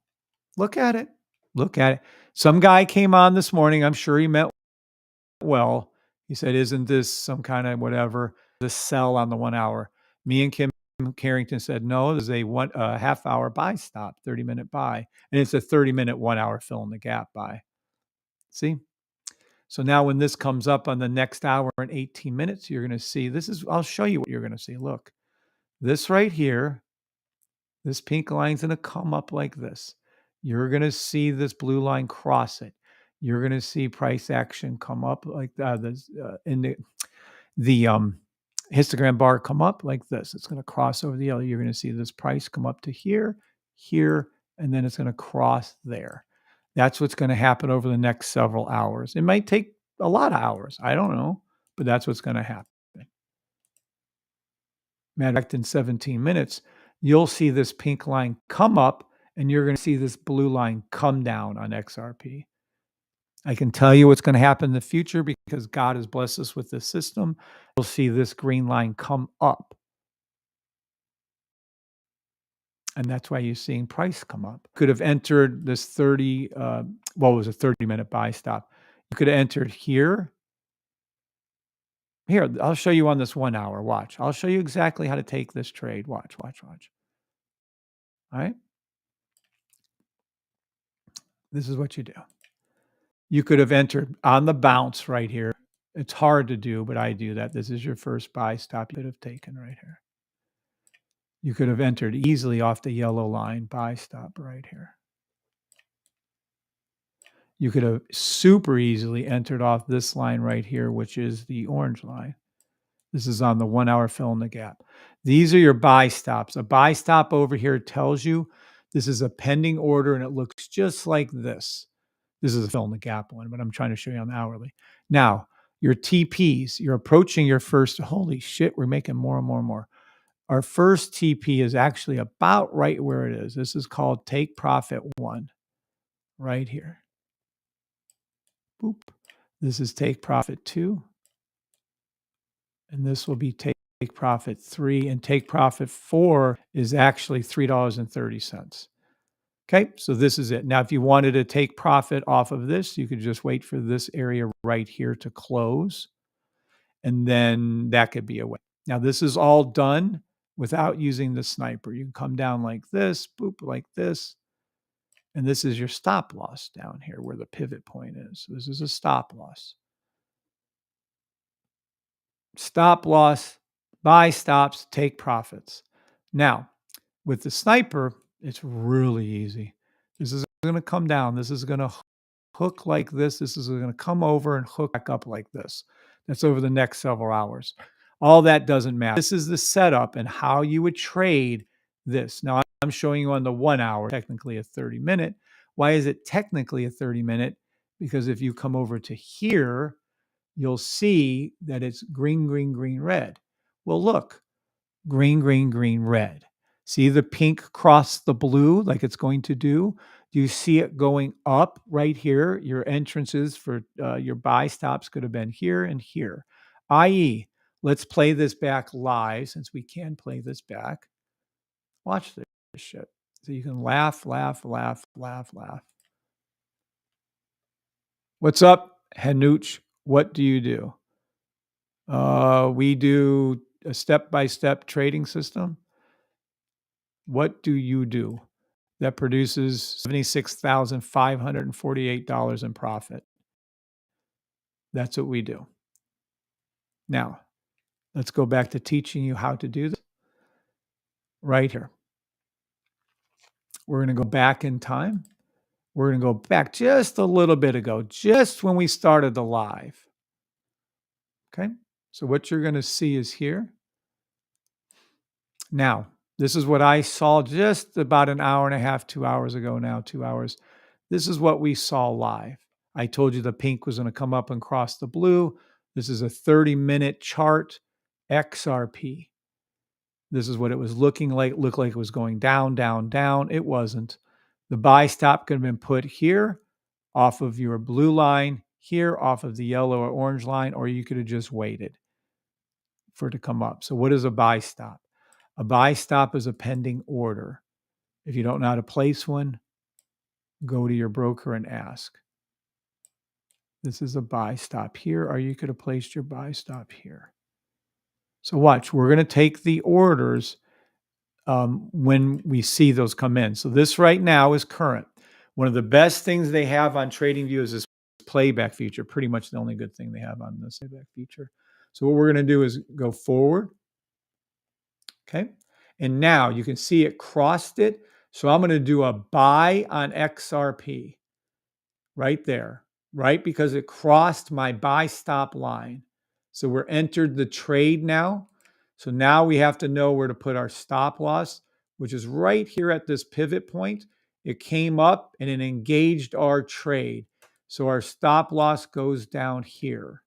Look at it. Look at it. Some guy came on this morning. I'm sure he meant well. He said, isn't this some kind of whatever, the sell on the 1 hour? Me and Kim Carrington said, no, this is a half hour buy stop, 30-minute buy. And it's a 30-minute 1 hour fill in the gap buy. See? So now when this comes up on the next hour and 18 minutes, you're going to see, I'll show you what you're going to see. Look, this right here, this pink line's going to come up like this. You're going to see this blue line cross it. You're going to see price action come up like in the histogram bar come up like this. It's going to cross over the yellow. You're going to see this price come up to here, here, and then it's going to cross there. That's what's going to happen over the next several hours. It might take a lot of hours. I don't know, but that's what's going to happen. Matter of fact, in 17 minutes, you'll see this pink line come up and you're going to see this blue line come down on XRP. I can tell you what's going to happen in the future because God has blessed us with this system. You'll see this green line come up. And that's why you're seeing price come up. Could have entered this 30-minute buy stop. You could have entered here. Here, I'll show you on this 1 hour. Watch. I'll show you exactly how to take this trade. Watch. All right. This is what you do. You could have entered on the bounce right here. It's hard to do, but I do that. This is your first buy stop you could have taken right here. You could have entered easily off the yellow line, buy stop right here. You could have super easily entered off this line right here, which is the orange line. This is on the 1 hour fill in the gap. These are your buy stops. A buy stop over here tells you this is a pending order and it looks just like this. This is a fill in the gap one, but I'm trying to show you on the hourly. Now, your TPs, you're approaching your first, holy shit, we're making more and more. Our first TP is actually about right where it is. This is called take profit 1 right here. Boop. This is take profit 2. And this will be take profit 3. And take profit 4 is actually $3.30. Okay, so this is it. Now, if you wanted to take profit off of this, you could just wait for this area right here to close. And then that could be a way. Now, this is all done without using the sniper. You can come down like this, boop, like this. And this is your stop loss down here where the pivot point is. So this is a stop loss. Stop loss, buy stops, take profits. Now, with the sniper, it's really easy. This is going to come down. This is going to hook like this. This is going to come over and hook back up like this. That's over the next several hours. All that doesn't matter. This is the setup and how you would trade this. Now, I'm showing you on the 1 hour, technically a 30-minute. Why is it technically a 30-minute? Because if you come over to here, you'll see that it's green, green, green, red. Well, look, green, green, green, red. See the pink cross the blue like it's going to do? Do you see it going up right here? Your entrances for your buy stops could have been here and here. I.e., let's play this back live since we can play this back. Watch this shit. So you can laugh. What's up? Hanuch, what do you do? We do a step-by-step trading system. What do you do? That produces $76,548 in profit. That's what we do. Now, let's go back to teaching you how to do this right here. We're going to go back in time. We're going to go back just a little bit ago, just when we started the live. Okay. So what you're going to see is here. Now, this is what I saw just about an hour and a half, 2 hours ago now, 2 hours. This is what we saw live. I told you the pink was going to come up and cross the blue. This is a 30-minute chart, XRP. This is what it was looking like. It looked like it was going down, down, down. It wasn't. The buy stop could have been put here off of your blue line, here off of the yellow or orange line, or you could have just waited for it to come up. So what is a buy stop? A buy stop is a pending order. If you don't know how to place one, go to your broker and ask. This is a buy stop here, or you could have placed your buy stop here. So watch, we're going to take the orders when we see those come in. So this right now is current. One of the best things they have on TradingView is this playback feature. Pretty much the only good thing they have on this playback feature. So what we're going to do is go forward. Okay. And now you can see it crossed it. So I'm going to do a buy on XRP right there, right? Because it crossed my buy stop line. So we're entered the trade now. So now we have to know where to put our stop loss, which is right here at this pivot point. It came up and it engaged our trade. So our stop loss goes down here.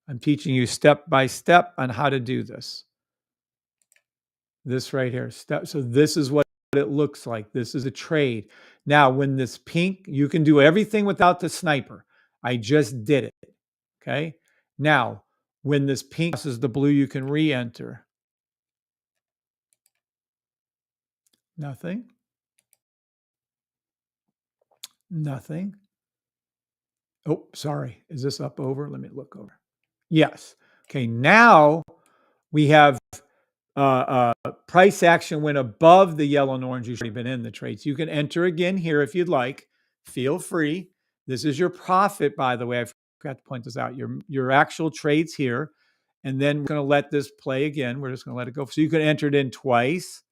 I'm teaching you step by step on how to do this. This right here. So this is what it looks like. This is a trade. Now, when this pink, you can do everything without the sniper. I just did it. Okay. Now, when this pink crosses the blue, you can re-enter. Nothing. Nothing. Oh, sorry. Is this up over? Let me look over. Yes. Okay. Now we have price action went above the yellow and orange. You've already been in the trades. You can enter again here if you'd like. Feel free. This is your profit, by the way. I forgot to point this out. Your actual trades here. And then we're going to let this play again. We're just going to let it go. So you could enter it in twice.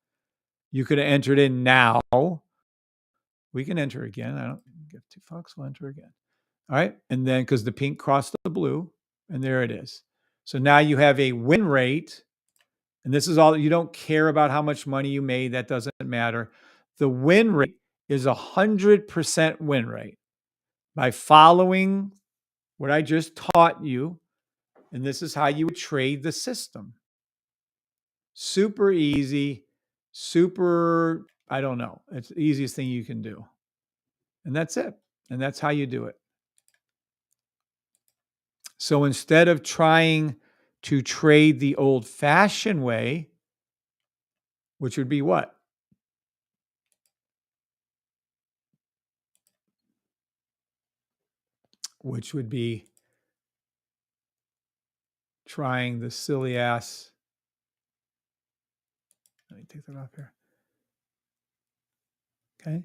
You could have entered in now. We can enter again. I don't give two fucks. We'll enter again. All right. And then because the pink crossed the blue, and there it is. So now you have a win rate. And this is all, you don't care about how much money you made. That doesn't matter. The win rate is 100% win rate by following what I just taught you. And this is how you would trade the system. Super easy, super, I don't know. It's the easiest thing you can do. And that's it. And that's how you do it. So instead of trying to trade the old-fashioned way, which would be what? Which would be trying the silly ass. Let me take that off here. Okay.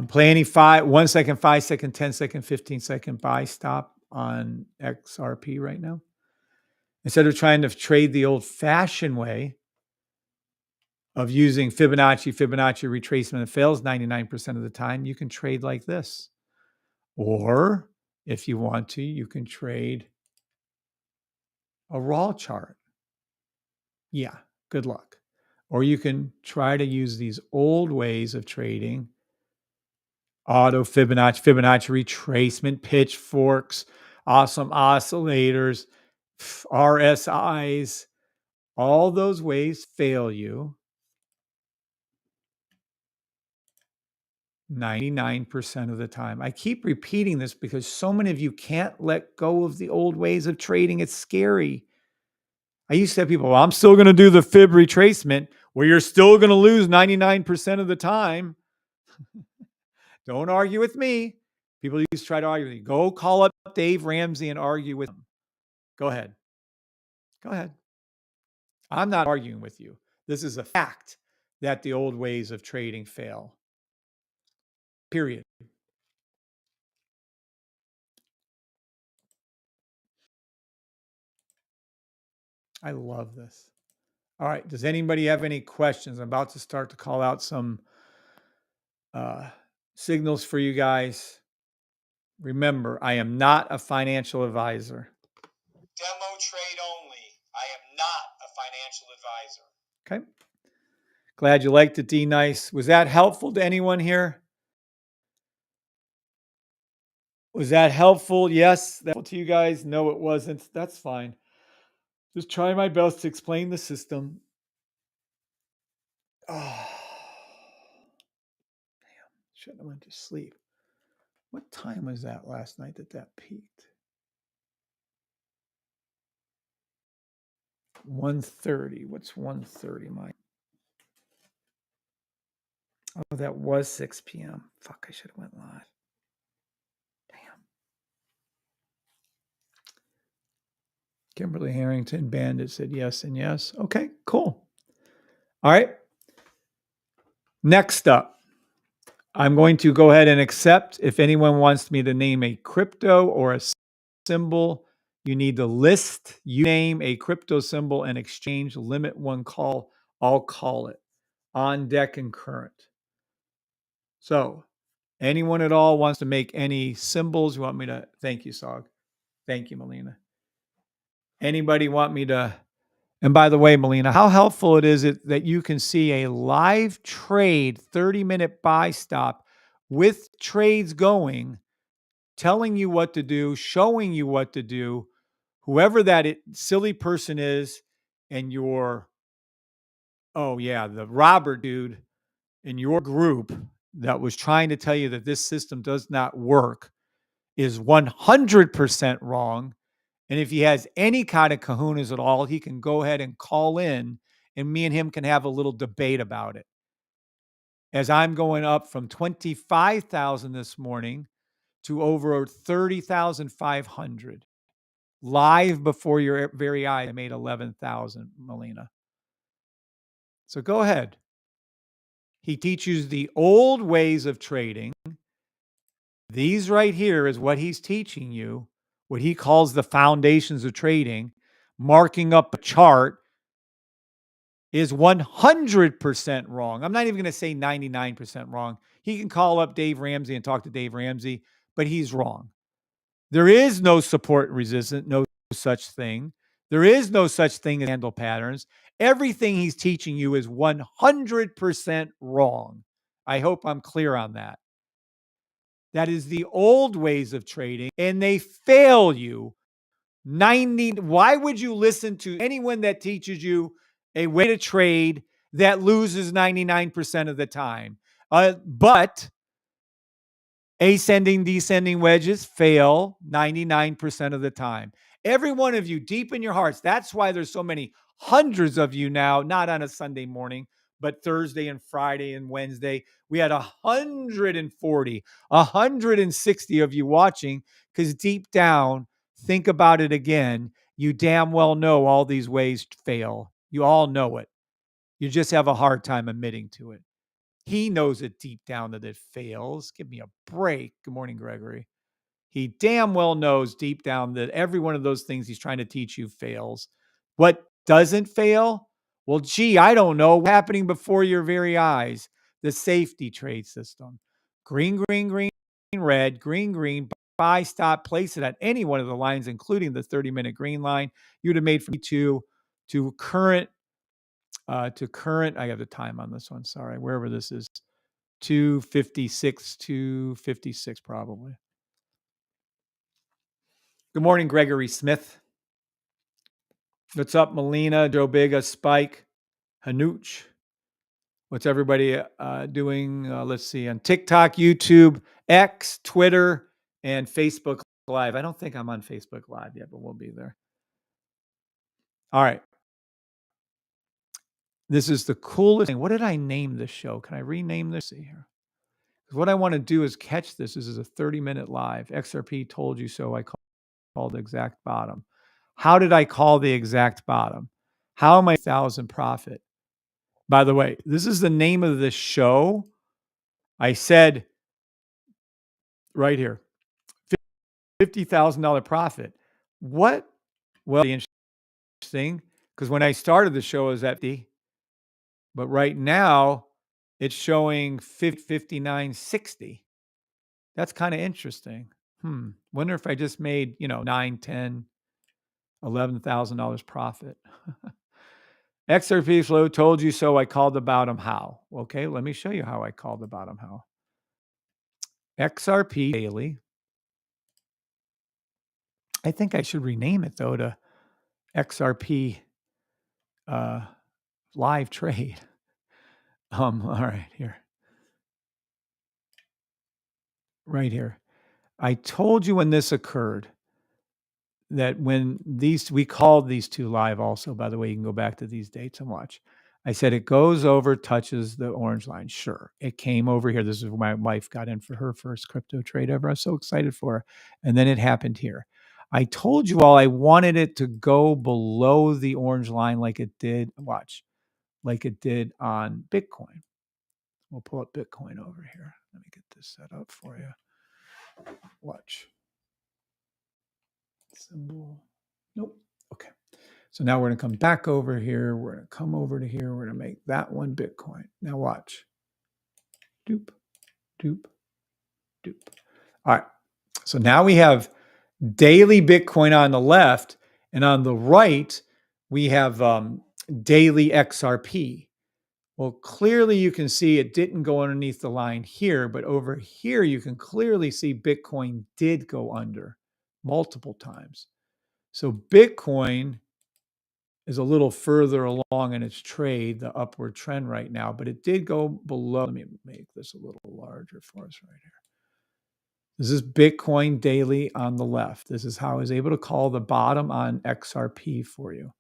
Play any 1 second, 5 second, 10 second, 15 second buy stop on XRP right now. Instead of trying to trade the old-fashioned way of using Fibonacci retracement that fails 99% of the time, you can trade like this. Or if you want to, you can trade a raw chart. Yeah, good luck. Or you can try to use these old ways of trading, auto Fibonacci retracement, pitchforks, awesome oscillators, RSIs. All those ways fail you 99% of the time. I keep repeating this because so many of you can't let go of the old ways of trading. It's scary. I used to have people, well, I'm still going to do the fib retracement. Well, you're still going to lose 99% of the time. Don't argue with me. People used to try to argue with you. Go call up Dave Ramsey and argue with him. Go ahead. Go ahead. I'm not arguing with you. This is a fact that the old ways of trading fail. Period. I love this. All right. Does anybody have any questions? I'm about to start to call out some signals for you guys. Remember, I am not a financial advisor. Demo trade only. I am not a financial advisor. Okay. Glad you liked it, D Nice. Was that helpful to anyone here? Was that helpful? Yes. That to you guys? No, it wasn't. That's fine. Just try my best to explain the system. Oh, damn. Shouldn't have went to sleep. What time was that last night that peaked? 1:30. What's 1:30, Mike? Oh, that was 6 p.m. Fuck, I should have went live. Damn. Kimberly Harrington Bandit said yes and yes. Okay, cool. All right. Next up, I'm going to go ahead and accept. If anyone wants me to name a crypto or a symbol, you need to list, you name a crypto symbol and exchange, limit one call. I'll call it on deck and current. So anyone at all wants to make any symbols? You want me to? Thank you, Sog. Thank you, Melina. Anybody want me to? And by the way, Melina, how helpful it is that you can see a live trade, 30-minute buy stop with trades going, telling you what to do, showing you what to do, whoever that silly person is, and your, oh yeah, the Robert dude in your group that was trying to tell you that this system does not work is 100% wrong. And if he has any kind of kahunas at all, he can go ahead and call in and me and him can have a little debate about it. As I'm going up from 25,000 this morning to over 30,500 live before your very eyes. I made 11,000, Melina. So go ahead. He teaches the old ways of trading. These right here is what he's teaching you, what he calls the foundations of trading. Marking up a chart is 100% wrong. I'm not even going to say 99% wrong. He can call up Dave Ramsey and talk to Dave Ramsey, but he's wrong. There is no support resistant, no such thing. There is no such thing as candle patterns. Everything he's teaching you is 100% wrong. I hope I'm clear on that. That is the old ways of trading, and they fail you. Why would you listen to anyone that teaches you a way to trade that loses 99% of the time? But ascending, descending wedges fail 99% of the time. Every one of you, deep in your hearts, that's why there's so many hundreds of you now, not on a Sunday morning, but Thursday and Friday and Wednesday. We had 140, 160 of you watching because deep down, think about it again. You damn well know all these ways fail. You all know it. You just have a hard time admitting to it. He knows it deep down that it fails. Give me a break. Good morning, Gregory. He damn well knows deep down that every one of those things he's trying to teach you fails. What doesn't fail? Well, gee, I don't know. What's happening before your very eyes? The safety trade system. Green, green, green, red, green, green, buy, stop, place it at any one of the lines, including the 30-minute green line. You'd have made from to current, I have the time on this one. Sorry, wherever this is. 256, 256 probably. Good morning, Gregory Smith. What's up, Melina, Joe Biga, Spike, Hanuch? What's everybody doing? Let's see, on TikTok, YouTube, X, Twitter, and Facebook Live. I don't think I'm on Facebook Live yet, but we'll be there. All right. This is the coolest thing. What did I name this show? Can I rename this? See here. What I want to do is catch this. This is a 30-minute live. XRP told you so. I called the exact bottom. How did I call the exact bottom? How am I 1,000 profit? By the way, this is the name of the show. I said right here, $50,000 profit. What? Well, interesting, because when I started the show, it was at the, but right now it's showing 59.60. That's kind of interesting. Wonder if I just made, $9, $10, $11,000 profit. XRP Exploded told you so. I called the bottom. How? Okay, let me show you how I called the bottom. How? XRP daily. I think I should rename it though to XRP live trade. All right, here. Right here. I told you when this occurred that when we called these two live also, by the way, you can go back to these dates and watch. I said it goes over, touches the orange line. Sure. It came over here. This is where my wife got in for her first crypto trade ever. I was so excited for her. And then it happened here. I told you all I wanted it to go below the orange line like it did. Watch. Like it did on Bitcoin. We'll pull up Bitcoin over here. Let me get this set up for you. Watch. Symbol. Nope. Okay. So now we're going to come back over here. We're going to come over to here. We're going to make that one Bitcoin. Now watch. Doop, doop, doop. All right. So now we have daily Bitcoin on the left, and on the right, we have daily XRP. Well, clearly you can see it didn't go underneath the line here, but over here you can clearly see Bitcoin did go under multiple times. So Bitcoin is a little further along in its trade, the upward trend right now, but it did go below. Let me make this a little larger for us right here. This is Bitcoin daily on the left. This is how I was able to call the bottom on XRP for you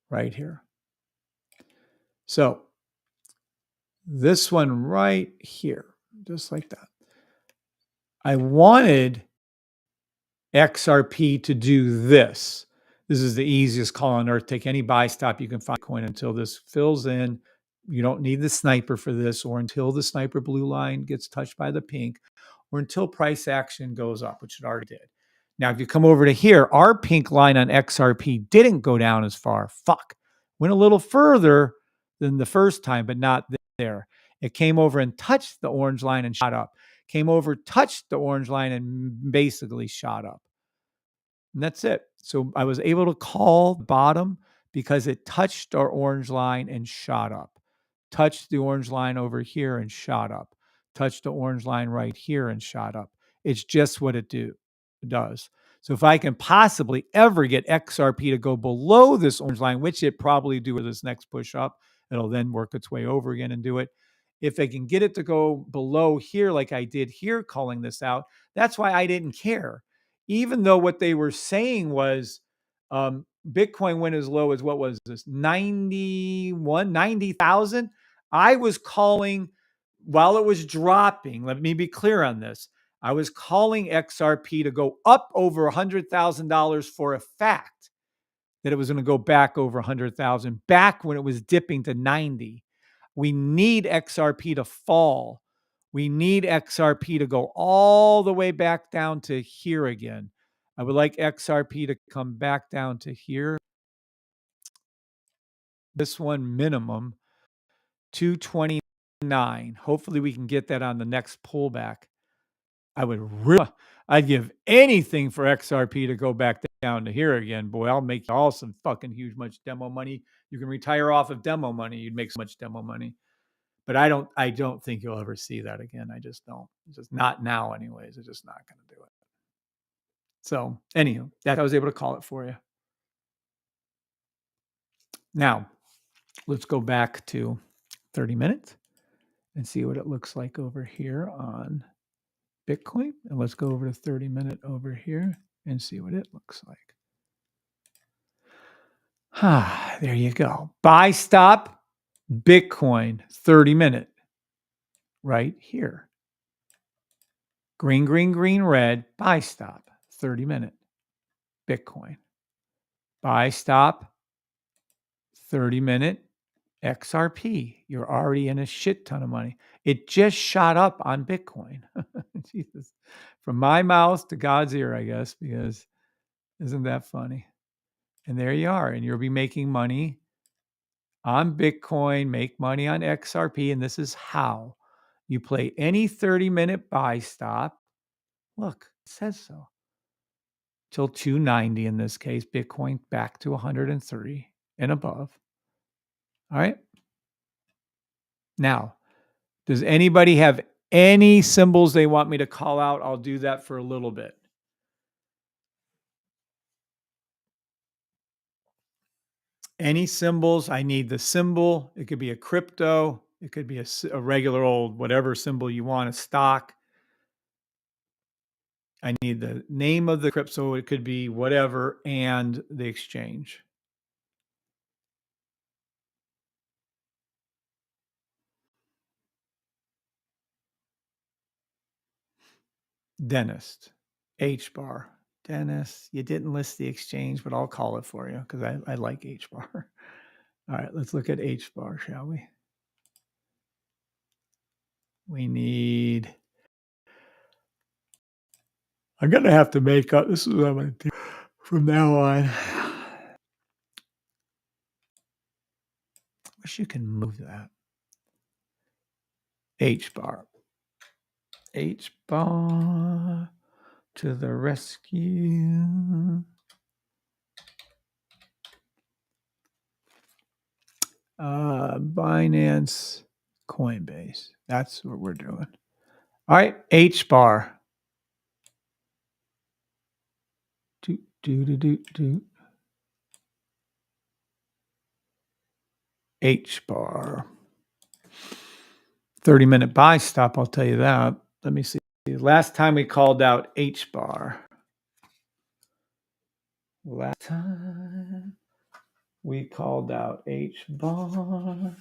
right here. So this one right here, just like that. I wanted XRP to do this. This is the easiest call on earth. Take any buy stop you can find Bitcoin until this fills in. You don't need the sniper for this, or until the sniper blue line gets touched by the pink, or until price action goes up, which it already did. Now, if you come over to here, our pink line on XRP didn't go down as far. Went a little further than the first time, but not there. It came over and touched the orange line and shot up. Came over, touched the orange line, and basically shot up. And that's it. So I was able to call bottom because it touched our orange line and shot up. Touched the orange line over here and shot up. Touched the orange line right here and shot up. It's just what it does. So if I can possibly ever get XRP to go below this orange line, which it probably do with this next push up, it'll then work its way over again and do it. If I can get it to go below here, like I did here, calling this out, that's why I didn't care. Even though what they were saying was Bitcoin went as low as, what was this, 90,000. I was calling while it was dropping. Let me be clear on this. I was calling XRP to go up over $100,000 for a fact that it was going to go back over 100,000 back when it was dipping to 90. We need XRP to fall. We need XRP to go all the way back down to here again. I would like XRP to come back down to here. This one minimum, 229. Hopefully we can get that on the next pullback. I'd give anything for XRP to go back down to here again. Boy, I'll make you all some fucking huge much demo money. You can retire off of demo money. You'd make so much demo money. But I don't think you'll ever see that again. I just don't. It's just not now anyways. It's just not going to do it. So anyhow, that I was able to call it for you. Now, let's go back to 30 minutes and see what it looks like over here on Bitcoin. And let's go over to 30-minute over here and see what it looks like. There you go. Buy stop Bitcoin 30-minute right here. Green, green, green, red, buy stop, 30-minute Bitcoin. Buy stop, 30-minute XRP. You're already in a shit ton of money. It just shot up on Bitcoin. Jesus. From my mouth to God's ear, I guess, because isn't that funny? And there you are. And you'll be making money on Bitcoin, make money on XRP. And this is how you play any 30-minute buy stop. Look, it says so. Till 290 in this case, Bitcoin back to 130 and above. All right. Now, does anybody have any symbols they want me to call out? I'll do that for a little bit. Any symbols? I need the symbol. It could be a crypto. It could be a regular old whatever symbol you want, a stock. I need the name of the crypto. It could be whatever and the exchange. Dentist, H bar. Dentist, you didn't list the exchange, but I'll call it for you because I like H bar. All right, let's look at H bar, shall we? We need, I'm going to have to make up, this is what I'm going to do from now on. Wish you can move that. H bar. H bar to the rescue. Binance, Coinbase. That's what we're doing. All right, H bar. H bar. 30-minute buy stop, I'll tell you that. Let me see. Last time we called out H bar. Last time we called out H bar.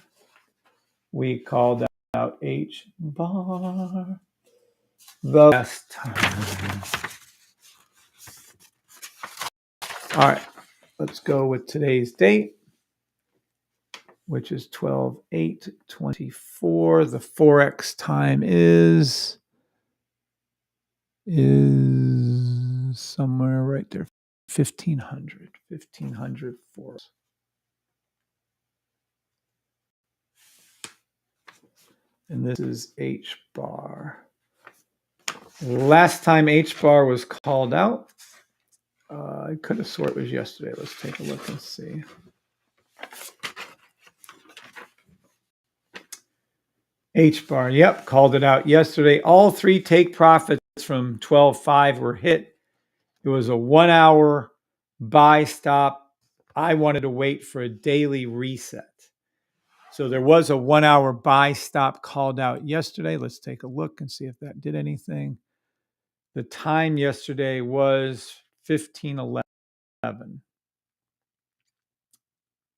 We called out H bar. The last time. All right, let's go with today's date, which is 12/8/24. The Forex time is somewhere right there, 1500 Forex. And this is H bar. Last time H bar was called out, I could have swore it was yesterday. Let's take a look and see. H bar, yep, called it out yesterday. All three take profits from 12/5 were hit. It was a 1 hour buy stop. I wanted to wait for a daily reset. So there was a 1 hour buy stop called out yesterday. Let's take a look and see if that did anything. The time yesterday was 15:11.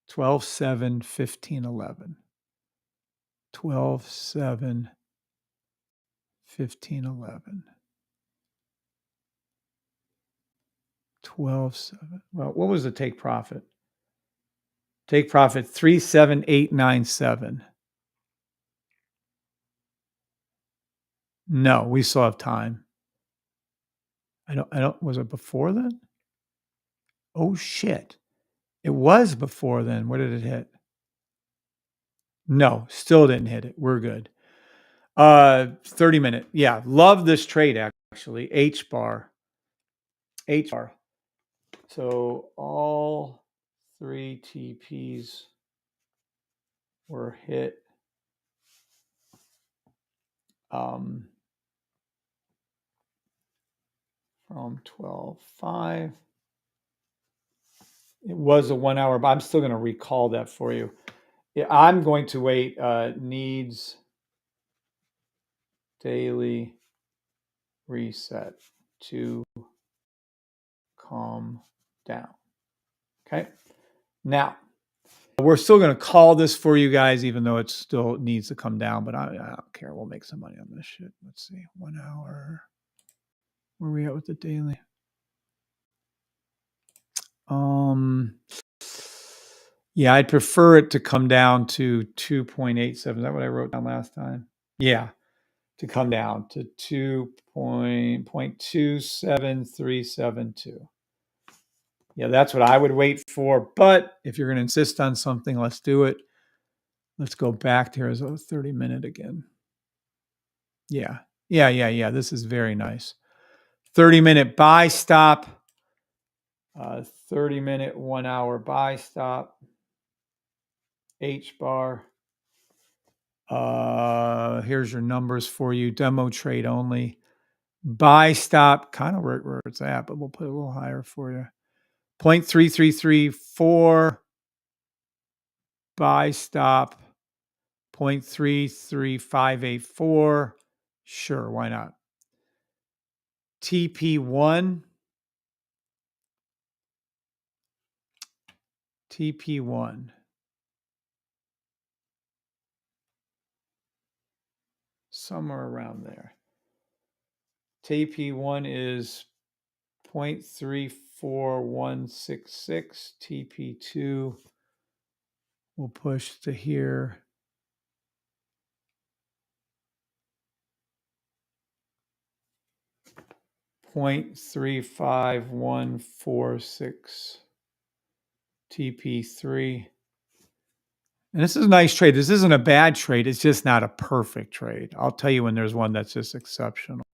12/7, 15:11. 12/7, 15:11. 12/7. Well, what was the take profit? Take profit 37897. No, we still have time. I don't, was it before then? Oh shit. It was before then. What did it hit? No, still didn't hit it. We're good. 30-minute. Yeah, love this trade actually. H bar. H bar. So all three TPs were hit. From 12/5. It was a 1 hour, but I'm still going to recall that for you. Yeah, I'm going to wait. Needs daily reset to calm down. Okay. Now, we're still going to call this for you guys, even though it still needs to come down, but I don't care. We'll make some money on this shit. Let's see. 1 hour. Where are we at with the daily? Yeah, I'd prefer it to come down to 2.87. Is that what I wrote down last time? Yeah, to come down to 2.27372. Yeah, that's what I would wait for. But if you're going to insist on something, let's do it. Let's go back to here as a 30-minute again. Yeah. This is very nice. 30-minute buy stop. 30-minute 1 hour buy stop. H bar. Here's your numbers for you. Demo trade only. Buy stop, kind of where it's at, but we'll put it a little higher for you. 0.3334. Buy stop. 0.33584. Sure, why not? TP1. TP1. Somewhere around there. TP1 is 0.34166. TP2 will push to here. 0.35146. TP3. And this is a nice trade. This isn't a bad trade. It's just not a perfect trade. I'll tell you when there's one that's just exceptional.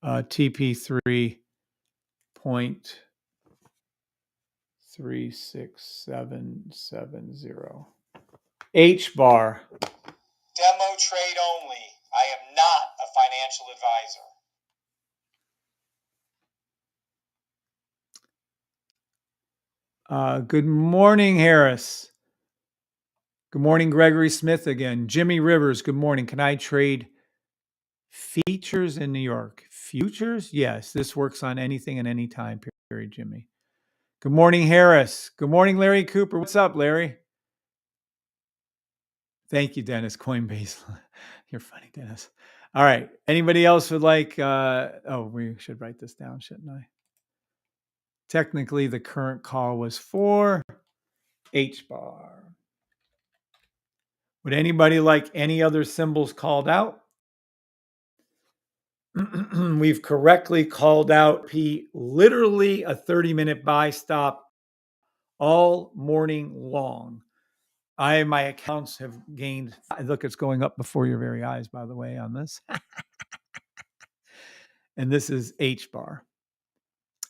TP3 0.36770. H bar. Demo trade only. I am not a financial advisor. Good morning, Harris. Good morning, Gregory Smith again. Jimmy Rivers, good morning. Can I trade features in New York? Futures? Yes, this works on anything and any time period, Jimmy. Good morning, Harris. Good morning, Larry Cooper. What's up, Larry? Thank you, Dennis. Coinbase. You're funny, Dennis. All right. Anybody else would like, we should write this down, shouldn't I? Technically, the current call was for H bar. Would anybody like any other symbols called out? We've correctly called out P, literally a 30-minute buy stop all morning long. My accounts have gained, look, it's going up before your very eyes, by the way, on this. And this is H bar.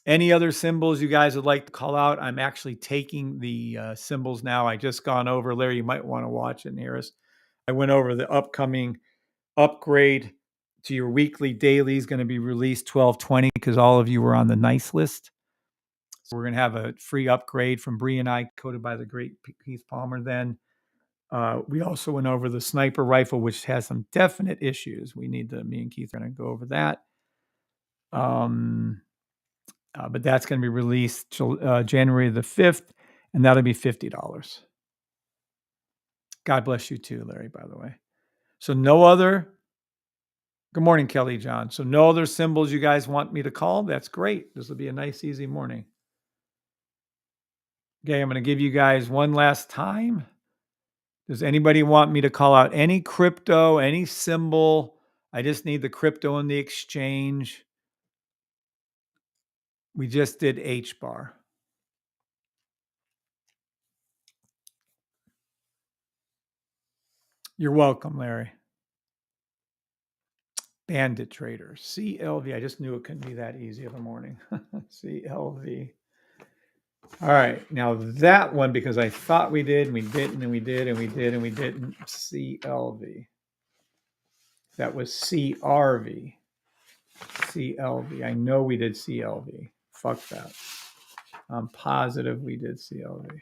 Any other symbols you guys would like to call out? I'm actually taking the symbols now. I just gone over, Larry, you might want to watch it and hear us. I went over the upcoming upgrade to your weekly daily is going to be released 12/20 because all of you were on the nice list. So we're going to have a free upgrade from Bree and I, coded by the great Keith Palmer. Then we also went over the sniper rifle, which has some definite issues. Me and Keith are going to go over that. But that's going to be released January the 5th, and that'll be $50. God bless you too, Larry, by the way. So no other. Good morning, Kelly John. So no other symbols you guys want me to call? That's great. This will be a nice, easy morning. Okay, I'm going to give you guys one last time. Does anybody want me to call out any crypto, any symbol? I just need the crypto in the exchange. We just did H bar. You're welcome, Larry. Bandit Trader, CLV. I just knew it couldn't be that easy of a morning. CLV. All right. Now that one, because I thought we did, and we didn't, and we did, and we did, and we didn't. CLV. That was CRV. CLV. I know we did CLV. Fuck that. I'm positive we did CLV.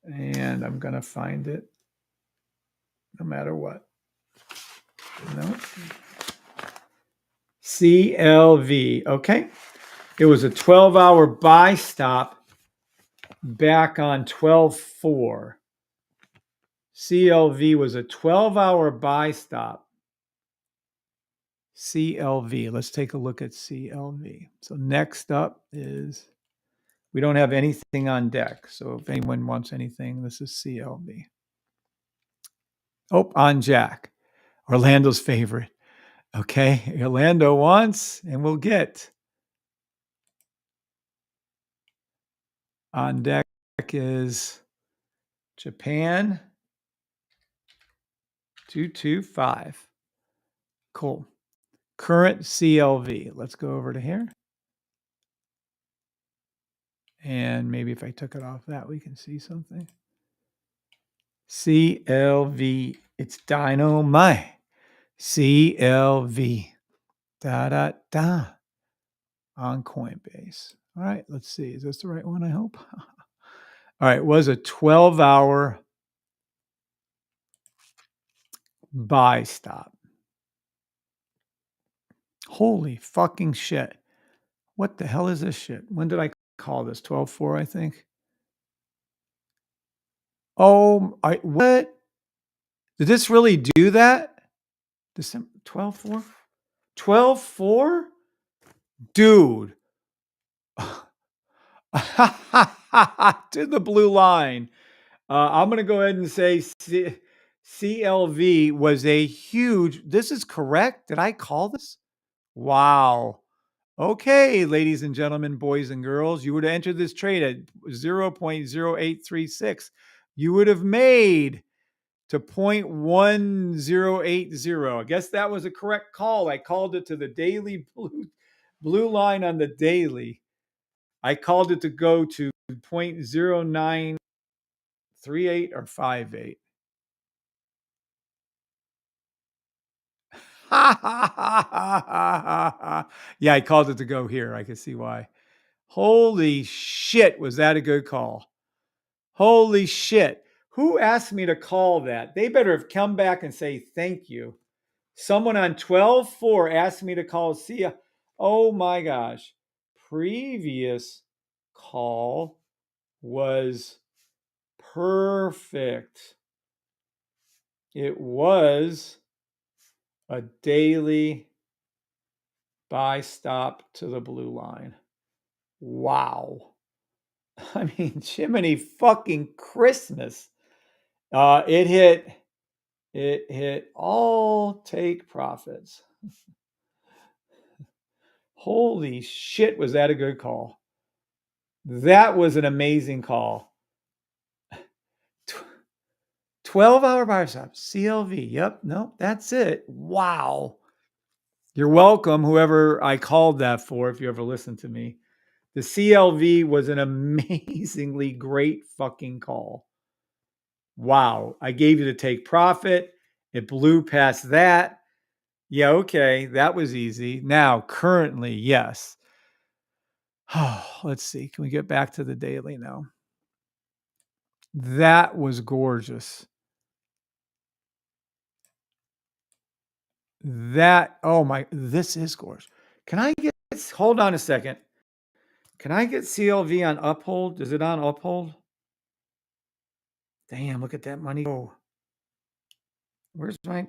And I'm going to find it no matter what. No. CLV. Okay. It was a 12-hour buy stop back on 12/4. CLV was a 12-hour buy stop CLV. Let's take a look at CLV. So next up is, we don't have anything on deck. So if anyone wants anything, this is CLV. Oh, on Jack, Orlando's favorite. Okay, Orlando wants and will get. On deck is Japan 225. Cool. Current CLV. Let's go over to here. And maybe if I took it off that, we can see something. CLV. It's dynamite. CLV. Da da da. On Coinbase. All right, let's see. Is this the right one? I hope. All right, it was a 12-hour buy stop. Holy fucking shit. What the hell is this shit? When did I call this? 12-4, I think. Oh, what? Did this really do that? December 12-4? 12-4? Dude. To the blue line. I'm going to go ahead and say CLV was a huge. This is correct. Did I call this? Wow. Okay, ladies and gentlemen, boys and girls, you would have entered this trade at 0.0836. You would have made to 0.1080. I guess that was a correct call. I called it to the daily blue line on the daily. I called it to go to 0.0938 or 58. Yeah, I called it to go here. I can see why. Holy shit, was that a good call? Holy shit. Who asked me to call that? They better have come back and say thank you. Someone on 12-4 asked me to call Sia. Oh my gosh. Previous call was perfect. It was a daily buy stop to the blue line. Wow. I mean, Jiminy fucking Christmas. It hit all take profits. Holy shit, was that a good call? That was an amazing call. 12-hour buy stop, CLV. Yep, nope, that's it. Wow. You're welcome, whoever I called that for, if you ever listened to me. The CLV was an amazingly great fucking call. Wow. I gave you the take profit. It blew past that. Yeah, okay. That was easy. Now, currently, yes. Oh, let's see. Can we get back to the daily now? That was gorgeous. This is gorgeous. Can I get, hold on a second. Can I get CLV on Uphold? Is it on Uphold? Damn, look at that money go. Where's my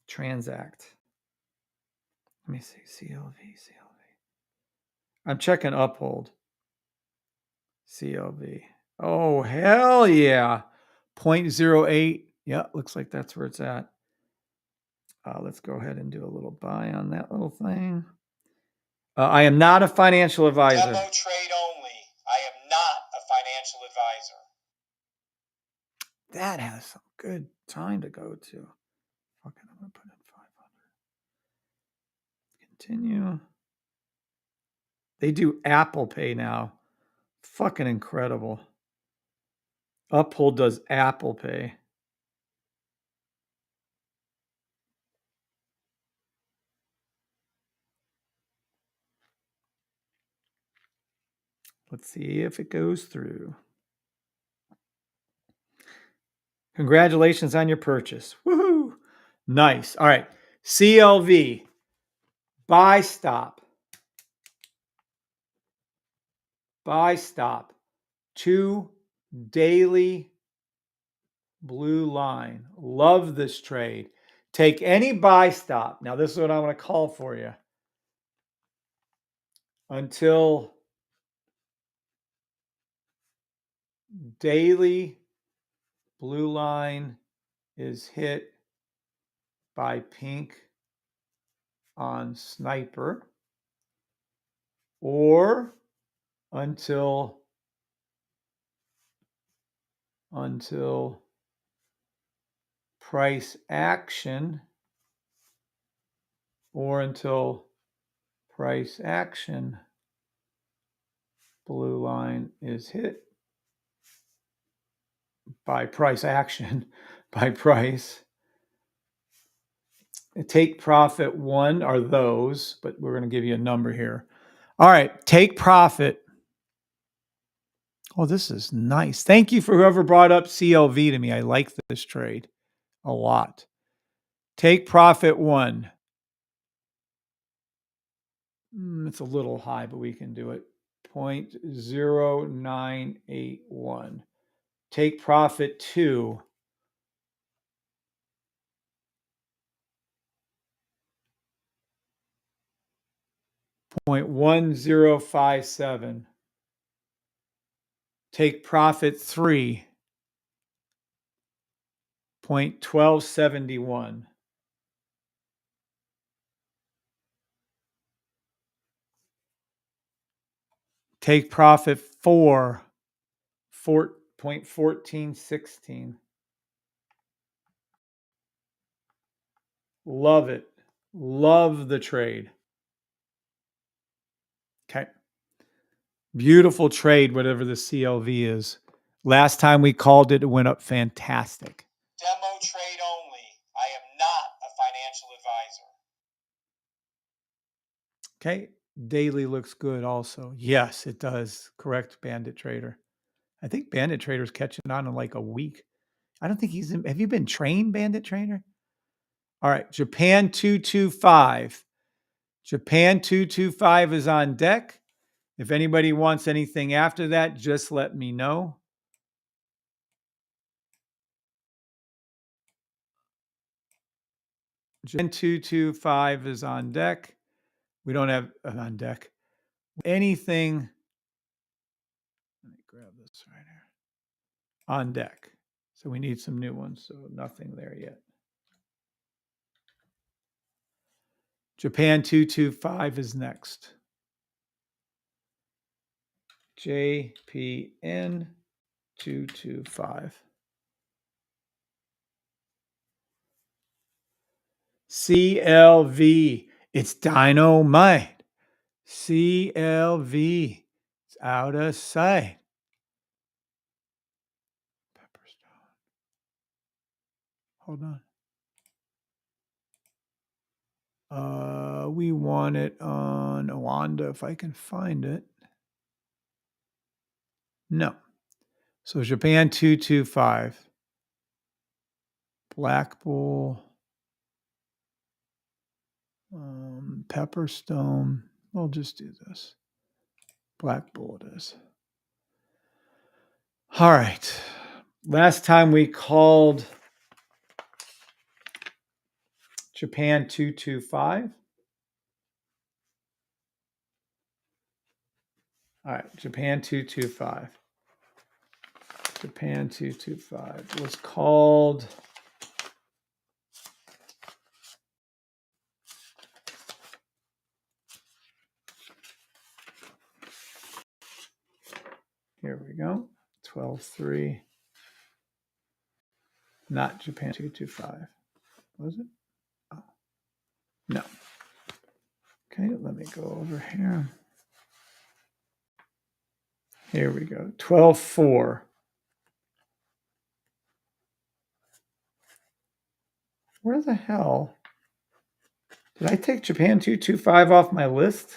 transact? Let me see. CLV. I'm checking Uphold. CLV. Oh, hell yeah. 0.08. Yeah, looks like that's where it's at. Let's go ahead and do a little buy on that little thing. I am not a financial advisor. Demo trade only. I am not a financial advisor. That has some good time to go to. Okay, I'm going to put in 500. Continue. They do Apple Pay now. Fucking incredible. Uphold does Apple Pay. Let's see if it goes through. Congratulations on your purchase. Woohoo! Nice. All right. CLV. Buy stop. Buy stop. 2 daily blue line. Love this trade. take any buy stop. Now, this is what I want to call for you. Until daily blue line is hit by pink on sniper, or until price action, or until price action blue line is hit by price action, by price. Take profit 1 are those, but we're going to give you a number here. All right, take profit. Oh, this is nice. Thank you for whoever brought up CLV to me. I like this trade a lot. Take profit 1. It's a little high, but we can do it. 0.0981. Take profit 2. 0.1057. Take profit 3. 0.1271. Take profit 4. 0.1416. Love it. Love the trade. Okay. Beautiful trade, whatever the CLV is. Last time we called it, it went up fantastic. Demo trade only. I am not a financial advisor. Okay. Daily looks good also. Yes, it does. Correct, Bandit Trader. I think Bandit Trader's catching on in like a week. I don't think he's in. Have you been trained, Bandit Trader? All right. Japan 225. Japan 225 is on deck. If anybody wants anything after that, just let me know. Japan 225 is on deck. We don't have on deck anything. Let me grab this right here. On deck. So we need some new ones. So nothing there yet. Japan 225 is next. JPN 225. CLV. It's dynamite. CLV. It's out of sight. Pepperstone. Hold on. We want it on Oanda if I can find it. No. So Japan 225. Black Bull. Pepperstone. We'll just do this. Black Bull it is. All right. Last time we called Japan 225. All right, Japan 225. Japan 225 was called here we go. 12.3. Not Japan 225. Was it? Oh. No. Okay, let me go over here. Here we go. 12.4. Where the hell? Did I take Japan 225 off my list?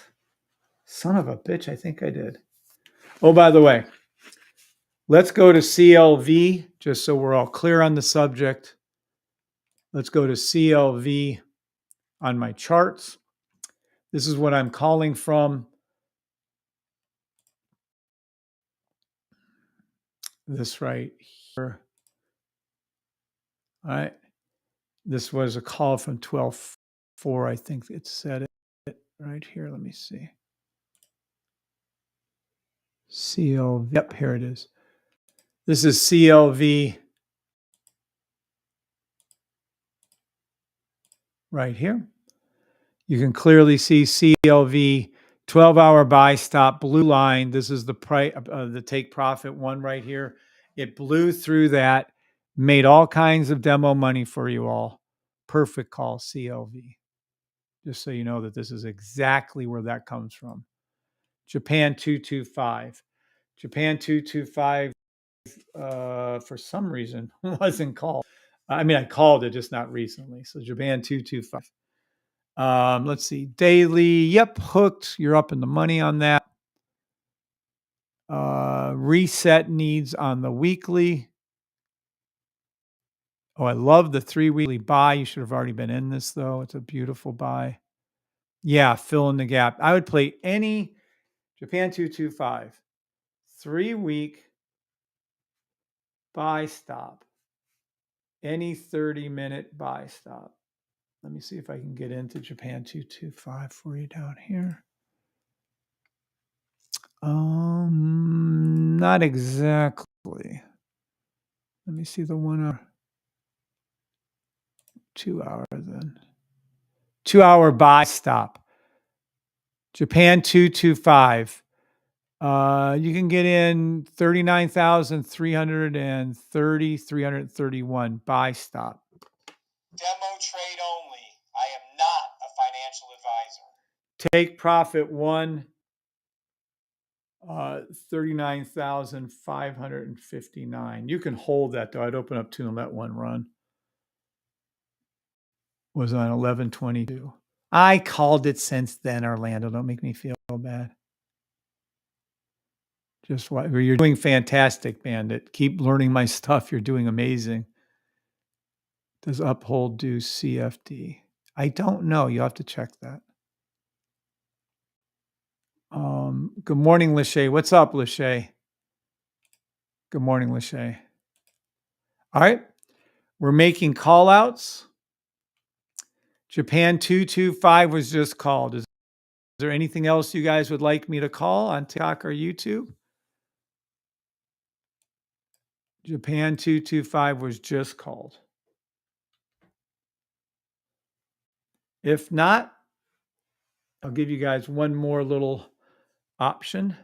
Son of a bitch, I think I did. Oh, by the way, let's go to CLV, just so we're all clear on the subject. Let's go to CLV on my charts. This is what I'm calling from. This right here. All right. This was a call from 12.4. I think it said it right here. Let me see. CLV. Yep, here it is. This is CLV right here. You can clearly see CLV 12-hour buy stop blue line. This is the price, the take profit one right here. It blew through that, made all kinds of demo money for you all. Perfect call, CLV. Just so you know that this is exactly where that comes from. Japan 225. Japan 225, for some reason, wasn't called. I mean, I called it, just not recently. So Japan 225. Let's see. Daily. Yep. Hooked. You're up in the money on that. Reset needs on the weekly. Oh, I love the 3 weekly buy. You should have already been in this, though. It's a beautiful buy. Yeah. Fill in the gap. I would play any Japan 225 3-week buy stop. Any 30-minute buy stop. Let me see if I can get into Japan 225 for you down here. Not exactly. Let me see the 1 hour, 2 hour then. 2 hour buy stop. Japan 225. You can get in 39,330, 331 buy stop. Demo trade only. I am not a financial advisor. Take profit one. 39,559. You can hold that though. I'd open up two and let one run. Was on 11/22. I called it since then, Orlando. Don't make me feel bad. Just what you're doing fantastic, Bandit. Keep learning my stuff. You're doing amazing. Does Uphold do CFD? I don't know. You'll have to check that. Good morning, Lachey. What's up, Lachey? Good morning, Lachey. All right. We're making call outs. Japan 225 was just called. Is there anything else you guys would like me to call on TikTok or YouTube? Japan 225 was just called. If not, I'll give you guys one more little option.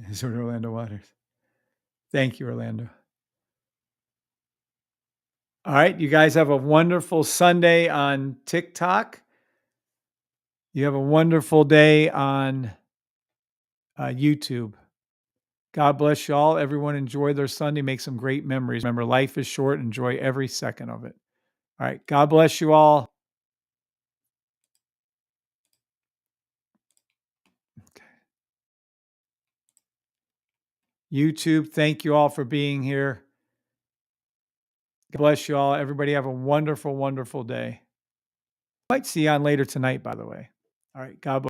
Is it Orlando Waters? Thank you, Orlando. All right. You guys have a wonderful Sunday on TikTok. You have a wonderful day on YouTube. God bless you all. Everyone enjoy their Sunday. Make some great memories. Remember, life is short. Enjoy every second of it. All right. God bless you all. Okay. YouTube, thank you all for being here. God bless you all. Everybody have a wonderful, wonderful day. Might see you on later tonight, by the way. All right. God bless.